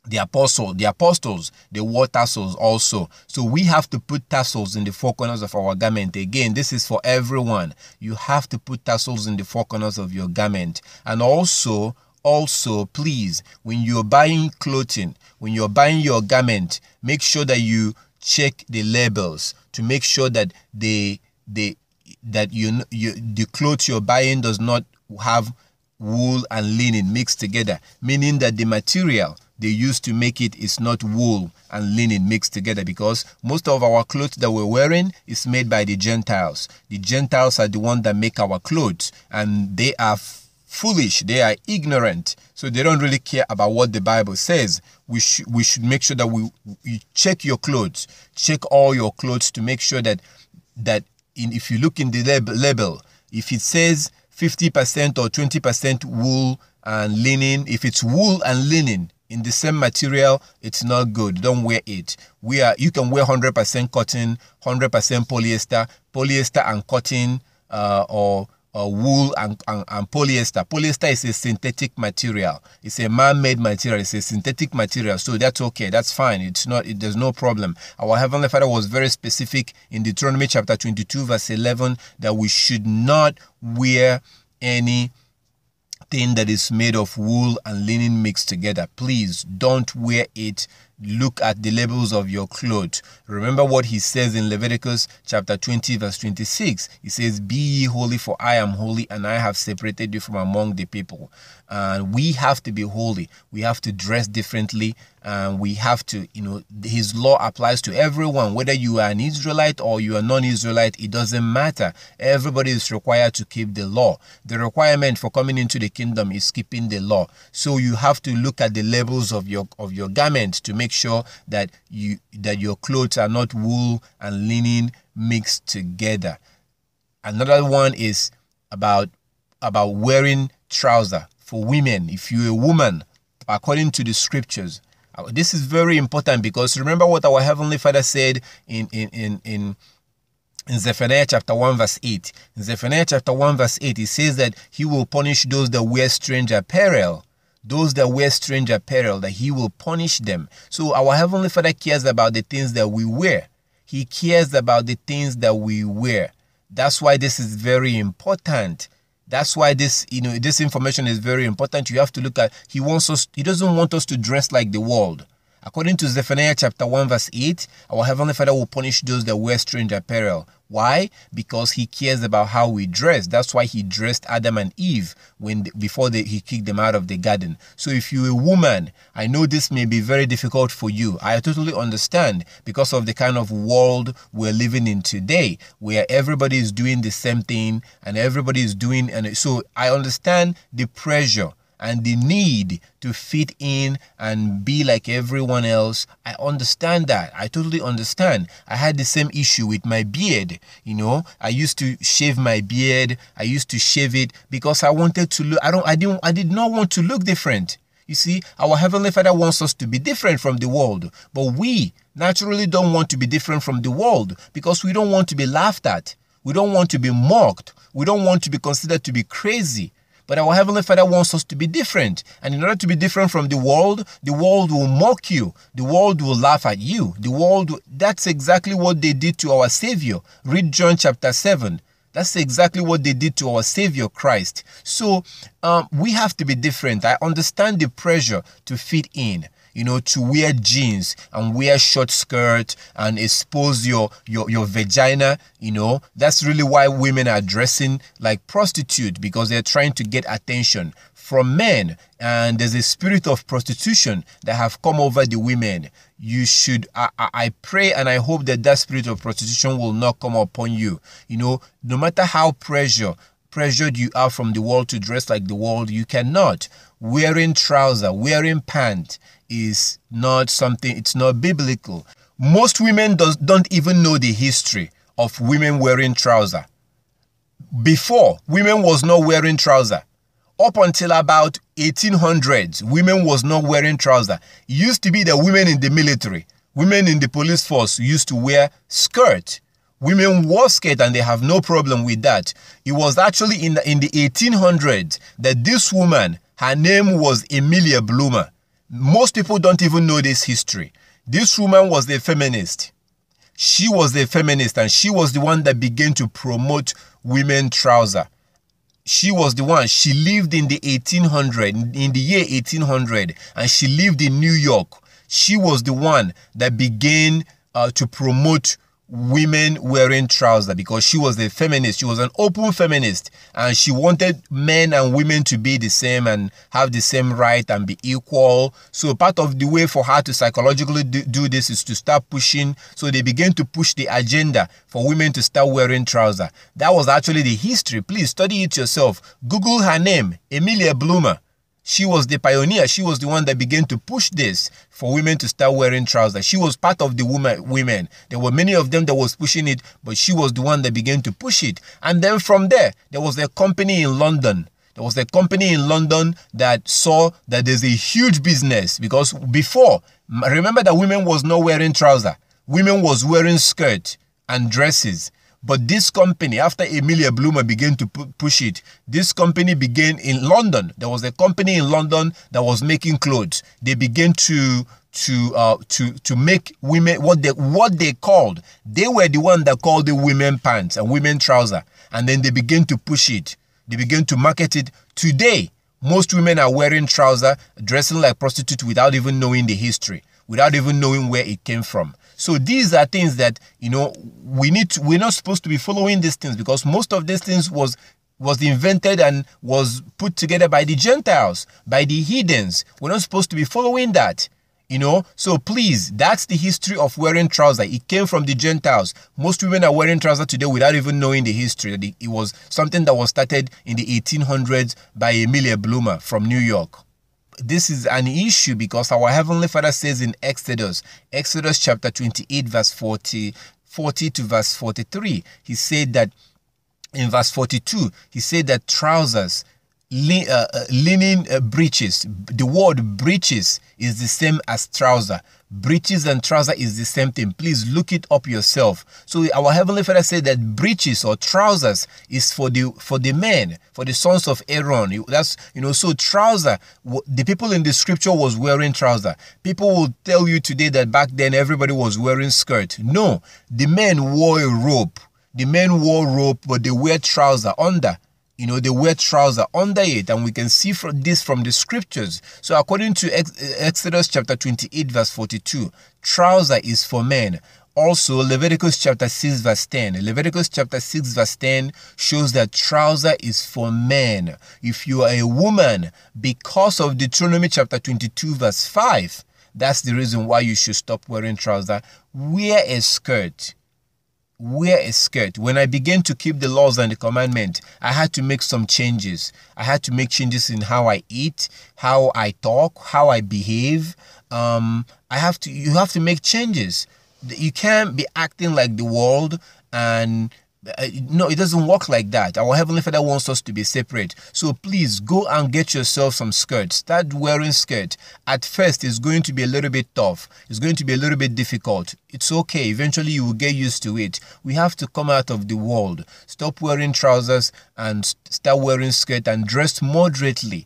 The apostles, they wore tassels also. So we have to put tassels in the four corners of our garment. Again, this is for everyone. You have to put tassels in the four corners of your garment. And also, please, when you're buying clothing, when you're buying your garment, make sure that you check the labels to make sure that the clothes you're buying does not have wool and linen mixed together, meaning that the material they used to make it is not wool and linen mixed together, because most of our clothes that we're wearing is made by the Gentiles. The Gentiles are the ones that make our clothes, and they are foolish, they are ignorant, so they don't really care about what the Bible says. We should make sure that we check your clothes, check all your clothes to make sure that if you look in the label, if it says 50% or 20% wool and linen, if it's wool and linen in the same material, it's not good. Don't wear it. You can wear 100% cotton, 100% polyester and cotton, or wool and polyester. Polyester is a synthetic material. It's a man-made material. It's a synthetic material. So that's okay. That's fine. There's no problem. Our Heavenly Father was very specific in Deuteronomy chapter 22 verse 11 that we should not wear any thing that is made of wool and linen mixed together. Please don't wear it. Look at the labels of your clothes. Remember what he says in Leviticus chapter 20 verse 26. He says, "Be ye holy, for I am holy, and I have separated you from among the people." And we have to be holy. We have to dress differently. And we have to, his law applies to everyone. Whether you are an Israelite or you are non-Israelite, it doesn't matter. Everybody is required to keep the law. The requirement for coming into the kingdom is keeping the law. So you have to look at the labels of your garment to make sure that your clothes are not wool and linen mixed together. Another one is about wearing trousers for women. If you're a woman, according to the scriptures, this is very important, because remember what our Heavenly Father said in Zephaniah chapter 1 verse 8. In Zephaniah chapter 1 verse 8, he says that he will punish those that wear strange apparel. Those that wear strange apparel, that he will punish them. So our Heavenly Father cares about the things that we wear. He cares about the things that we wear. That's why this is very important. That's why this information is very important. You have to look at, he doesn't want us to dress like the world. According to Zephaniah chapter 1 verse 8, our Heavenly Father will punish those that wear strange apparel. Why? Because he cares about how we dress. That's why he dressed Adam and Eve before he kicked them out of the garden. So if you're a woman, I know this may be very difficult for you. I totally understand, because of the kind of world we're living in today, where everybody is doing the same thing and everybody is doing, and so I understand the pressure and the need to fit in and be like everyone else. I understand that. I totally understand. I had the same issue with my beard. I used to shave my beard. I used to shave it because I wanted to look, I did not want to look different. You see, our Heavenly Father wants us to be different from the world, but we naturally don't want to be different from the world because we don't want to be laughed at. We don't want to be mocked. We don't want to be considered to be crazy. But our Heavenly Father wants us to be different. And in order to be different from the world will mock you. The world will laugh at you. That's exactly what they did to our Savior. Read John chapter 7. That's exactly what they did to our Savior Christ. So we have to be different. I understand the pressure to fit in. To wear jeans and wear short skirt and expose your vagina, that's really why women are dressing like prostitutes, because they're trying to get attention from men. And there's a spirit of prostitution that have come over the women. You should, I pray and I hope that spirit of prostitution will not come upon you. No matter how pressured you are from the world to dress like the world, you cannot. Wearing trousers, wearing pants is not something, it's not biblical. Most women don't even know the history of women wearing trousers. Before, women was not wearing trousers. Up until about 1800s, women was not wearing trousers. It used to be that women in the military, women in the police force used to wear skirt. Women wore skirt and they have no problem with that. It was actually in the 1800s that this woman, her name was Amelia Bloomer. Most people don't even know this history. This woman was a feminist. She was a feminist, and she was the one that began to promote women trouser. She was the one. She lived in the 1800, in the year 1800, and she lived in New York. She was the one that began to promote women wearing trousers, because she was a feminist. She was an open feminist, and she wanted men and women to be the same and have the same right and be equal. So part of the way for her to psychologically do this is to start pushing. So they began to push the agenda for women to start wearing trousers. That was actually the history. Please study it yourself. Google her name, Amelia Bloomer. She was the pioneer. She was the one that began to push this for women to start wearing trousers. She was part of the women. There were many of them that was pushing it, but she was the one that began to push it. And then from there was a company in London. There was a company in London that saw that there's a huge business, because before, remember that women was not wearing trousers. Women was wearing skirts and dresses. But this company, after Amelia Bloomer began to push it, this company began in London. There was a company in London that was making clothes. They began to make women what they called. They were the one that called the women pants and women trouser, and then they began to push it. They began to market it. Today, most women are wearing trousers, dressing like prostitutes without even knowing the history, without even knowing where it came from. So these are things that, you know, we're not supposed to be following these things, because most of these things was invented and was put together by the Gentiles, by the heathens. We're not supposed to be following that, you know. So please, that's the history of wearing trousers. It came from the Gentiles. Most women are wearing trousers today without even knowing the history. That it was something that was started in the 1800s by Amelia Bloomer from New York. This is an issue because our Heavenly Father says in Exodus chapter 28 verse 40 to verse 43, he said that in verse 42, he said that trousers, linen breeches, the word breeches is the same as trouser. Breeches and trouser is the same thing. Please look it up yourself. So our Heavenly Father said that breeches or trousers is for the men, for the sons of Aaron. That's, you know, so trouser, the people in the scripture was wearing trouser. People will tell you today that back then everybody was wearing skirt. No, the men wore a robe. The men wore robe, but they wear trouser under. You know, they wear trouser under it, and we can see this from the scriptures. So according to Exodus chapter 28 verse 42, trouser is for men. Also, Leviticus chapter 6 verse 10. Leviticus chapter 6 verse 10 shows that trouser is for men. If you are a woman, because of Deuteronomy chapter 22 verse 5, that's the reason why you should stop wearing trouser. Wear a skirt. Wear a skirt. When I began to keep the laws and the commandment, I had to make some changes. I had to make changes in how I eat, how I talk, how I behave. You have to make changes. You can't be acting like the world, and no, it doesn't work like that. Our Heavenly Father wants us to be separate. So please go and get yourself some skirts. Start wearing skirt. At first, it's going to be a little bit tough. It's going to be a little bit difficult. It's okay. Eventually, you will get used to it. We have to come out of the world. Stop wearing trousers and start wearing skirt and dress moderately.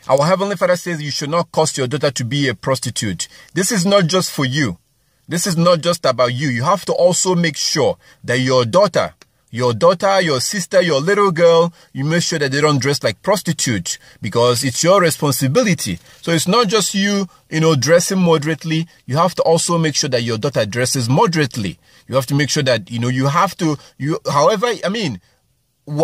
Our Heavenly Father says you should not cause your daughter to be a prostitute. This is not just for you. This is not just about you. You have to also make sure that your daughter, your sister, your little girl, you make sure that they don't dress like prostitutes, because it's your responsibility. So it's not just you, dressing moderately. You have to also make sure that your daughter dresses moderately. You have to make sure that,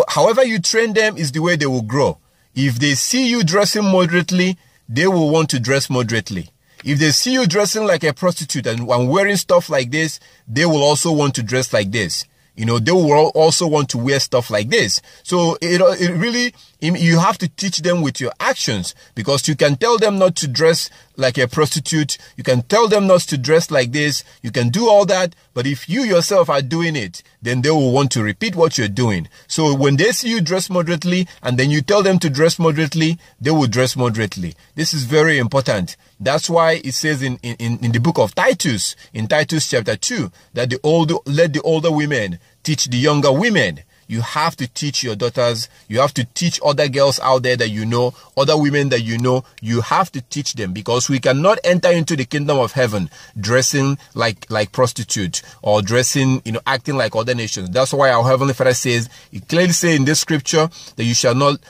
however you train them is the way they will grow. If they see you dressing moderately, they will want to dress moderately. If they see you dressing like a prostitute and wearing stuff like this, they will also want to dress like this. They will also want to wear stuff like this. So it really, you have to teach them with your actions, because you can tell them not to dress like a prostitute. You can tell them not to dress like this. You can do all that. But if you yourself are doing it, then they will want to repeat what you're doing. So when they see you dress moderately and then you tell them to dress moderately, they will dress moderately. This is very important. That's why it says in the book of Titus, in Titus chapter 2, that let the older women teach the younger women. You have to teach your daughters. You have to teach other girls out there that you know, other women that you know. You have to teach them, because we cannot enter into the kingdom of heaven dressing like prostitutes or dressing, acting like other nations. That's why our Heavenly Father says, He clearly says in this scripture that you shall not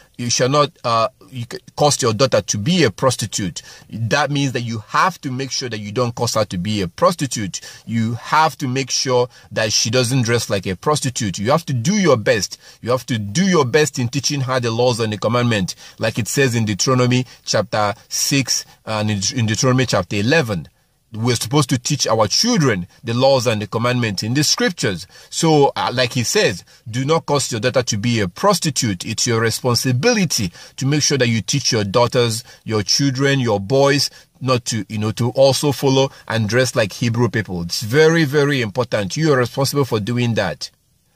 cause your daughter to be a prostitute. That means that you have to make sure that you don't cause her to be a prostitute. You have to make sure that she doesn't dress like a prostitute. You have to do your best. You have to do your best in teaching her the laws and the commandment, like it says in Deuteronomy chapter 6 and in Deuteronomy chapter 11. We're supposed to teach our children the laws and the commandments in the scriptures. So, like he says, do not cause your daughter to be a prostitute. It's your responsibility to make sure that you teach your daughters, your children, your boys, not to, to also follow and dress like Hebrew people. It's very, very important. You are responsible for doing that.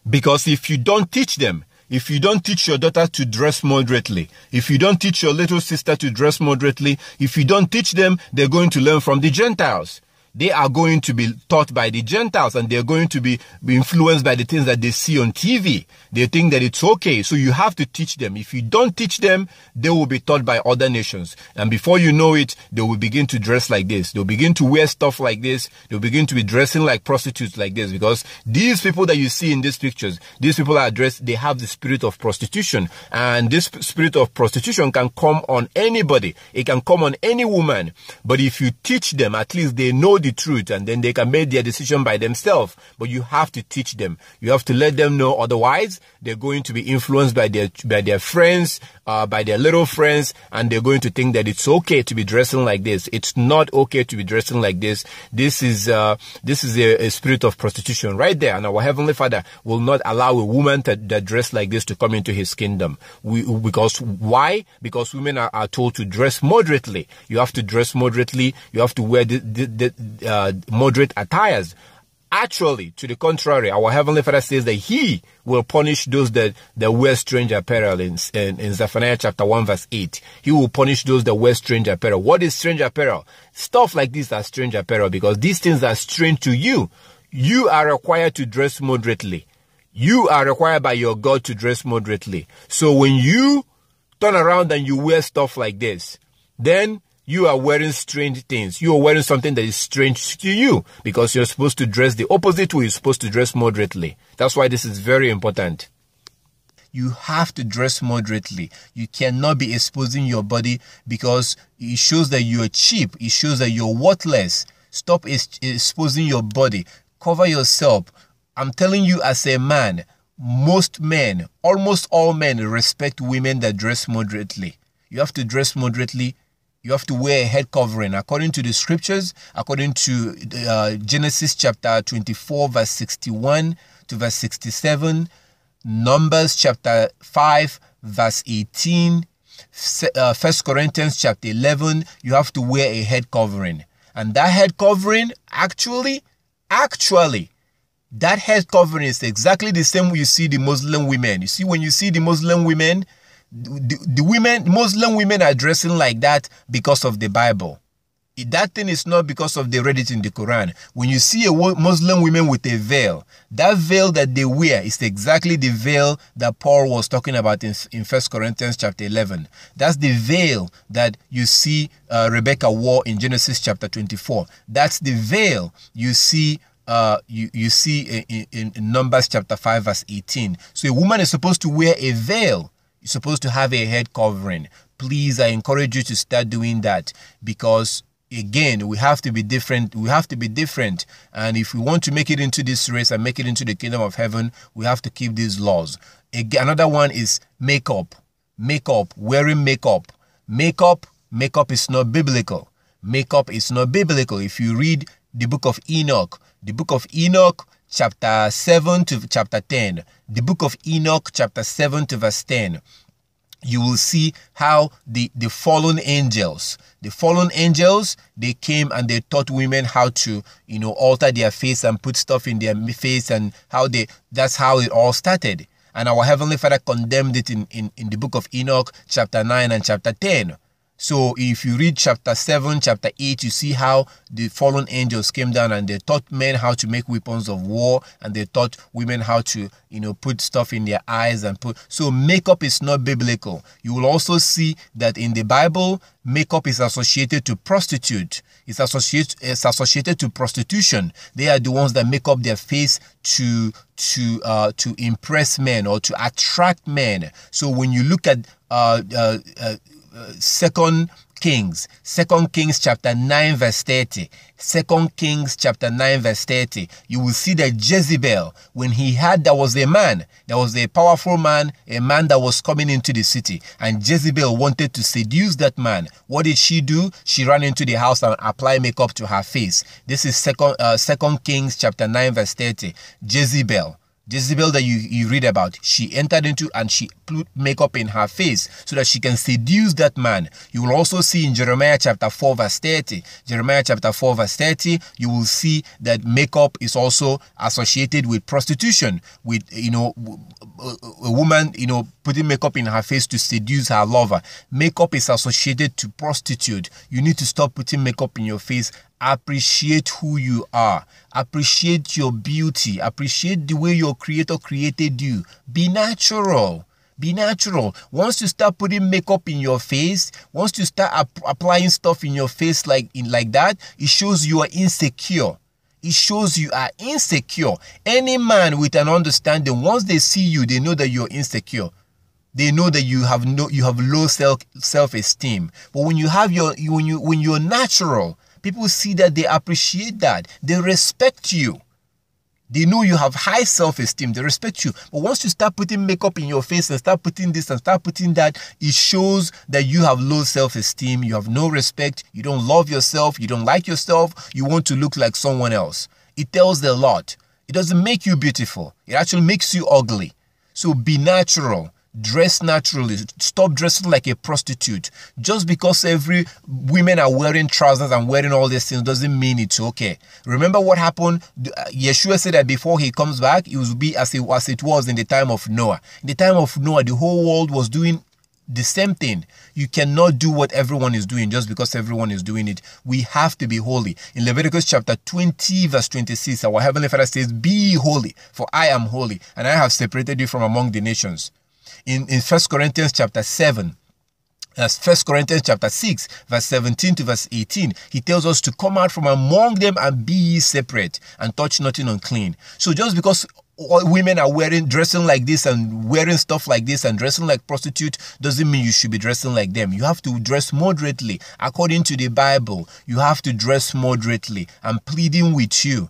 Because if you don't teach them, if you don't teach your daughter to dress moderately, if you don't teach your little sister to dress moderately, if you don't teach them, they're going to learn from the Gentiles. They are going to be taught by the Gentiles, and they're going to be influenced by the things that they see on TV. They think that it's okay. So you have to teach them. If you don't teach them, they will be taught by other nations. And before you know it, they will begin to dress like this. They'll begin to wear stuff like this. They'll begin to be dressing like prostitutes like this, because these people that you see in these pictures, these people are dressed, they have the spirit of prostitution. And this spirit of prostitution can come on anybody. It can come on any woman. But if you teach them, at least they know the truth, and then they can make their decision by themselves. But you have to teach them. You have to let them know. Otherwise, they're going to be influenced by their friends, by their little friends, and they're going to think that it's okay to be dressing like this. It's not okay to be dressing like this. This is a spirit of prostitution right there. And our Heavenly Father will not allow a woman that dress like this to come into His kingdom. Because why? Because women are told to dress moderately. You have to dress moderately. You have to wear moderate attires. Actually, to the contrary, our Heavenly Father says that He will punish those that wear strange apparel in Zephaniah chapter 1 verse 8. He will punish those that wear strange apparel. What is strange apparel? Stuff like this are strange apparel, because these things are strange to you. You are required to dress moderately. You are required by your God to dress moderately. So when you turn around and you wear stuff like this, then you are wearing strange things. You are wearing something that is strange to you, because you're supposed to dress the opposite way. You're supposed to dress moderately. That's why this is very important. You have to dress moderately. You cannot be exposing your body, because it shows that you're cheap. It shows that you're worthless. Stop exposing your body. Cover yourself. I'm telling you, as a man, most men, almost all men, respect women that dress moderately. You have to dress moderately. You have to wear a head covering. According to the scriptures, according to Genesis chapter 24, verse 61 to verse 67, Numbers chapter 5, verse 18, 1 Corinthians chapter 11, you have to wear a head covering. And that head covering, actually, that head covering is exactly the same way you see the Muslim women. You see, when you see the Muslim women, Muslim women are dressing like that because of the Bible. That thing is not because of they read it in the Quran. When you see a Muslim woman with a veil, that veil that they wear is exactly the veil that Paul was talking about in 1 Corinthians chapter 11. That's the veil that you see Rebecca wore in Genesis chapter 24. That's the veil you see you see in Numbers chapter 5 verse 18. So a woman is supposed to wear a veil. You're supposed to have a head covering. Please, I encourage you to start doing that, because again, we have to be different. We have to be different. And if we want to make it into this race and make it into the kingdom of heaven, we have to keep these laws. Again, another one is makeup. Makeup, wearing makeup. Makeup is not biblical. Makeup is not biblical. If you read the book of Enoch, chapter 7 to chapter 10, the book of Enoch, chapter 7 to verse 10, you will see how the fallen angels, they came and they taught women how to, alter their face and put stuff in their face, and that's how it all started. And our Heavenly Father condemned it in the book of Enoch, chapter 9 and chapter 10. So if you read chapter 7, chapter 8, you see how the fallen angels came down and they taught men how to make weapons of war, and they taught women how to, put stuff in their eyes and so makeup is not biblical. You will also see that in the Bible, makeup is associated to prostitute. It's associated to prostitution. They are the ones that make up their face to impress men or to attract men. So when you look at Second Kings chapter 9 verse 30. 2 Kings chapter 9 verse 30. You will see that Jezebel, when there was a powerful man, a man that was coming into the city, and Jezebel wanted to seduce that man. What did she do? She ran into the house and applied makeup to her face. This is 2 Kings chapter 9 verse 30. Jezebel that you read about, she entered into and she put makeup in her face so that she can seduce that man. You will also see in Jeremiah chapter 4 verse 30. Jeremiah chapter 4 verse 30, you will see that makeup is also associated with prostitution, with, a woman, putting makeup in her face to seduce her lover. Makeup is associated to prostitute. You need to stop putting makeup in your face. Appreciate who you are. Appreciate your beauty. Appreciate the way your Creator created you. Be natural. Be natural. Once you start putting makeup in your face, once you start applying stuff in your face like that, it shows you are insecure. It shows you are insecure. Any man with an understanding, once they see you, they know that you're insecure. They know that you have low self-esteem. But when you're natural, people see that, they appreciate that. They respect you. They know you have high self-esteem. They respect you. But once you start putting makeup in your face and start putting this and start putting that, it shows that you have low self-esteem. You have no respect. You don't love yourself. You don't like yourself. You want to look like someone else. It tells a lot. It doesn't make you beautiful. It actually makes you ugly. So be natural. Dress naturally. Stop dressing like a prostitute. Just because every women are wearing trousers and wearing all these things doesn't mean it's okay. Remember what happened? Yeshua said that before he comes back, it will be as it was in the time of Noah. In the time of Noah, the whole world was doing the same thing. You cannot do what everyone is doing just because everyone is doing it. We have to be holy. In Leviticus chapter 20 verse 26, our Heavenly Father says, "Be holy, for I am holy, and I have separated you from among the nations." In 1 Corinthians chapter 7, 1 Corinthians chapter 6, verse 17 to verse 18, he tells us to come out from among them and be ye separate and touch nothing unclean. So just because all women are dressing like this and wearing stuff like this and dressing like prostitute doesn't mean you should be dressing like them. You have to dress moderately. According to the Bible, you have to dress moderately. I'm pleading with you.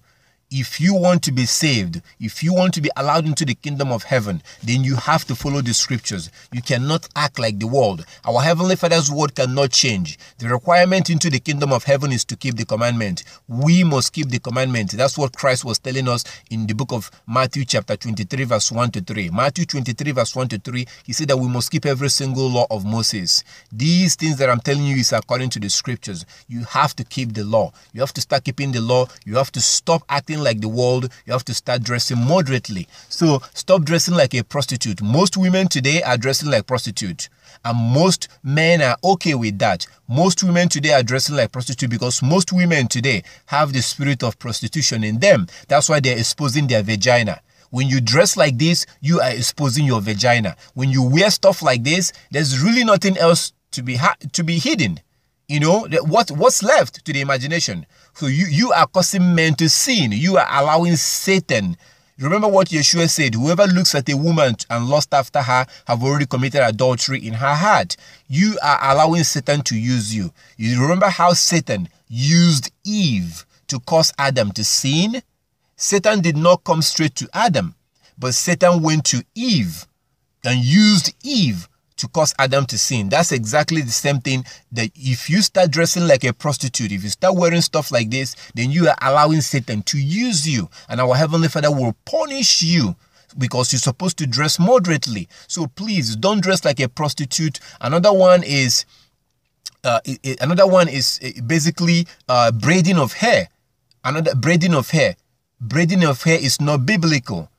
If you want to be saved, if you want to be allowed into the kingdom of heaven, then you have to follow the scriptures. You cannot act like the world. Our Heavenly Father's word cannot change. The requirement into the kingdom of heaven is to keep the commandment. We must keep the commandment. That's what Christ was telling us in the book of Matthew chapter 23 verse 1 to 3. Matthew 23 verse 1 to 3, he said that we must keep every single law of Moses. These things that I'm telling you is according to the scriptures. You have to keep the law. You have to start keeping the law. You have to stop acting like the world. You have to start dressing moderately. So stop dressing like a prostitute. Most women today are dressing like prostitute, and most men are okay with that. Most women today are dressing like prostitute because most women today have the spirit of prostitution in them. That's why they're exposing their vagina. When you dress like this, you are exposing your vagina. When you wear stuff like this, there's really nothing else to be hidden. You know, what's left to the imagination? So you are causing men to sin. You are allowing Satan. Remember what Yeshua said, whoever looks at a woman and lust after her have already committed adultery in her heart. You are allowing Satan to use you. You remember how Satan used Eve to cause Adam to sin? Satan did not come straight to Adam, but Satan went to Eve and used Eve to cause Adam to sin. That's exactly the same thing, that if you start dressing like a prostitute, if you start wearing stuff like this, then you are allowing Satan to use you, and our Heavenly Father will punish you. because you're supposed to dress moderately. So please don't dress like a prostitute. Another one is basically braiding of hair. Braiding of hair is not biblical.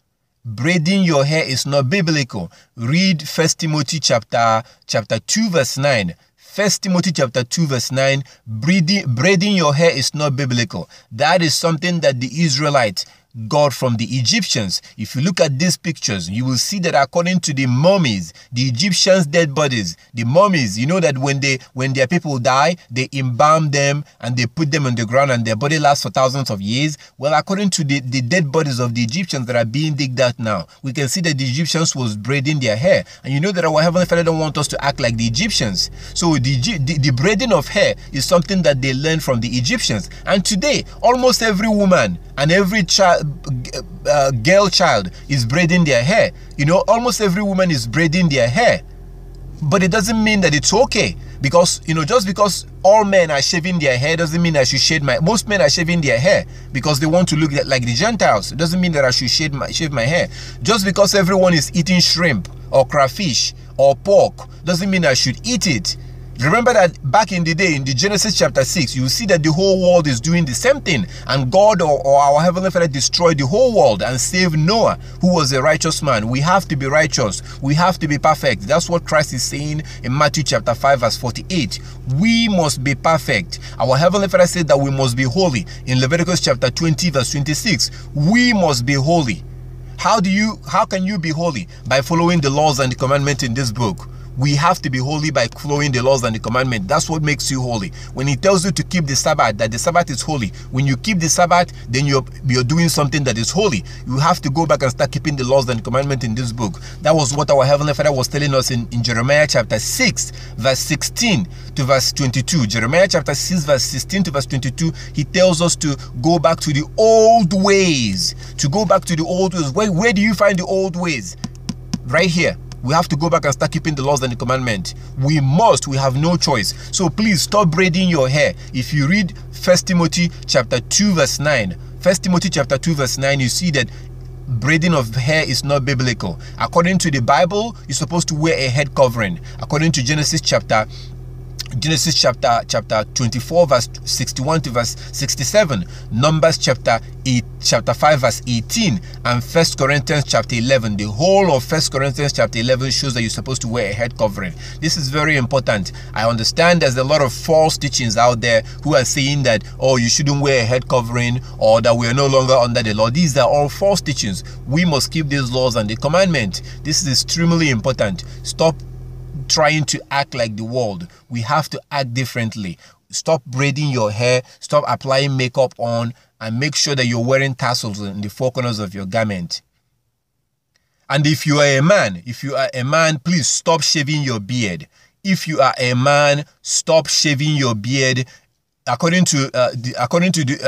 Braiding your hair is not biblical. Read 1 Timothy chapter 2 verse 9. 1 Timothy chapter 2 verse 9. Braiding your hair is not biblical. That is something that the Israelites got from the Egyptians. If you look at these pictures, you will see that according to the mummies, the Egyptians' dead bodies, the mummies, you know that when their people die, they embalm them and they put them on the ground and their body lasts for thousands of years. Well, according to the dead bodies of the Egyptians that are being digged out now, we can see that the Egyptians was braiding their hair. And you know that our Heavenly Father don't want us to act like the Egyptians. So the braiding of hair is something that they learned from the Egyptians. And today, almost every woman and every girl child is braiding their hair. You know, almost every woman is braiding their hair. But it doesn't mean that it's okay. Because, you know, just because all men are shaving their hair doesn't mean I should shave my... Most men are shaving their hair because they want to look like the Gentiles. It doesn't mean that I should shave my hair. Just because everyone is eating shrimp or crayfish or pork doesn't mean I should eat it. Remember that back in the day, in the Genesis chapter 6, you see that the whole world is doing the same thing. And God or our Heavenly Father destroyed the whole world and saved Noah, who was a righteous man. We have to be righteous. We have to be perfect. That's what Christ is saying in Matthew chapter 5 verse 48. We must be perfect. Our Heavenly Father said that we must be holy. In Leviticus chapter 20 verse 26, we must be holy. How can you be holy? By following the laws and the commandments in this book. We have to be holy by following the laws and the commandment. That's what makes you holy. When he tells you to keep the Sabbath, that the Sabbath is holy. When you keep the Sabbath, then you're doing something that is holy. You have to go back and start keeping the laws and commandment in this book. That was what our Heavenly Father was telling us in Jeremiah chapter 6, verse 16 to verse 22. Jeremiah chapter 6, verse 16 to verse 22, he tells us to go back to the old ways. To go back to the old ways. Where do you find the old ways? Right here. We have to go back and start keeping the laws and the commandment. We must. We have no choice. So please stop braiding your hair. If you read 1 Timothy chapter 2 verse 9, 1 Timothy chapter 2 verse 9, you see that braiding of hair is not biblical. According to the Bible, you're supposed to wear a head covering. According to Genesis chapter 24 verse 61 to verse 67, Numbers chapter 5 verse 18, and 1 Corinthians chapter 11. The whole of 1 Corinthians chapter 11 shows that you're supposed to wear a head covering. This is very important. I understand there's a lot of false teachings out there who are saying that, oh, you shouldn't wear a head covering, or that we are no longer under the law. These are all false teachings. We must keep these laws and the commandment. This is extremely important. Stop trying to act like the world. We have to act differently. Stop braiding your hair, stop applying makeup on, and make sure that you're wearing tassels in the four corners of your garment. And if you are a man, please stop shaving your beard. If you are a man, stop shaving your beard. According to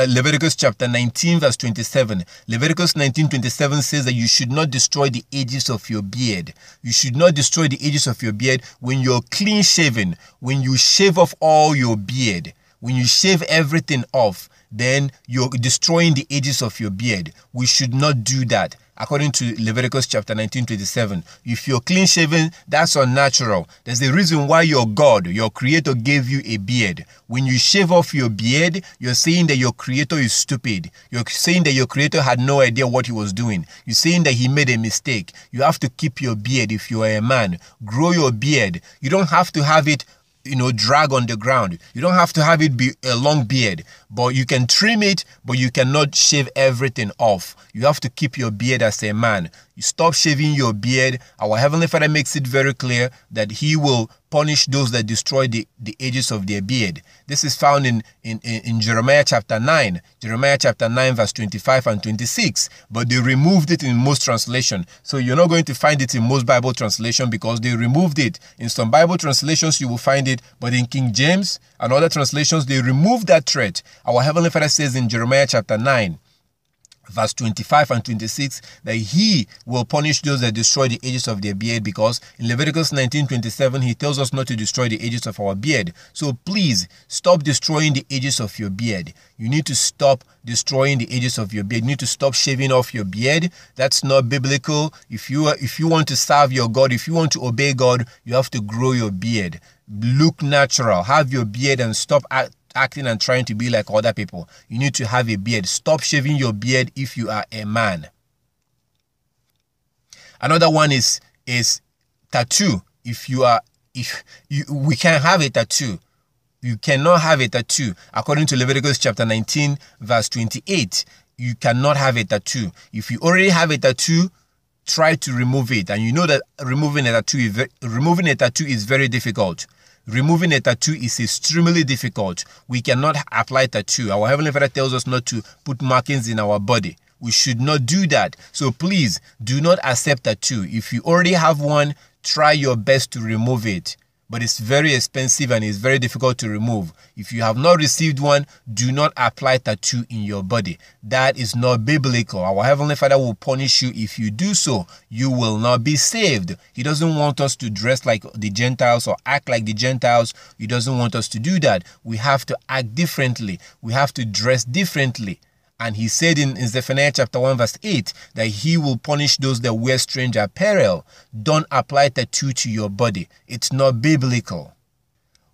Leviticus chapter 19 verse 27, Leviticus 19:27 says that you should not destroy the edges of your beard. You should not destroy the edges of your beard when you're clean shaven. When you shave off all your beard, when you shave everything off, then you're destroying the edges of your beard. We should not do that. According to Leviticus chapter 19:27, if you're clean shaven, that's unnatural. There's a reason why your God, your creator, gave you a beard. When you shave off your beard, you're saying that your creator is stupid. You're saying that your creator had no idea what he was doing. You're saying that he made a mistake. You have to keep your beard if you are a man. Grow your beard. You don't have to have it, drag on the ground. You don't have to have it be a long beard, but you can trim it, but you cannot shave everything off. You have to keep your beard as a man. You stop shaving your beard. Our Heavenly Father makes it very clear that he will punish those that destroy the edges of their beard. This is found in Jeremiah chapter 9. Jeremiah chapter 9 verse 25 and 26. But they removed it in most translations. So you're not going to find it in most Bible translations because they removed it. In some Bible translations you will find it, but in King James and other translations they removed that thread. Our Heavenly Father says in Jeremiah chapter 9 verse 25 and 26, that he will punish those that destroy the edges of their beard, because in Leviticus 19:27 he tells us not to destroy the edges of our beard. So please stop destroying the edges of your beard. You need to stop destroying the edges of your beard. You need to stop shaving off your beard. That's not biblical. If you want to serve your God, if you want to obey God, you have to grow your beard. Look natural. Have your beard and stop acting and trying to be like other people. You need to have a beard. Stop shaving your beard if you are a man. Another one is tattoo. We can have a tattoo. You cannot have a tattoo. According to Leviticus chapter 19 verse 28, you cannot have a tattoo. If you already have a tattoo, try to remove it. And you know that removing a tattoo is very difficult. Removing a tattoo is extremely difficult. We cannot apply tattoo. Our Heavenly Father tells us not to put markings in our body. We should not do that. So please do not accept tattoo. If you already have one, try your best to remove it. But it's very expensive and it's very difficult to remove. If you have not received one, do not apply tattoo in your body. That is not biblical. Our Heavenly Father will punish you if you do so. You will not be saved. He doesn't want us to dress like the Gentiles or act like the Gentiles. He doesn't want us to do that. We have to act differently. We have to dress differently. And he said in Zephaniah chapter 1 verse 8 that he will punish those that wear strange apparel. Don't apply tattoo to your body. It's not biblical.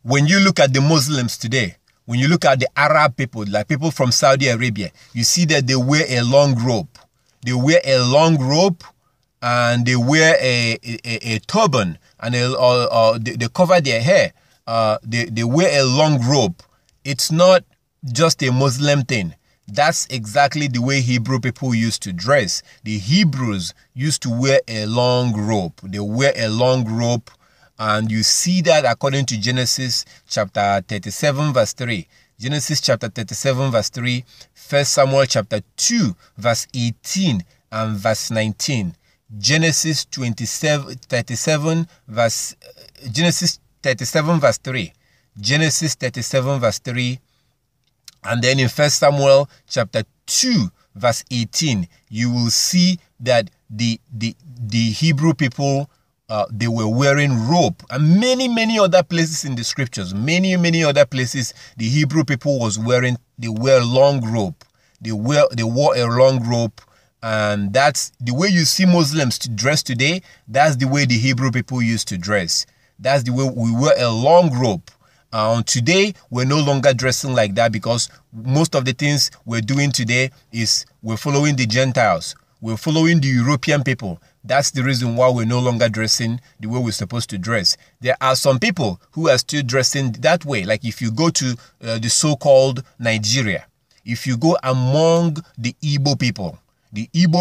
When you look at the Muslims today, when you look at the Arab people, like people from Saudi Arabia, you see that they wear a long robe. They wear a long robe and they wear a turban and they cover their hair. They wear a long robe. It's not just a Muslim thing. That's exactly the way Hebrew people used to dress. The Hebrews used to wear a long robe. They wear a long robe, and you see that according to Genesis chapter 37 verse 3. Genesis chapter 37 verse 3, 1 Samuel chapter 2 verse 18 and verse 19. Genesis 37 verse 3. Genesis 37 verse 3. And then in 1 Samuel chapter 2 verse 18, you will see that the Hebrew people, they were wearing robe. And many other places in the scriptures, many other places, the Hebrew people they wear long robe. They wore a long robe. And that's the way you see Muslims dress today. That's the way the Hebrew people used to dress. That's the way we wear a long robe. Today, we're no longer dressing like that, because most of the things we're doing today is we're following the Gentiles. We're following the European people. That's the reason why we're no longer dressing the way we're supposed to dress. There are some people who are still dressing that way. Like if you go to the so-called Nigeria, if you go among the Igbo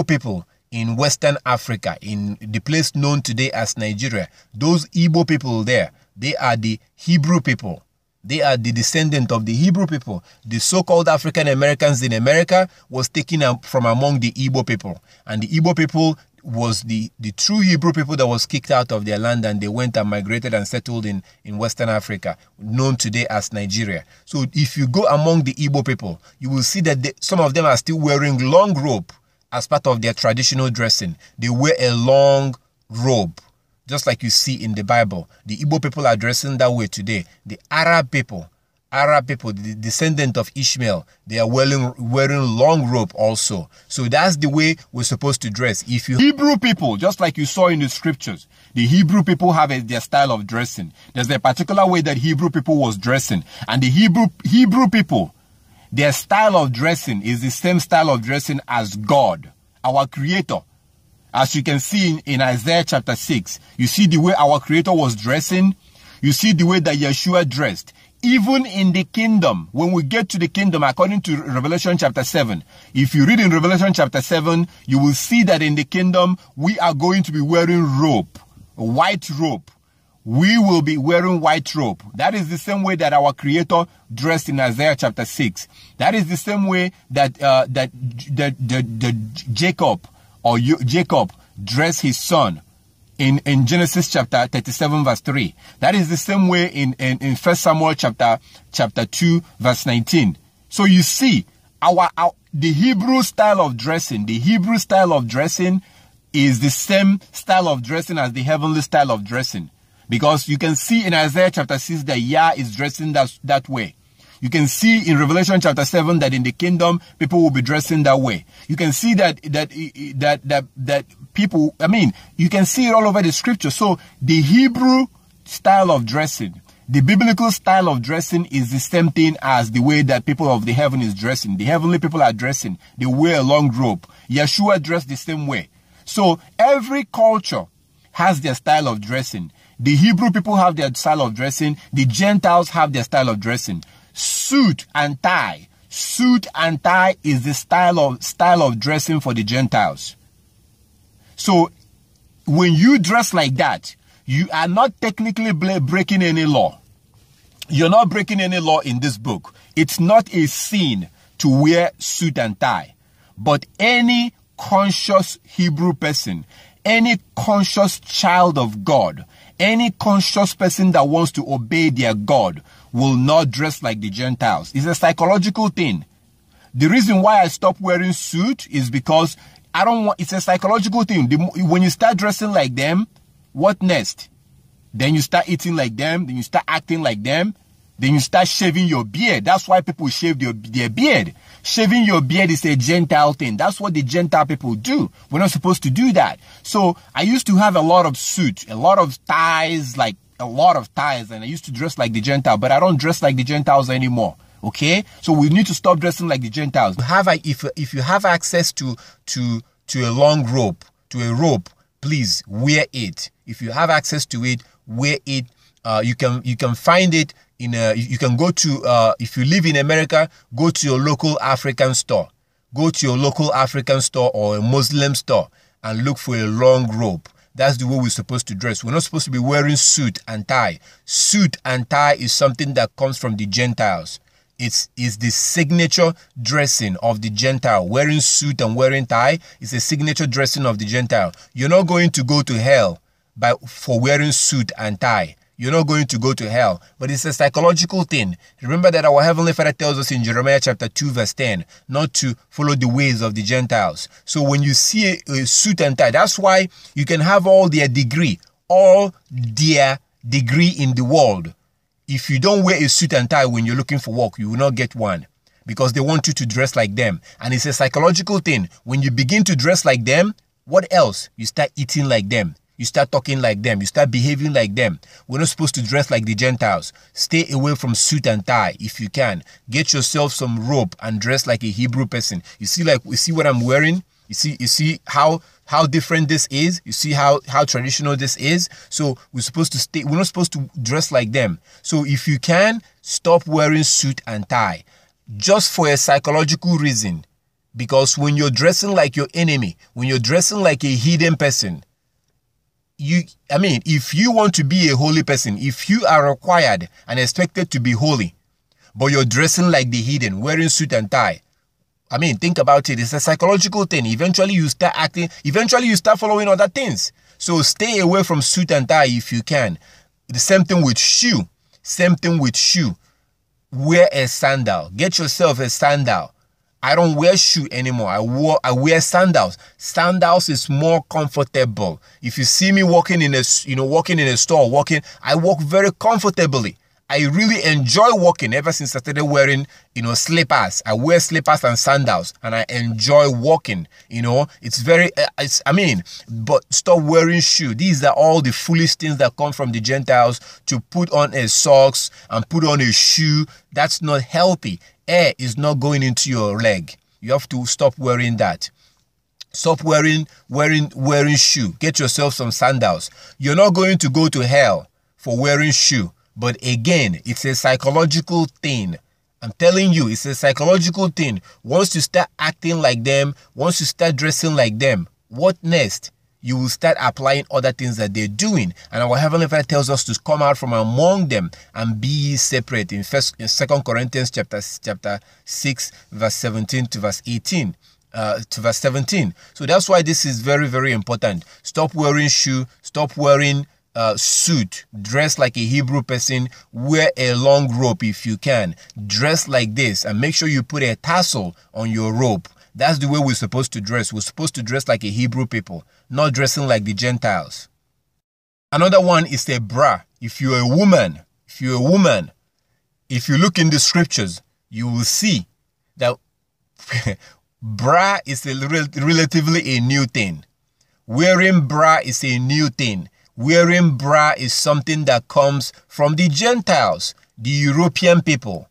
people in Western Africa, in the place known today as Nigeria, those Igbo people there, they are the Hebrew people. They are the descendant of the Hebrew people. The so-called African Americans in America was taken from among the Igbo people. And the Igbo people was the true Hebrew people that was kicked out of their land, and they went and migrated and settled in Western Africa, known today as Nigeria. So if you go among the Igbo people, you will see that some of them are still wearing long robe as part of their traditional dressing. They wear a long robe, just like you see in the Bible. The Igbo people are dressing that way today. The Arab people, the descendant of Ishmael, they are wearing long robe also. So that's the way we're supposed to dress. If you Hebrew people, just like you saw in the scriptures, the Hebrew people have their style of dressing. There's a particular way that Hebrew people was dressing, and the Hebrew people, their style of dressing is the same style of dressing as God, our Creator. As you can see in Isaiah chapter 6, you see the way our Creator was dressing. You see the way that Yeshua dressed. Even in the kingdom, when we get to the kingdom, according to Revelation chapter 7, if you read in Revelation chapter 7, you will see that in the kingdom, we are going to be wearing robe, white robe. We will be wearing white robe. That is the same way that our Creator dressed in Isaiah chapter 6. That is the same way that Jacob dressed his son in Genesis chapter 37 verse 3. That is the same way in 1 Samuel chapter 2 verse 19. So you see, the Hebrew style of dressing, is the same style of dressing as the heavenly style of dressing. Because you can see in Isaiah chapter 6 that Yah is dressing that way. You can see in Revelation chapter 7 that in the kingdom, people will be dressing that way. You can see that people, you can see it all over the scripture. So the Hebrew style of dressing, the biblical style of dressing is the same thing as the way that people of the heaven is dressing. The heavenly people are dressing. They wear a long robe. Yeshua dressed the same way. So every culture has their style of dressing. The Hebrew people have their style of dressing. The Gentiles have their style of dressing. Suit and tie. Suit and tie is the style of dressing for the Gentiles. So when you dress like that, you are not technically breaking any law. You're not breaking any law in this book. It's not a sin to wear suit and tie. But any conscious Hebrew person, any conscious child of God, any conscious person that wants to obey their God will not dress like the Gentiles. It's a psychological thing. The reason why I stopped wearing suit is because it's a psychological thing. When you start dressing like them, what next? Then you start eating like them, then you start acting like them, then you start shaving your beard. That's why people shave their beard. Shaving your beard is a Gentile thing. That's what the Gentile people do. We're not supposed to do that. So I used to have a lot of suits, a lot of ties, and I used to dress like the Gentile, but I don't dress like the Gentiles anymore. Okay? So we need to stop dressing like the Gentiles. If you have access to a long rope, please wear it. If you have access to it, wear it. You can find it you can go to, if you live in America, go to your local African store. Go to your local African store or a Muslim store and look for a long robe. That's the way we're supposed to dress. We're not supposed to be wearing suit and tie. Suit and tie is something that comes from the Gentiles. It's the signature dressing of the Gentile. Wearing suit and wearing tie is a signature dressing of the Gentile. You're not going to go to hell for wearing suit and tie. You're not going to go to hell. But it's a psychological thing. Remember that our Heavenly Father tells us in Jeremiah chapter 2 verse 10 not to follow the ways of the Gentiles. So when you see a suit and tie, that's why you can have all their degree in the world. If you don't wear a suit and tie when you're looking for work, you will not get one. Because they want you to dress like them. And it's a psychological thing. When you begin to dress like them, what else? You start eating like them. You start talking like them. You start behaving like them. We're not supposed to dress like the Gentiles. Stay away from suit and tie if you can. Get yourself some robe and dress like a Hebrew person. You see what I'm wearing? You see how different this is? You see how traditional this is? So we're not supposed to dress like them. So if you can, stop wearing suit and tie. Just for a psychological reason. Because when you're dressing like your enemy, when you're dressing like a hidden person, if you want to be a holy person, if you are required and expected to be holy, but you're dressing like the hidden, wearing suit and tie, think about it. It's a psychological thing. Eventually you start acting, eventually you start following other things. So stay away from suit and tie if you can. The same thing with shoe. Wear a sandal. Get yourself a sandal. I don't wear shoe anymore. I wear sandals. Sandals is more comfortable. If you see me walking in a store, I walk very comfortably. I really enjoy walking ever since I started wearing, slippers. I wear slippers and sandals and I enjoy walking, but stop wearing shoe. These are all the foolish things that come from the Gentiles to put on a socks and put on a shoe. That's not healthy. Air is not going into your leg. You have to stop wearing that. Stop wearing shoe. Get yourself some sandals. You're not going to go to hell for wearing shoe. But again, it's a psychological thing. I'm telling you, it's a psychological thing. Once you start acting like them, once you start dressing like them, what next? You will start applying other things that they're doing. And our Heavenly Father tells us to come out from among them and be separate in 2 Corinthians chapter 6, verse 17 to verse 18. To verse 17. So that's why this is very, very important. Stop wearing shoe. Stop wearing suit, dress like a Hebrew person, wear a long robe if you can, dress like this, and make sure you put a tassel on your robe. That's the way we're supposed to dress. We're supposed to dress like a Hebrew people, not dressing like the Gentiles. Another one is a bra. If you're a woman, if you look in the scriptures, you will see that bra is relatively a new thing. Wearing bra is a new thing. Wearing bra is something that comes from the Gentiles, the European people,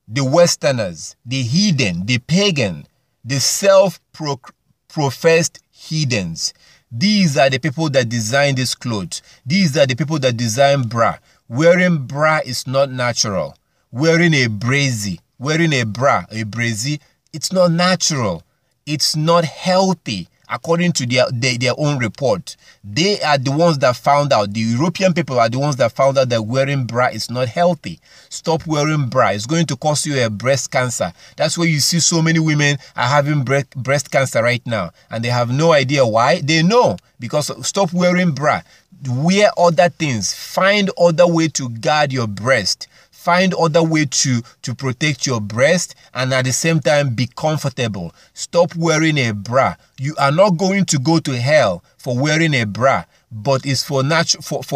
the Westerners, the heathen, the pagan, the self-professed heathens. These are the people that design these clothes. These are the people that design bra. Wearing bra is not natural. Wearing a brazy, wearing a bra, a brazy, it's not natural. It's not healthy. According to their own report, they are the ones that found out. The European people are the ones that found out that wearing bra is not healthy. Stop wearing bra. It's going to cause you a breast cancer. That's why you see so many women are having breast cancer right now, and they have no idea why. They know, because stop wearing bra. Wear other things. Find other way to guard your breast. Find other way to protect your breast, and at the same time be comfortable. Stop wearing a bra. You are not going to go to hell for wearing a bra, but it's for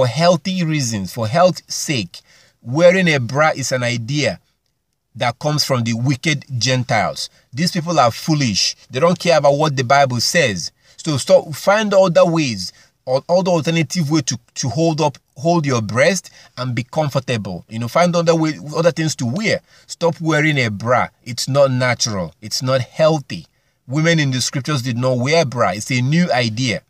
healthy reasons, for health's sake. Wearing a bra is an idea that comes from the wicked Gentiles. These people are foolish. They don't care about what the Bible says. So find other ways, or other alternative way to hold your breast and be comfortable. Find other things to wear. Stop wearing a bra. It's not natural. It's not healthy. Women in the scriptures did not wear bra. It's a new idea.